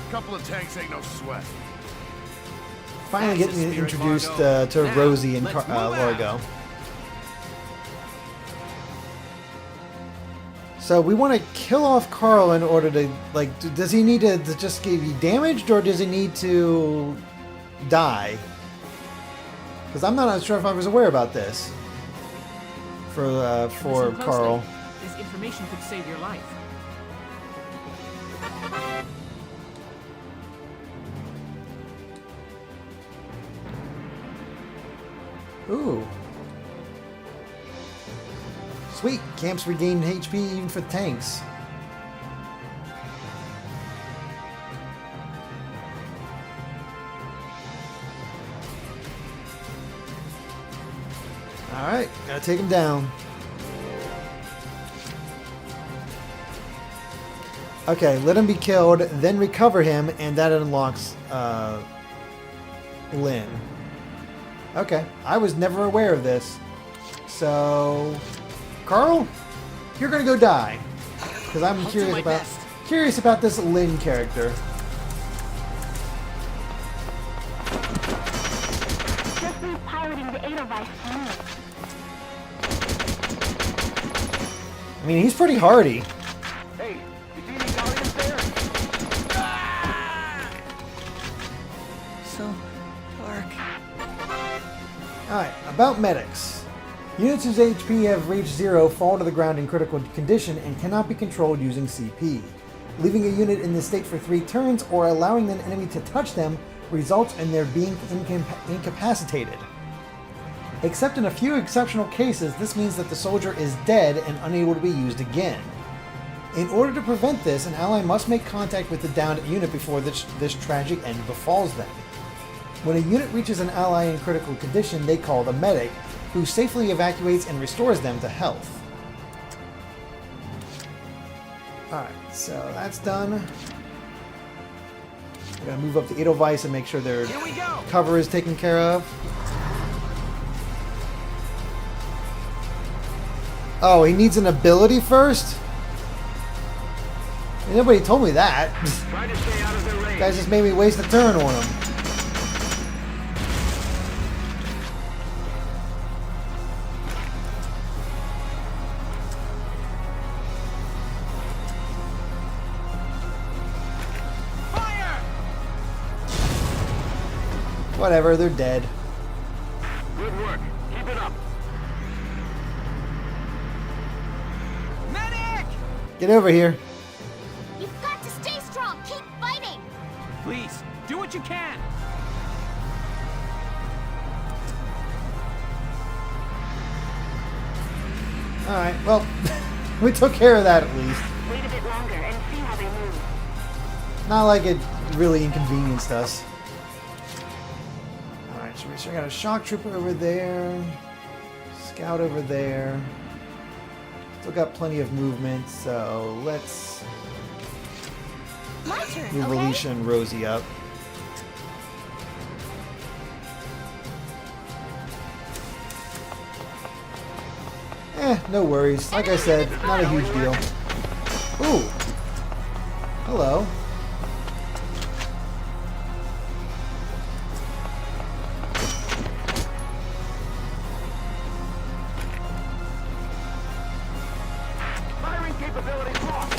T: A couple of tanks ain't no sweat.
A: Finally getting introduced to Rosie and Largo. So we want to kill off Carl in order to, like, does he need to just get damaged, or does he need to die? Because I'm not sure if I was aware about this for
C: Listen closely.
A: Carl.
C: This information could save your life.
A: Ooh. Sweet. Camps regain HP even for tanks. Alright, gotta take him down. Okay, let him be killed, then recover him, and that unlocks Lynn. Okay, I was never aware of this. So, Carl, you're gonna go die, because I'm curious about this Lynn character.
S: Just leave piloting the Edelweiss to me.
A: I mean, he's pretty hardy.
U: Hey, you see any Guardians there?
B: So dark.
A: Alright, about medics. Units whose HP have reached 0 fall to the ground in critical condition and cannot be controlled using CP. Leaving a unit in this state for 3 turns or allowing an enemy to touch them results in their being incapacitated. Except in a few exceptional cases, this means that the soldier is dead and unable to be used again. In order to prevent this, an ally must make contact with the downed unit before this tragic end befalls them. When a unit reaches an ally in critical condition, they call the medic, who safely evacuates and restores them to health. Alright, so that's done. We're going to move up to Edelweiss and make sure their cover is taken care of. Oh, he needs an ability first? Nobody told me that. Guys just made me waste a turn on him. Whatever, they're dead.
U: Good work. Keep it up.
B: Medic!
A: Get over here.
D: You've got to stay strong. Keep fighting.
C: Please, do what you can.
A: Alright, well, we took care of that at least.
S: Wait a bit longer and see how they move.
A: Not like it really inconvenienced us. Alright, so we got a shock trooper over there. Scout over there. Still got plenty of movement, so let's
D: My turn,
A: move
D: okay?
A: Alicia and Rosie up. No worries. Like I said, not a huge deal. Ooh. Hello.
U: Firing capability lost.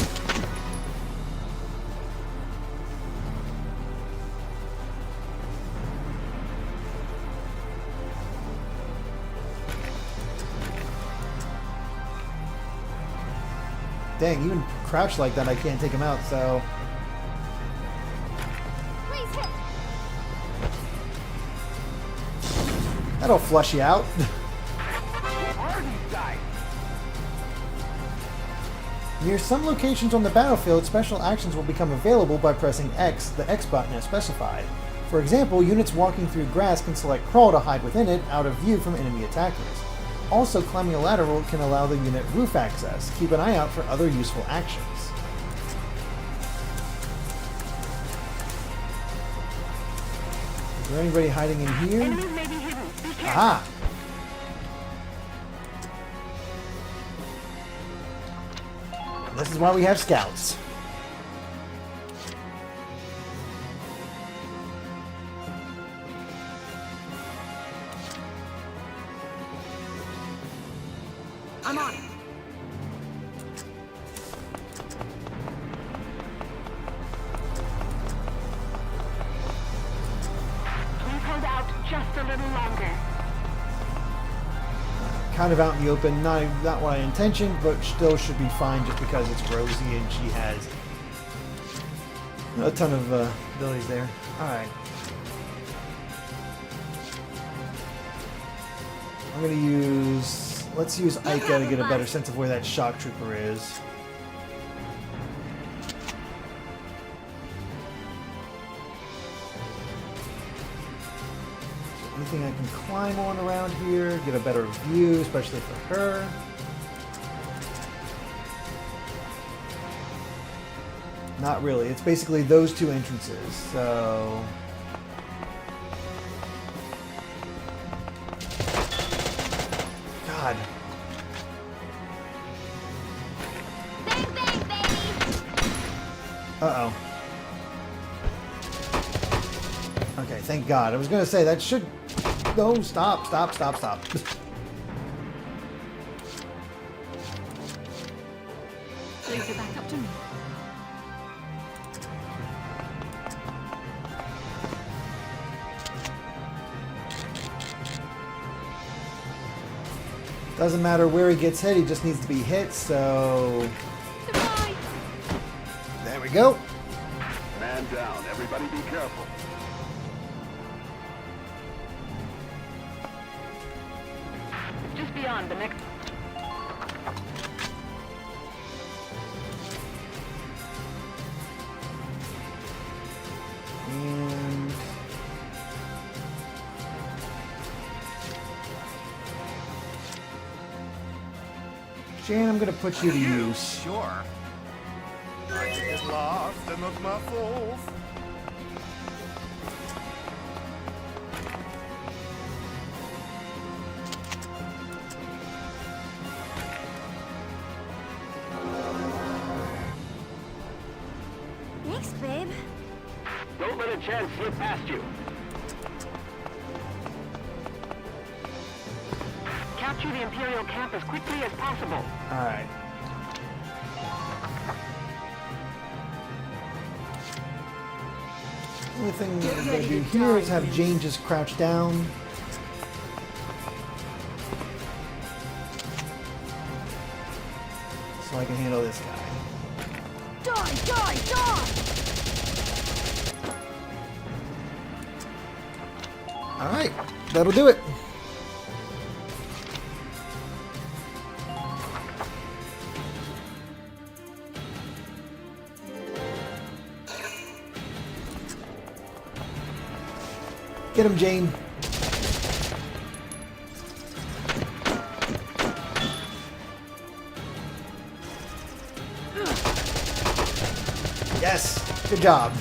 A: Dang, even crouched like that, I can't take him out, so...
D: Please hit.
A: That'll flush you out.
U: Who are these guys?
A: Near some locations on the battlefield, special actions will become available by pressing X, the X button as specified. For example, units walking through grass can select crawl to hide within it, out of view from enemy attackers. Also, climbing a ladder can allow the unit roof access. Keep an eye out for other useful actions. Is there anybody hiding in here? Aha! This is why we have scouts.
B: I'm on.
J: Please hold out just a little longer.
A: Kind of out in the open, not what I intentioned, but still should be fine just because it's Rosie and she has a ton of abilities there. Alright. I'm going to use... Let's use Ica to get a better sense of where that shock trooper is. Anything I can climb on around here, get a better view, especially for her. Not really. It's basically those two entrances, so... God. Uh-oh. Okay, thank God. I was going to say, that should... No, stop.
M: Leave it back up to me.
A: Doesn't matter where he gets hit, he just needs to be hit, so...
J: Goodbye.
A: There we go.
T: Man down. Everybody be careful.
J: Just beyond the next.
A: And... Jan, I'm going to put you to use.
L: Sure. I can get lost in those muscles.
S: Thanks, babe.
J: Don't let a chance slip past you. Capture the Imperial camp as quickly as possible.
A: Alright. The only thing I'm going to do here is have Jane just crouch down. So I can handle this guy.
O: Die!
A: Alright, that'll do it. Get him, Jane. Yes, good job.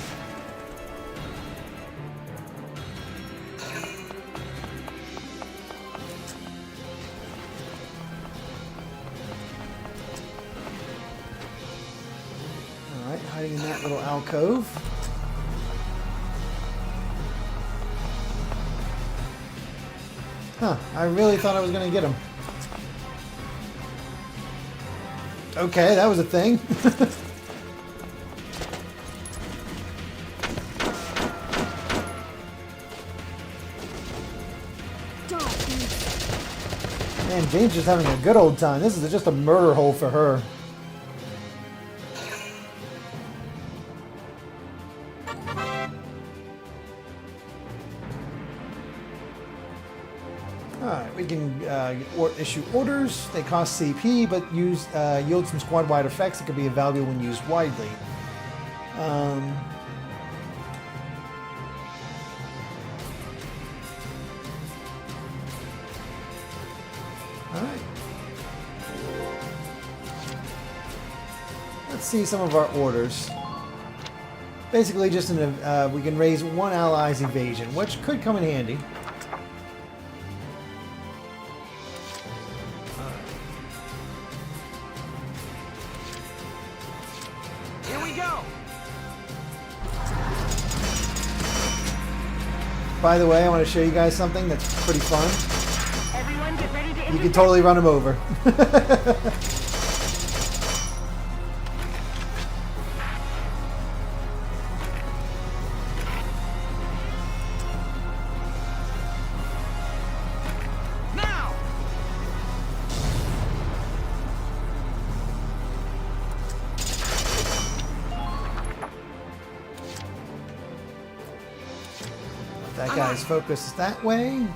A: All right, hiding in that little alcove. Huh, I really thought I was going to get him. Okay, that was a thing. Man, Jane's just having a good old time. This is just a murder hole for her. Alright, we can issue orders. They cost CP, but yield some squad-wide effects that could be of value when used widely. Alright. Let's see some of our orders. Basically, just we can raise one ally's evasion, which could come in handy.
U: Here we go.
A: By the way, I want to show you guys something that's pretty fun.
J: Everyone get ready to
A: You can totally run them over. That guy's focus is that way.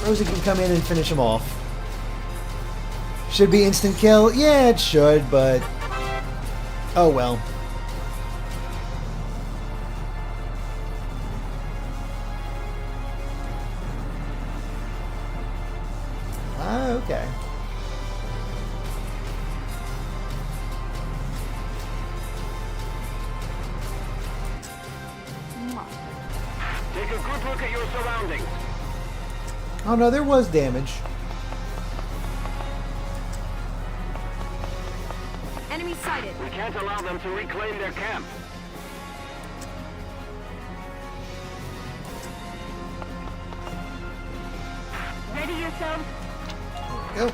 A: Rosie can come in and finish him off. Should be instant kill. Yeah, it should, but oh well. Okay.
U: Take a good look at your surroundings.
A: Oh no, there was damage.
B: Enemy sighted.
U: We can't allow them to reclaim their camp.
J: Ready yourselves.
A: Go.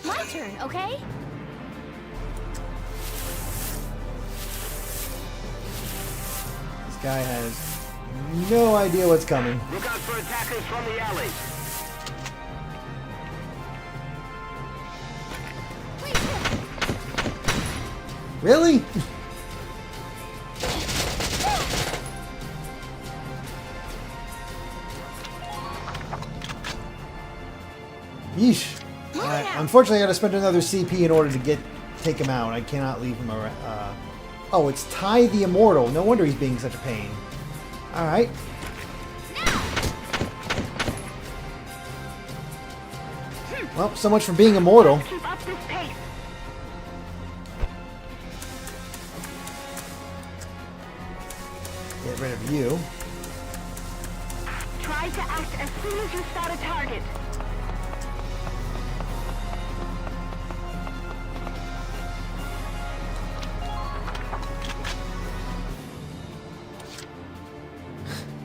D: My turn, okay?
A: This guy has no idea what's coming.
U: Look out for attackers from the alley.
A: Really? Yeesh. Unfortunately, I gotta spend another CP in order to take him out. I cannot leave him around. Oh, it's Ty the Immortal. No wonder he's being such a pain. Alright. Well, so much for being immortal.
J: Keep up this pace.
A: Get rid of you.
J: Try to act as soon as you spot a target.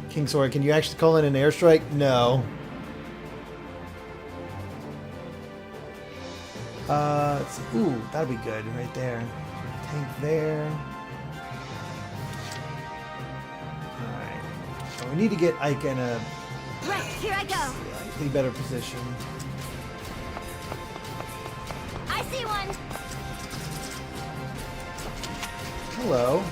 A: King Sora, can you actually call in an airstrike? No. Let's see. Ooh, that'd be good right there. Tank there. Alright. So we need to get Ike in a
S: Right, here I go.
A: slightly better position.
S: I see one.
A: Hello.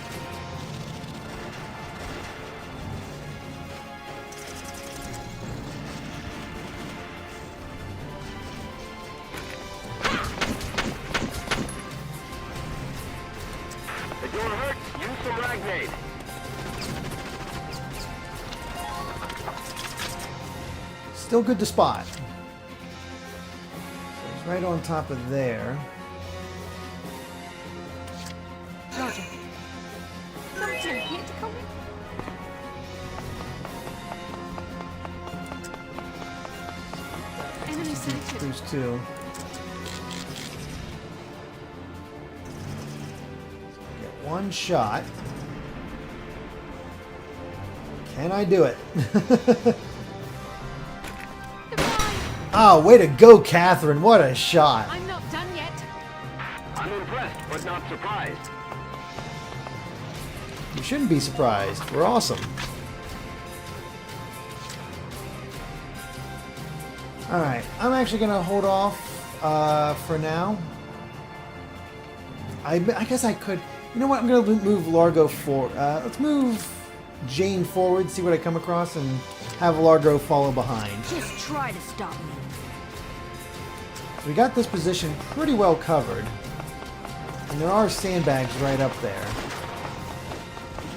U: If you're hurt, use some Ragnade.
A: Still good to spot. So he's right on top of there.
B: Roger. Come to here to come in. Enemy sighted.
A: There's two. Get one shot. Can I do it? Oh, way to go, Catherine. What a shot.
M: I'm not done yet.
U: I'm impressed, but not surprised.
A: You shouldn't be surprised. We're awesome. Alright, I'm actually going to hold off for now. I guess I could... You know what? I'm going to move Largo forward. Let's move Jane forward, see what I come across, and have Largo follow behind.
O: Just try to stop me.
A: We got this position pretty well covered. And there are sandbags right up there.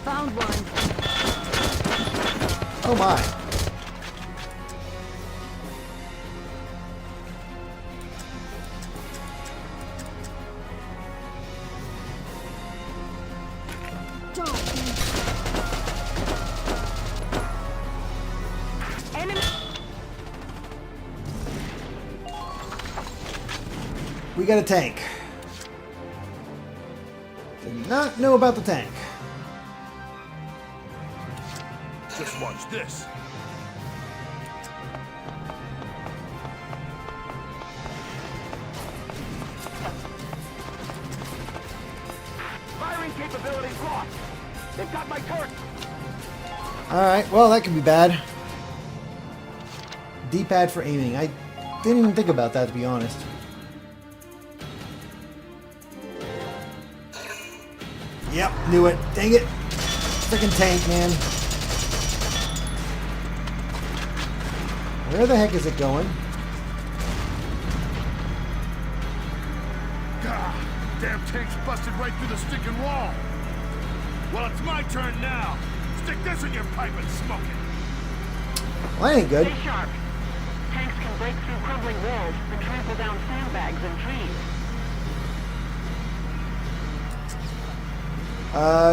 O: Found one.
A: Oh my. We got a tank. Did not know about the tank.
T: Just watch this.
J: Firing capabilities lost. They've got my turret.
A: Alright, well that could be bad. D-pad for aiming. I didn't even think about that, to be honest. Yep, knew it. Dang it. Freaking tank, man. Where the heck is it going?
T: God, damn tank's busted right through the stinking wall. Well, it's my turn now. Stick this in your pipe and smoke it.
A: Well, that ain't good.
J: Stay sharp. Tanks can break through crumbling walls and trample down sandbags and trees.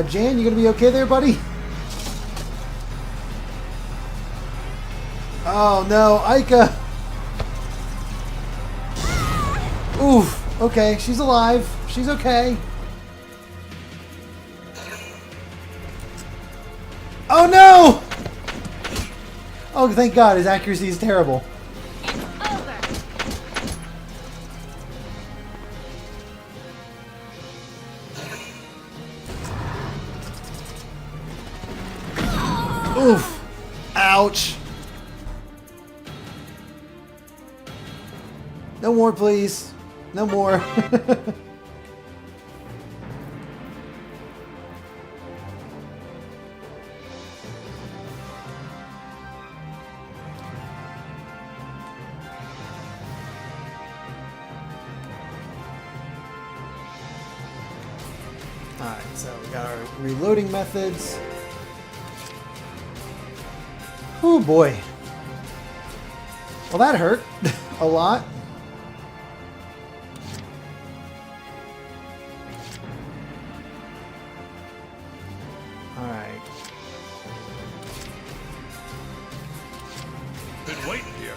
A: Jan, you gonna be okay there, buddy? Oh no, Aika! Oof, okay, she's alive. She's okay. Oh no! Oh, thank God, his accuracy is terrible. Oof! Ouch! No more, please. No more. Alright, so we got our reloading methods. Oh boy. Well, that hurt a lot. Alright.
T: Been waiting here.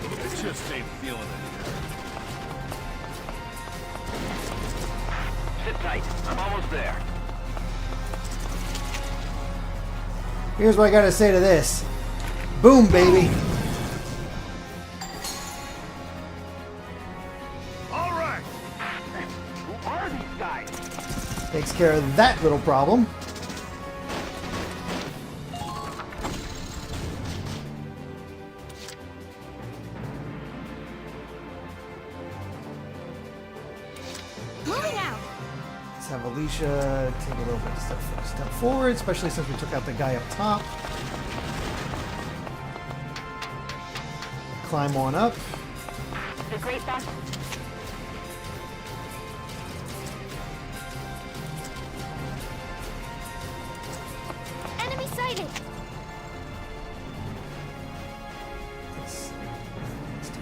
T: I just ain't feeling it here.
J: Sit tight. I'm almost there.
A: Here's what I gotta say to this. Boom, baby.
T: All right.
J: Who are these guys?
A: Takes care of that little problem.
S: Moving out.
A: Let's have Alicia take a little bit of step forward, especially since we took out the guy up top. Climb on up.
J: The great boss.
S: Enemy sighted.
A: Let's do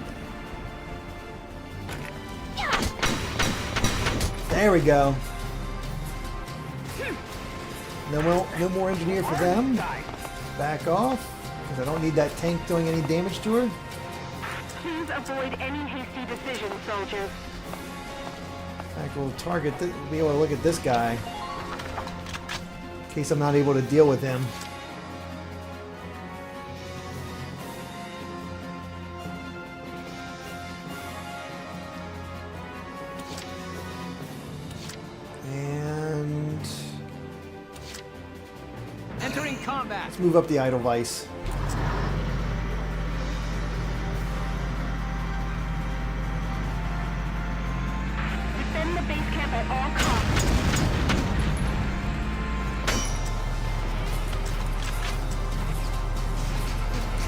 A: that. There we go. No more engineer for them. Back off, because I don't need that tank doing any damage to her.
J: Please avoid any hasty decisions, soldiers.
A: In fact, we'll be able to look at this guy. In case I'm not able to deal with him. And
Q: Entering combat.
A: let's move up the Edelweiss.
J: at all costs.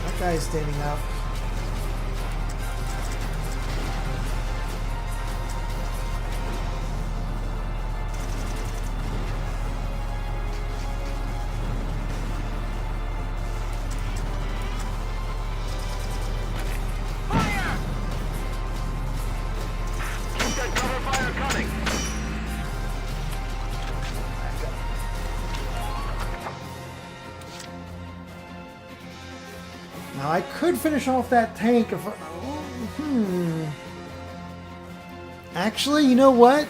A: That guy's standing up. Now I could finish off that tank if Actually, you know what?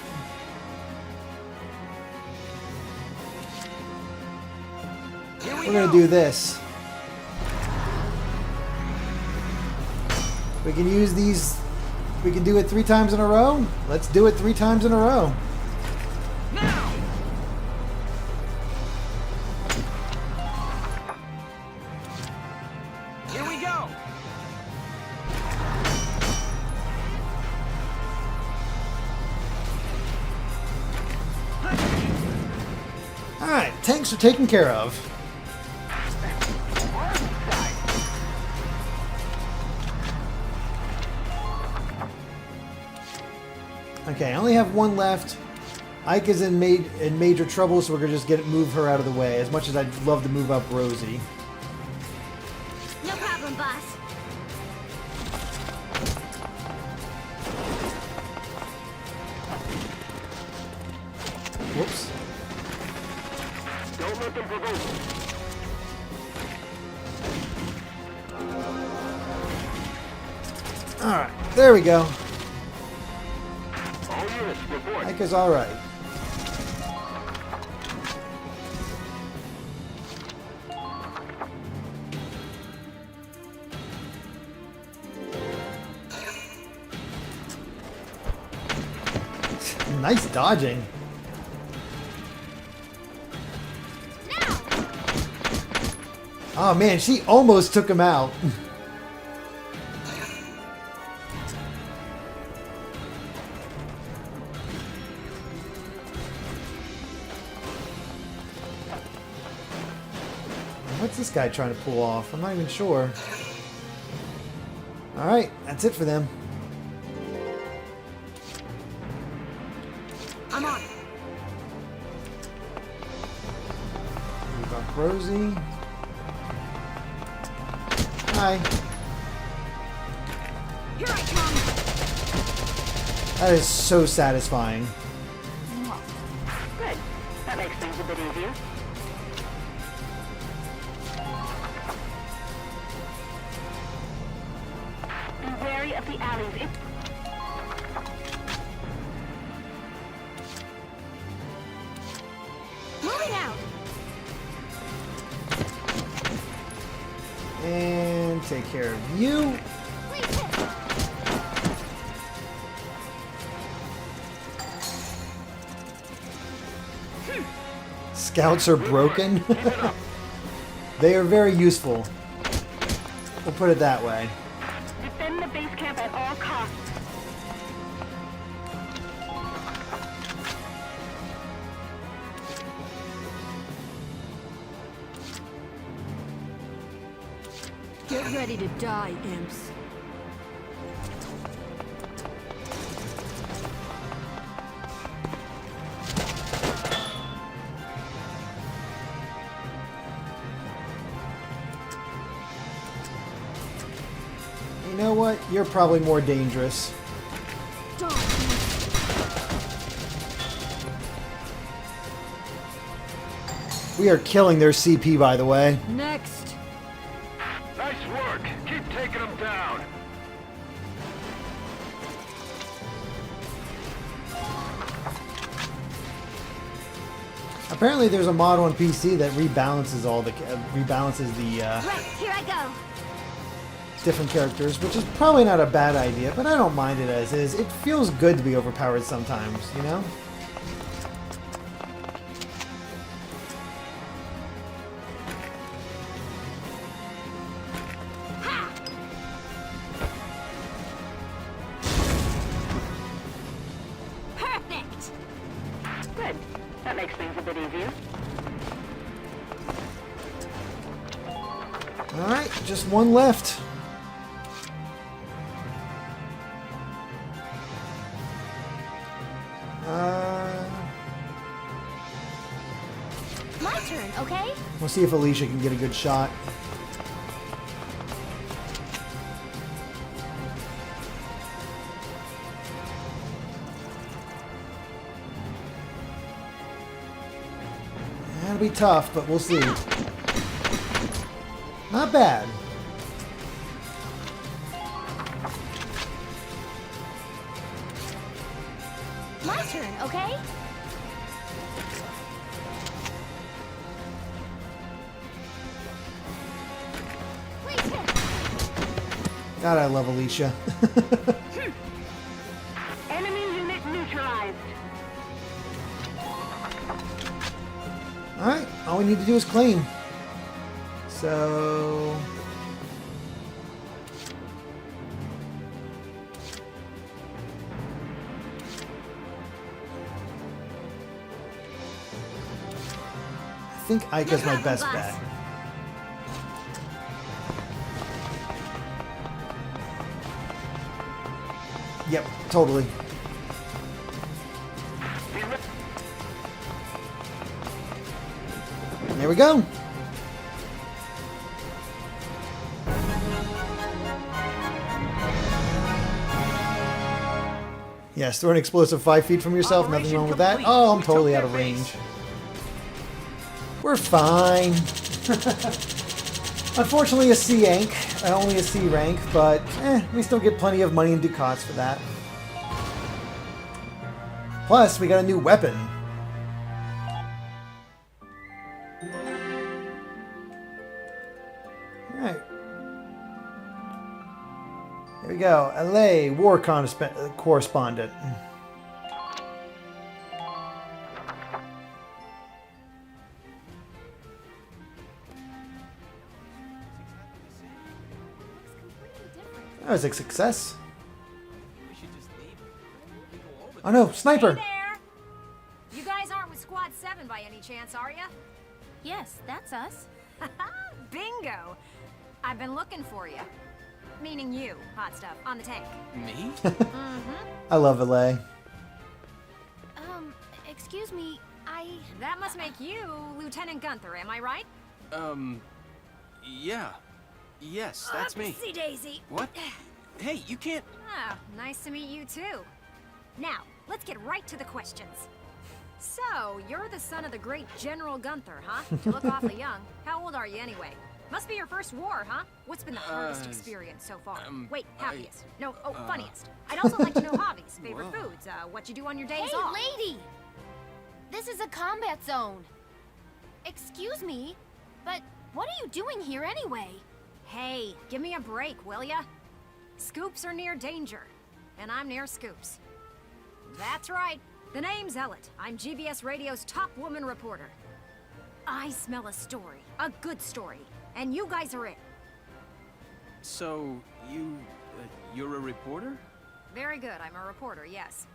A: We're gonna do this. We can use these. We can do it 3 times in a row. Let's do it 3 times in a row.
U: Now! Here we go!
A: Alright, tanks are taken care of. Okay, I only have 1 left. Ike is in major trouble, so we're gonna just move her out of the way. As much as I'd love to move up Rosie.
S: No problem, boss.
A: Whoops.
R: Don't let them provoke.
A: Alright, there we go.
R: All units, report.
A: Ike is alright. Nice dodging. Oh man, she almost took him out. What's this guy trying to pull off? I'm not even sure. Alright, that's it for them.
B: I'm on.
A: Move up Rosie. Hi.
B: Here I come.
A: That is so satisfying.
J: Good. That makes things a bit easier. Be wary of the alleys.
S: Moving out.
A: And take care of you. Scouts are broken. They are very useful. We'll put it that way.
J: Defend the base camp at all costs.
O: Get ready to die, imps.
A: You know what? You're probably more dangerous. We are killing their CP, by the way.
O: Next.
R: Nice work. Keep taking them down.
A: Apparently, there's a mod on PC that rebalances all the
S: Right, here I go.
A: different characters, which is probably not a bad idea, but I don't mind it as is. It feels good to be overpowered sometimes, you know?
S: Perfect.
A: Alright, just one left.
D: My turn, okay?
A: We'll see if Alicia can get a good shot. That'll be tough, but we'll see. Not bad.
D: My turn, okay? Please hit.
A: God, I love Alicia.
J: Enemy unit neutralized.
A: Alright, all we need to do is clean. So... I think Ika's my best bet. Yep, totally. There we go. Yes, throw an explosive 5 feet from yourself. Nothing wrong with that. Oh, I'm totally out of range. We're fine. Unfortunately, a C rank. Only a C rank, but we still get plenty of money and ducats for that. Plus, we got a new weapon. Alright. Here we go. LA War Correspondent. That was a success. Oh no, sniper!
B: Hey there! You guys aren't with Squad 7 by any chance, are ya?
E: Yes, that's us.
B: Bingo! I've been looking for you. Meaning you, hot stuff, on the tank.
C: Me?
A: I love LA.
E: Excuse me,
B: That must make you Lieutenant Gunther, am I right?
C: Yeah. Yes, that's me.
B: Upsy daisy.
C: What? Hey, you can't...
B: Ah, nice to meet you too. Now, let's get right to the questions. So, you're the son of the great General Gunther, huh? You look awfully young. How old are you anyway? Must be your first war, huh? What's been the hardest experience so far? Wait, happiest. No, funniest. I'd also like to know hobbies, favorite foods, what you do on your days off.
D: Hey, lady! This is a combat zone. Excuse me, but what are you doing here anyway?
B: Hey, give me a break, will ya? Scoops are near danger, and I'm near scoops. That's right. The name's Ellet. I'm GBS Radio's top woman reporter. I smell a story, a good story, and you guys are it.
C: So, you're a reporter?
B: Very good, I'm a reporter, yes.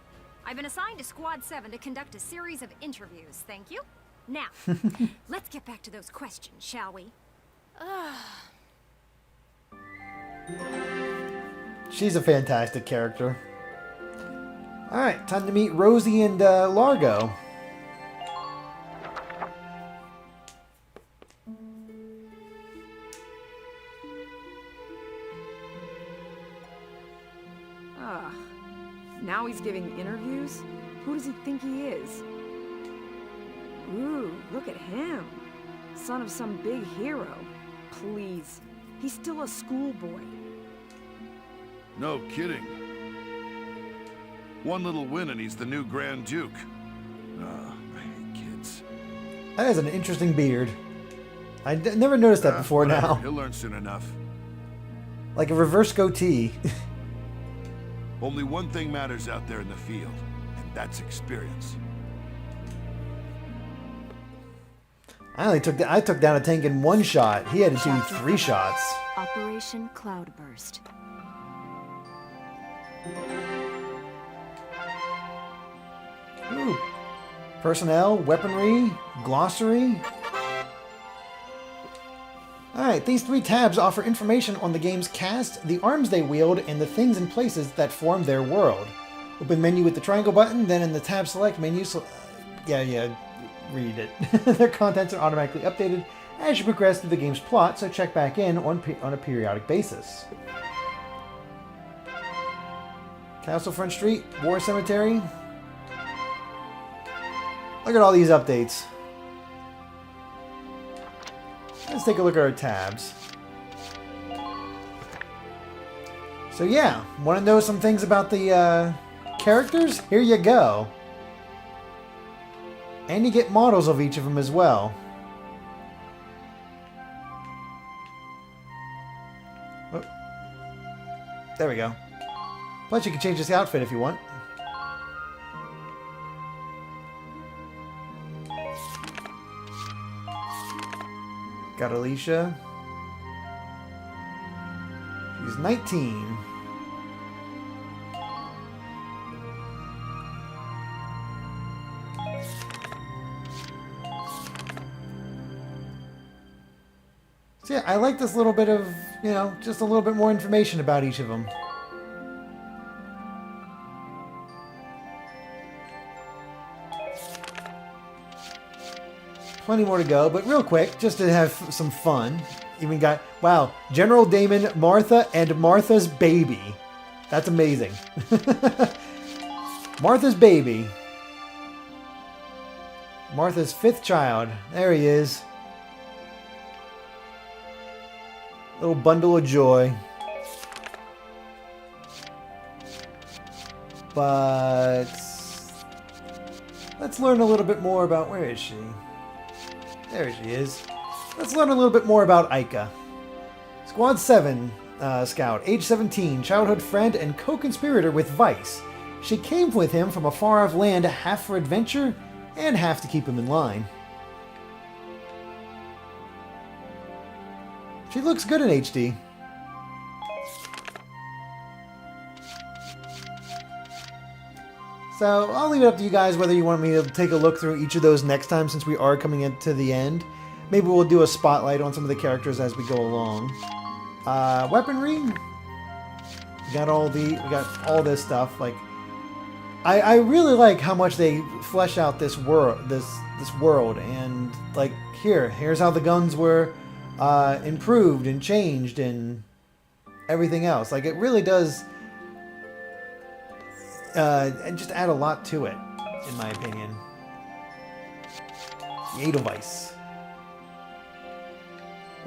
B: I've been assigned to Squad 7 to conduct a series of interviews, thank you. Now, let's get back to those questions, shall we?
A: She's a fantastic character. Alright, time to meet Rosie and Largo.
I: Now he's giving interviews? Who does he think he is? Ooh, look at him. Son of some big hero. Please. He's still a schoolboy.
T: No kidding. One little win and he's the new Grand Duke. I hate kids.
A: That is an interesting beard. I never noticed that before
T: whatever.
A: now.
T: He'll learn soon enough.
A: Like a reverse goatee.
T: Only one thing matters out there in the field, and that's experience.
A: I took down a tank in one shot. He had to do 3 shots.
O: Operation Cloudburst.
A: Ooh. Personnel, weaponry, glossary. Alright, these 3 tabs offer information on the game's cast, the arms they wield, and the things and places that form their world. Open menu with the triangle button, then in the tab select menu, read it. Their contents are automatically updated as you progress through the game's plot, so check back in on a periodic basis. Castlefront Street, War Cemetery. Look at all these updates. Let's take a look at our tabs. So yeah, want to know some things about the characters? Here you go. And you get models of each of them as well. Oh. There we go. Plus you can change this outfit if you want. Got Alicia. She's 19. So yeah, I like this little bit of, you know, just a little bit more information about each of them. Plenty more to go, but real quick, just to have some fun. Even got, wow, General Damon, Martha, and Martha's baby. That's amazing. Martha's baby. Martha's 5th child. There he is. Little bundle of joy. But let's learn a little bit more about, where is she? There she is. Let's learn a little bit more about Aika. Squad 7 scout, age 17, childhood friend and co-conspirator with Vice. She came with him from a far-off land, half for adventure and half to keep him in line. She looks good in HD. So I'll leave it up to you guys whether you want me to take a look through each of those next time, since we are coming into the end. Maybe we'll do a spotlight on some of the characters as we go along. Weaponry. We got all this stuff. Like, I really like how much they flesh out this world, this world, and like here's how the guns were improved and changed and everything else. Like, it really does and just add a lot to it, in my opinion. The Edelweiss.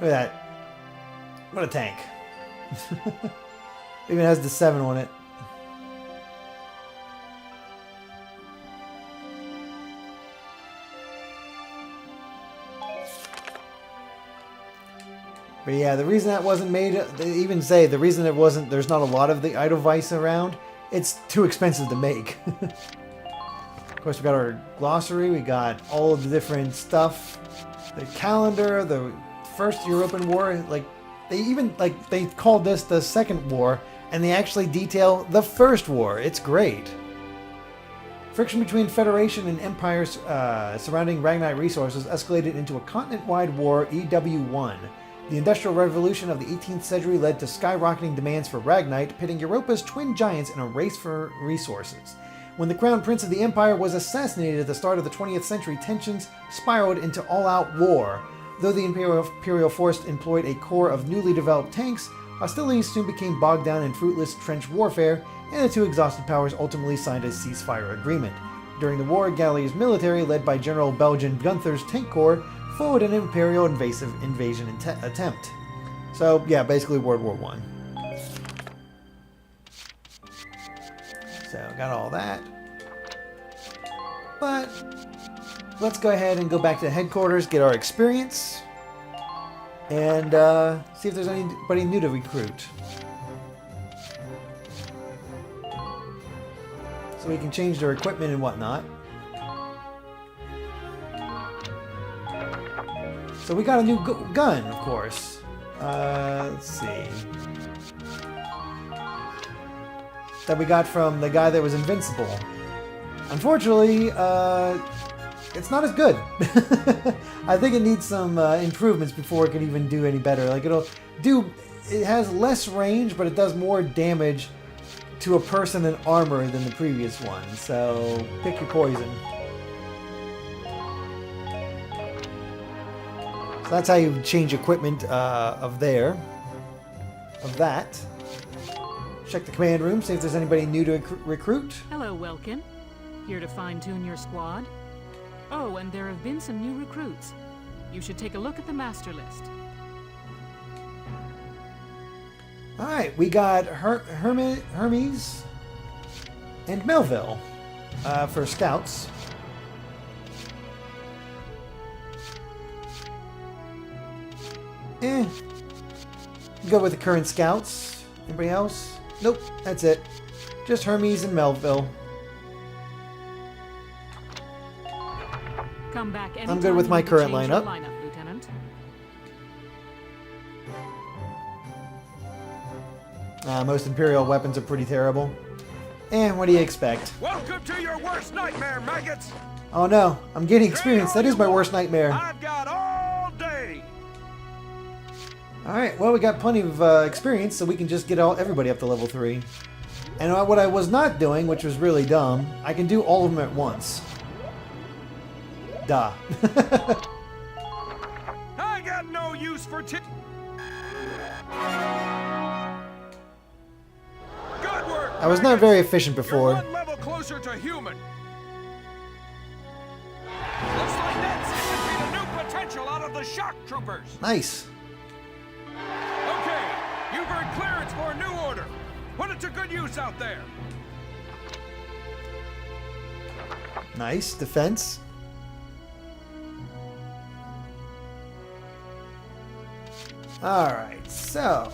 A: Look at that. What a tank. Even has the 7 on it. But yeah, the reason that wasn't made, they even say the reason there's not a lot of the Edelweiss around, it's too expensive to make. Of course, we got our glossary, we got all of the different stuff, the calendar, the First European War, like they called this the Second War, and they actually detail the First War. It's great. Friction between Federation and empires surrounding Ragnite resources escalated into a continent-wide war, EW1. The Industrial Revolution of the 18th century led to skyrocketing demands for Ragnite, pitting Europa's twin giants in a race for resources. When the Crown Prince of the Empire was assassinated at the start of the 20th century, tensions spiraled into all-out war. Though the Imperial force employed a corps of newly developed tanks, hostilities soon became bogged down in fruitless trench warfare, and the two exhausted powers ultimately signed a ceasefire agreement. During the war, Gallia's military, led by General Belgian Gunther's Tank Corps, followed an Imperial invasion attempt. So, yeah, basically World War I. So, got all that. But let's go ahead and go back to headquarters, get our experience, and see if there's anybody new to recruit. So we can change their equipment and whatnot. So we got a new gun, of course. Let's see. That we got from the guy that was invincible. Unfortunately, it's not as good. I think it needs some improvements before it can even do any better. Like it has less range, but it does more damage to a person in armor than the previous one. So pick your poison. So that's how you change equipment of that. Check the command room, see if there's anybody new to recruit.
M: Hello, Welkin. Here to fine-tune your squad? Oh, and there have been some new recruits. You should take a look at the master list.
A: Alright, we got Hermes and Melville for scouts. Go with the current scouts. Anybody else? Nope, that's it. Just Hermes and Melville.
M: Come back
A: I'm good with my current lineup.
M: Lieutenant.
A: Most Imperial weapons are pretty terrible. And what do you expect?
U: Welcome to your worst nightmare, maggots!
A: Oh no, I'm getting experience. That is my worst nightmare.
U: I've got all day!
A: Alright, well we got plenty of experience, so we can just get everybody up to level 3. And what I was not doing, which was really dumb, I can do all of them at once. Duh.
U: I got no use for Good work!
A: I was not very efficient before.
U: You're one level closer to human. Looks like that's the new potential out of the shock troopers.
A: Nice.
U: Okay, you've earned clearance for a new order. Put it to good use out there.
A: Nice. Defense. Alright, so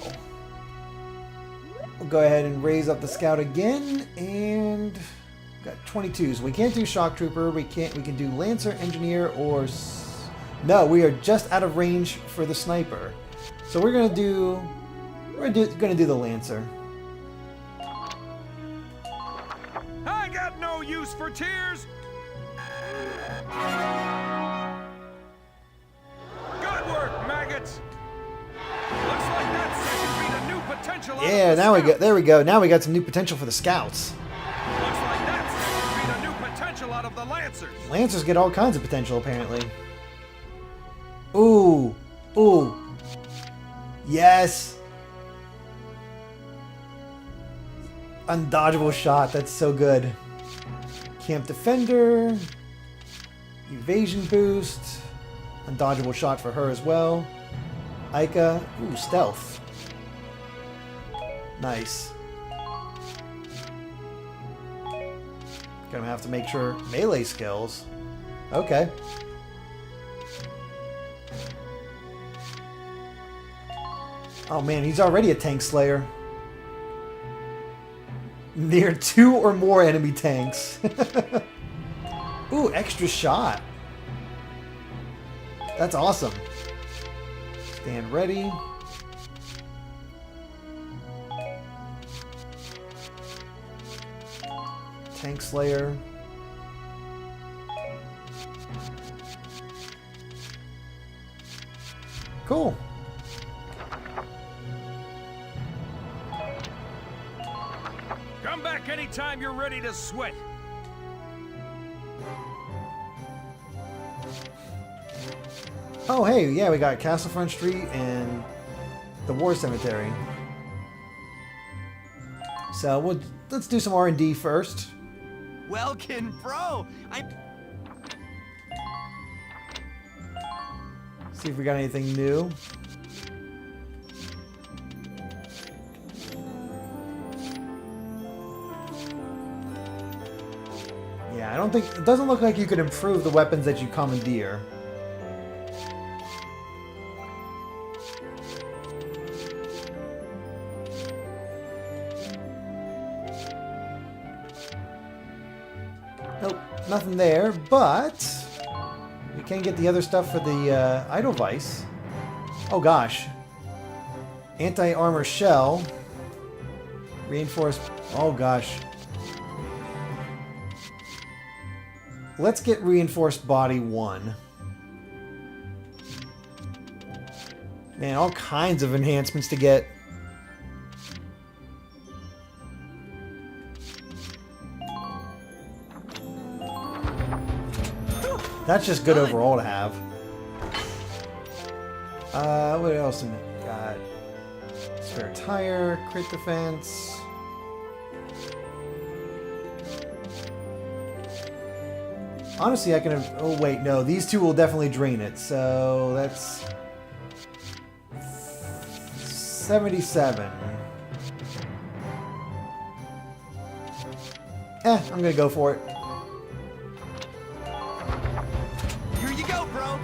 A: we'll go ahead and raise up the scout again, and got 22. So we can't do shock trooper, we can do lancer, engineer, or no, we are just out of range for the sniper. So we're gonna do the lancer.
U: I got no use for tears. Good work, maggots. Looks like that's set to be the new potential.
A: Yeah, there we go. Now we got some new potential for the scouts.
U: Looks like that's set to be the new potential out of the lancers.
A: Lancers get all kinds of potential apparently. Ooh. Ooh. Yes. Undodgeable shot. That's so good. Camp defender. Evasion boost. Undodgeable shot for her as well. Ica. Ooh, stealth. Nice. Gonna have to make sure melee skills. Okay. Oh man, he's already a tank slayer. Near 2 or more enemy tanks. Ooh, extra shot. That's awesome. Stand ready. Tank slayer. Cool.
U: Come back anytime you're ready to sweat.
A: Oh, hey, yeah, we got Castlefront Street and the War Cemetery. So let's do some R&D first.
Q: Welkin, bro!
A: See if we got anything new. Yeah, it doesn't look like you could improve the weapons that you commandeer. Nope, nothing there, but we can get the other stuff for the Edelweiss. Oh gosh. Anti-armor shell. Reinforced. Oh gosh. let's get reinforced body 1. Man, all kinds of enhancements to get. That's just good overall to have. What else? Got spare tire, crit defense. Honestly, I can have... Oh, wait, no. These two will definitely drain it. So, that's... 77. I'm gonna go for it.
Q: Here you go, bro.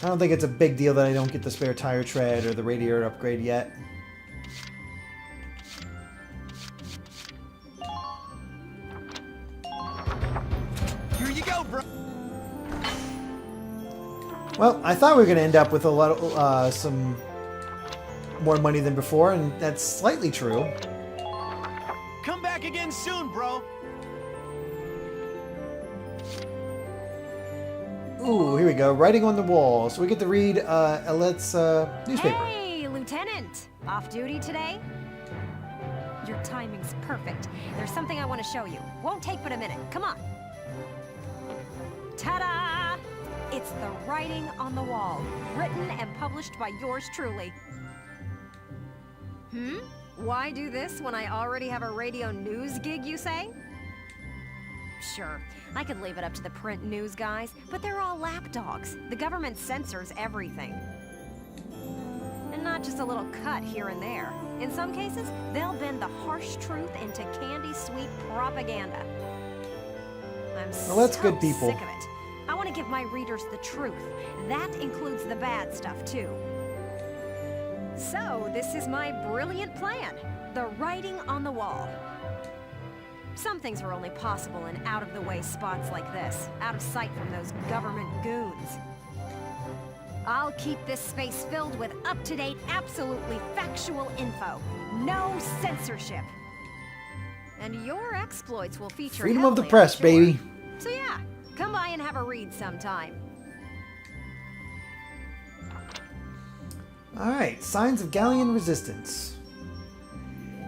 A: I don't think it's a big deal that I don't get the spare tire tread or the radiator upgrade yet.
Q: Here you go, bro.
A: Well, I thought we were going to end up with a lot of some more money than before, and that's slightly true.
Q: Come back again soon, bro.
A: Ooh, here we go. Writing on the wall. So we get to read Alet's newspaper.
B: Hey, Lieutenant! Off duty today? Your timing's perfect. There's something I want to show you. Won't take but a minute. Come on. Ta-da! It's the writing on the wall, written and published by yours truly. Why do this when I already have a radio news gig, you say? Sure, I could leave it up to the print news guys, but they're all lapdogs. The government censors everything. And not just a little cut here and there. In some cases, they'll bend the harsh truth into candy-sweet propaganda. I'm
A: Well, that's good, people.
B: sick of it. I want to give my readers the truth. That includes the bad stuff, too. So, this is my brilliant plan. The writing on the wall. Some things are only possible in out-of-the-way spots like this, out of sight from those government goons. I'll keep this space filled with up-to-date, absolutely factual info. No censorship. And your exploits will feature
A: Freedom of the
B: heavily,
A: press,
B: I'm sure.
A: baby.
B: So yeah, come by and have a read sometime.
A: Alright, signs of Gallian resistance.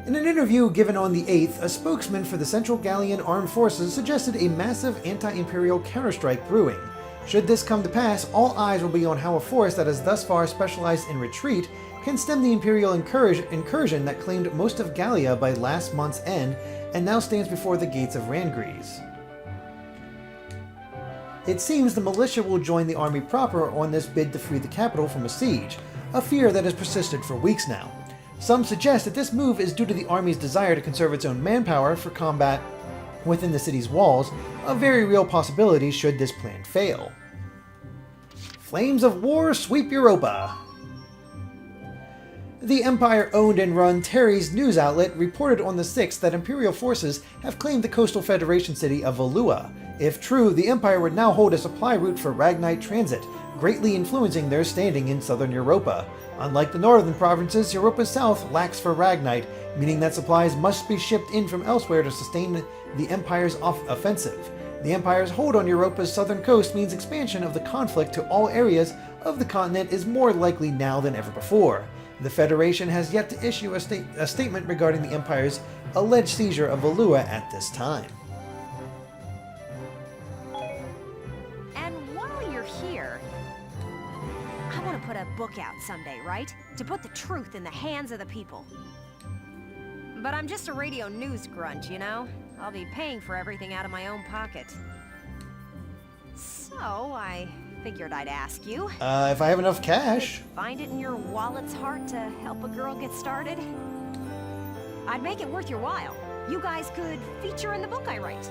A: In an interview given on the 8th, a spokesman for the Central Gallian Armed Forces suggested a massive anti-imperial counterstrike brewing. Should this come to pass, all eyes will be on how a force that has thus far specialized in retreat can stem the imperial incursion that claimed most of Gallia by last month's end and now stands before the gates of Randgries. It seems the militia will join the army proper on this bid to free the capital from a siege, a fear that has persisted for weeks now. Some suggest that this move is due to the army's desire to conserve its own manpower for combat within the city's walls, a very real possibility should this plan fail. Flames of war sweep Europa. The Empire-owned and run Terry's news outlet reported on the 6th that Imperial forces have claimed the coastal Federation city of Valua. If true, the Empire would now hold a supply route for Ragnite transit, greatly influencing their standing in southern Europa. Unlike the northern provinces, Europa's south lacks for Ragnite, meaning that supplies must be shipped in from elsewhere to sustain the Empire's offensive. The Empire's hold on Europa's southern coast means expansion of the conflict to all areas of the continent is more likely now than ever before. The Federation has yet to issue a statement regarding the Empire's alleged seizure of Valua at this time.
B: And while you're here, I want to put a book out someday, right? To put the truth in the hands of the people. But I'm just a radio news grunt, you know? I'll be paying for everything out of my own pocket. So, I figured I'd ask you.
A: If I have enough cash.
B: Find it in your wallet's heart to help a girl get started? I'd make it worth your while. You guys could feature in the book I write.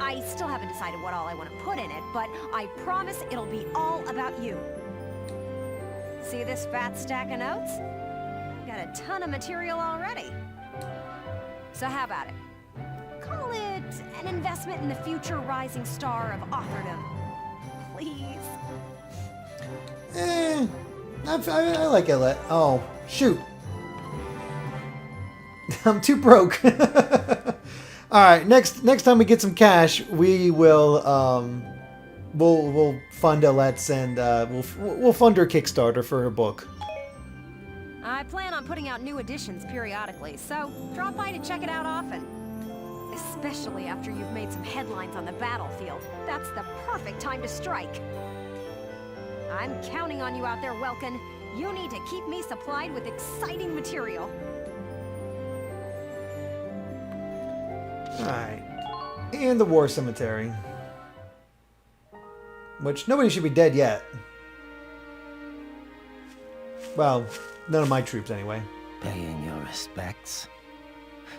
B: I still haven't decided what all I want to put in it, but I promise it'll be all about you. See this fat stack of notes? Got a ton of material already. So how about it? Call it an investment in the future rising star of authordom. Please.
A: I like it. Oh, shoot. I'm too broke. All right, next time we get some cash, we will we'll fund Alette's and we'll fund her Kickstarter for her book.
B: I plan on putting out new editions periodically, so drop by to check it out often. Especially after you've made some headlines on the battlefield. That's the perfect time to strike. I'm counting on you out there, Welkin. You need to keep me supplied with exciting material.
A: Alright. And the war cemetery. Which nobody should be dead yet. Well, none of my troops anyway.
K: Paying your respects?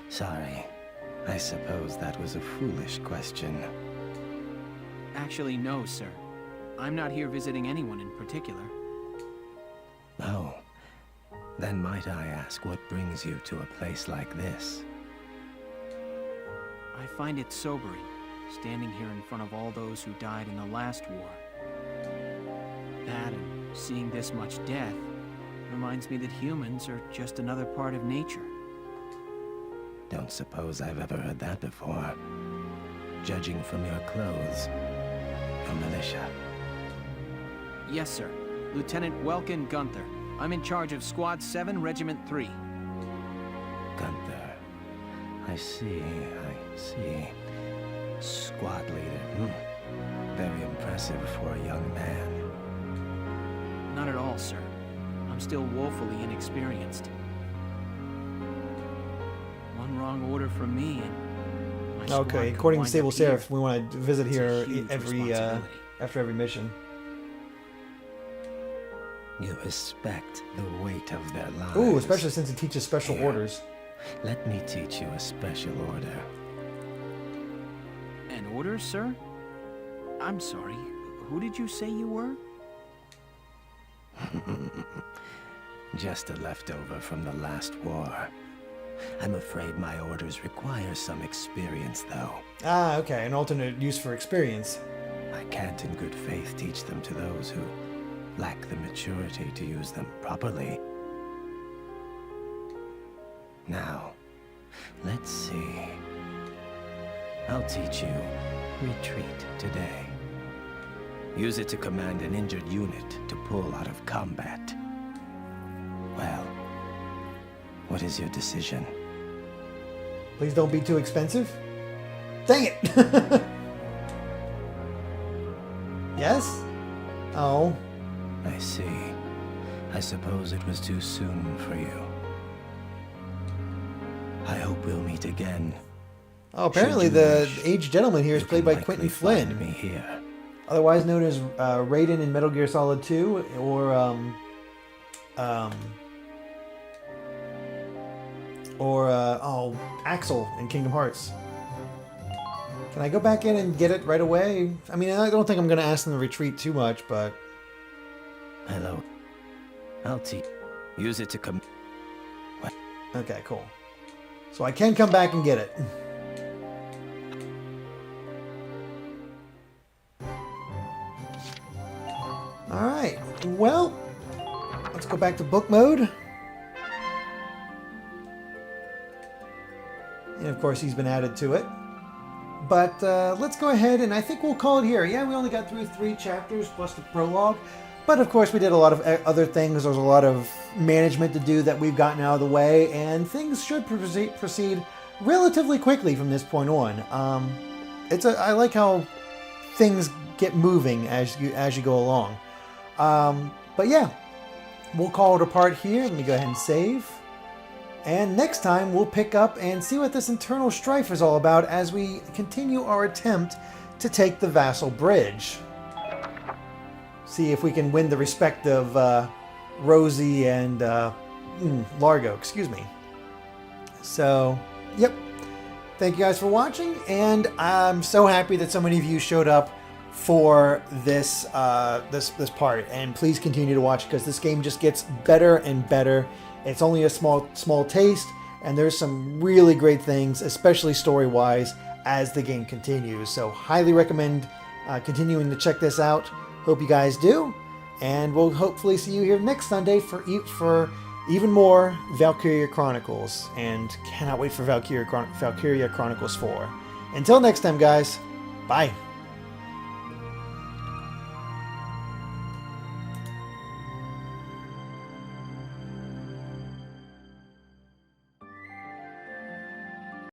K: Sorry. I suppose that was a foolish question.
C: Actually, no, sir. I'm not here visiting anyone in particular.
K: Oh. Then might I ask what brings you to a place like this?
C: I find it sobering, standing here in front of all those who died in the last war. That and seeing this much death reminds me that humans are just another part of nature.
K: Don't suppose I've ever heard that before. Judging from your clothes, you're militia.
C: Yes, sir. Lieutenant Welkin Gunther. I'm in charge of Squad 7, Regiment 3.
K: Gunther. I see. Squad leader. Very impressive for a young man.
C: Not at all, sir. I'm still woefully inexperienced. One wrong order from me and my squad
A: Okay,
C: could
A: according to
C: wind
A: Sable
C: up here.
A: Seraph, we want to visit
C: It's a
A: here
C: huge
A: every
C: responsibility.
A: after every mission.
K: You respect the weight of their lives.
A: Ooh, especially since it teaches special
K: Here,
A: orders.
K: Let me teach you a special order.
C: An order, sir? I'm sorry. Who did you say you were?
K: Just a leftover from the last war. I'm afraid my orders require some experience, though.
A: Ah, okay, an alternate use for experience.
K: I can't in good faith teach them to those who lack the maturity to use them properly. Now, let's see. I'll teach you retreat today. Use it to command an injured unit to pull out of combat. Well, what is your decision?
A: Please don't be too expensive. Dang it! Yes? Oh.
K: I see. I suppose it was too soon for you. I hope we'll meet again.
A: Oh, apparently the aged gentleman here is played by Quentin Flynn.
K: Me here.
A: Otherwise known as Raiden in Metal Gear Solid 2, or Axel in Kingdom Hearts. Can I go back in and get it right away? I mean, I don't think I'm going to ask them to retreat too much, but...
K: Hello. I'll use it to come... What?
A: Okay, cool. So I can come back and get it. Alright, well, let's go back to book mode. And of course he's been added to it. But let's go ahead and I think we'll call it here. Yeah, we only got through 3 chapters plus the prologue. But of course we did a lot of other things. There's a lot of management to do that we've gotten out of the way. And things should proceed relatively quickly from this point on. I like how things get moving as you go along. But yeah, we'll call it a part here. Let me go ahead and save. And next time we'll pick up and see what this internal strife is all about as we continue our attempt to take the Vassal Bridge. See if we can win the respect of Rosie and Largo, excuse me. So, yep. Thank you guys for watching, and I'm so happy that so many of you showed up for this this part. And please continue to watch because this game just gets better and better. It's only a small taste, and there's some really great things, especially story-wise, as the game continues. So highly recommend continuing to check this out. Hope you guys do, and we'll hopefully see you here next Sunday for even more Valkyria Chronicles, and cannot wait for Valkyria Chronicles 4. Until next time, guys, bye.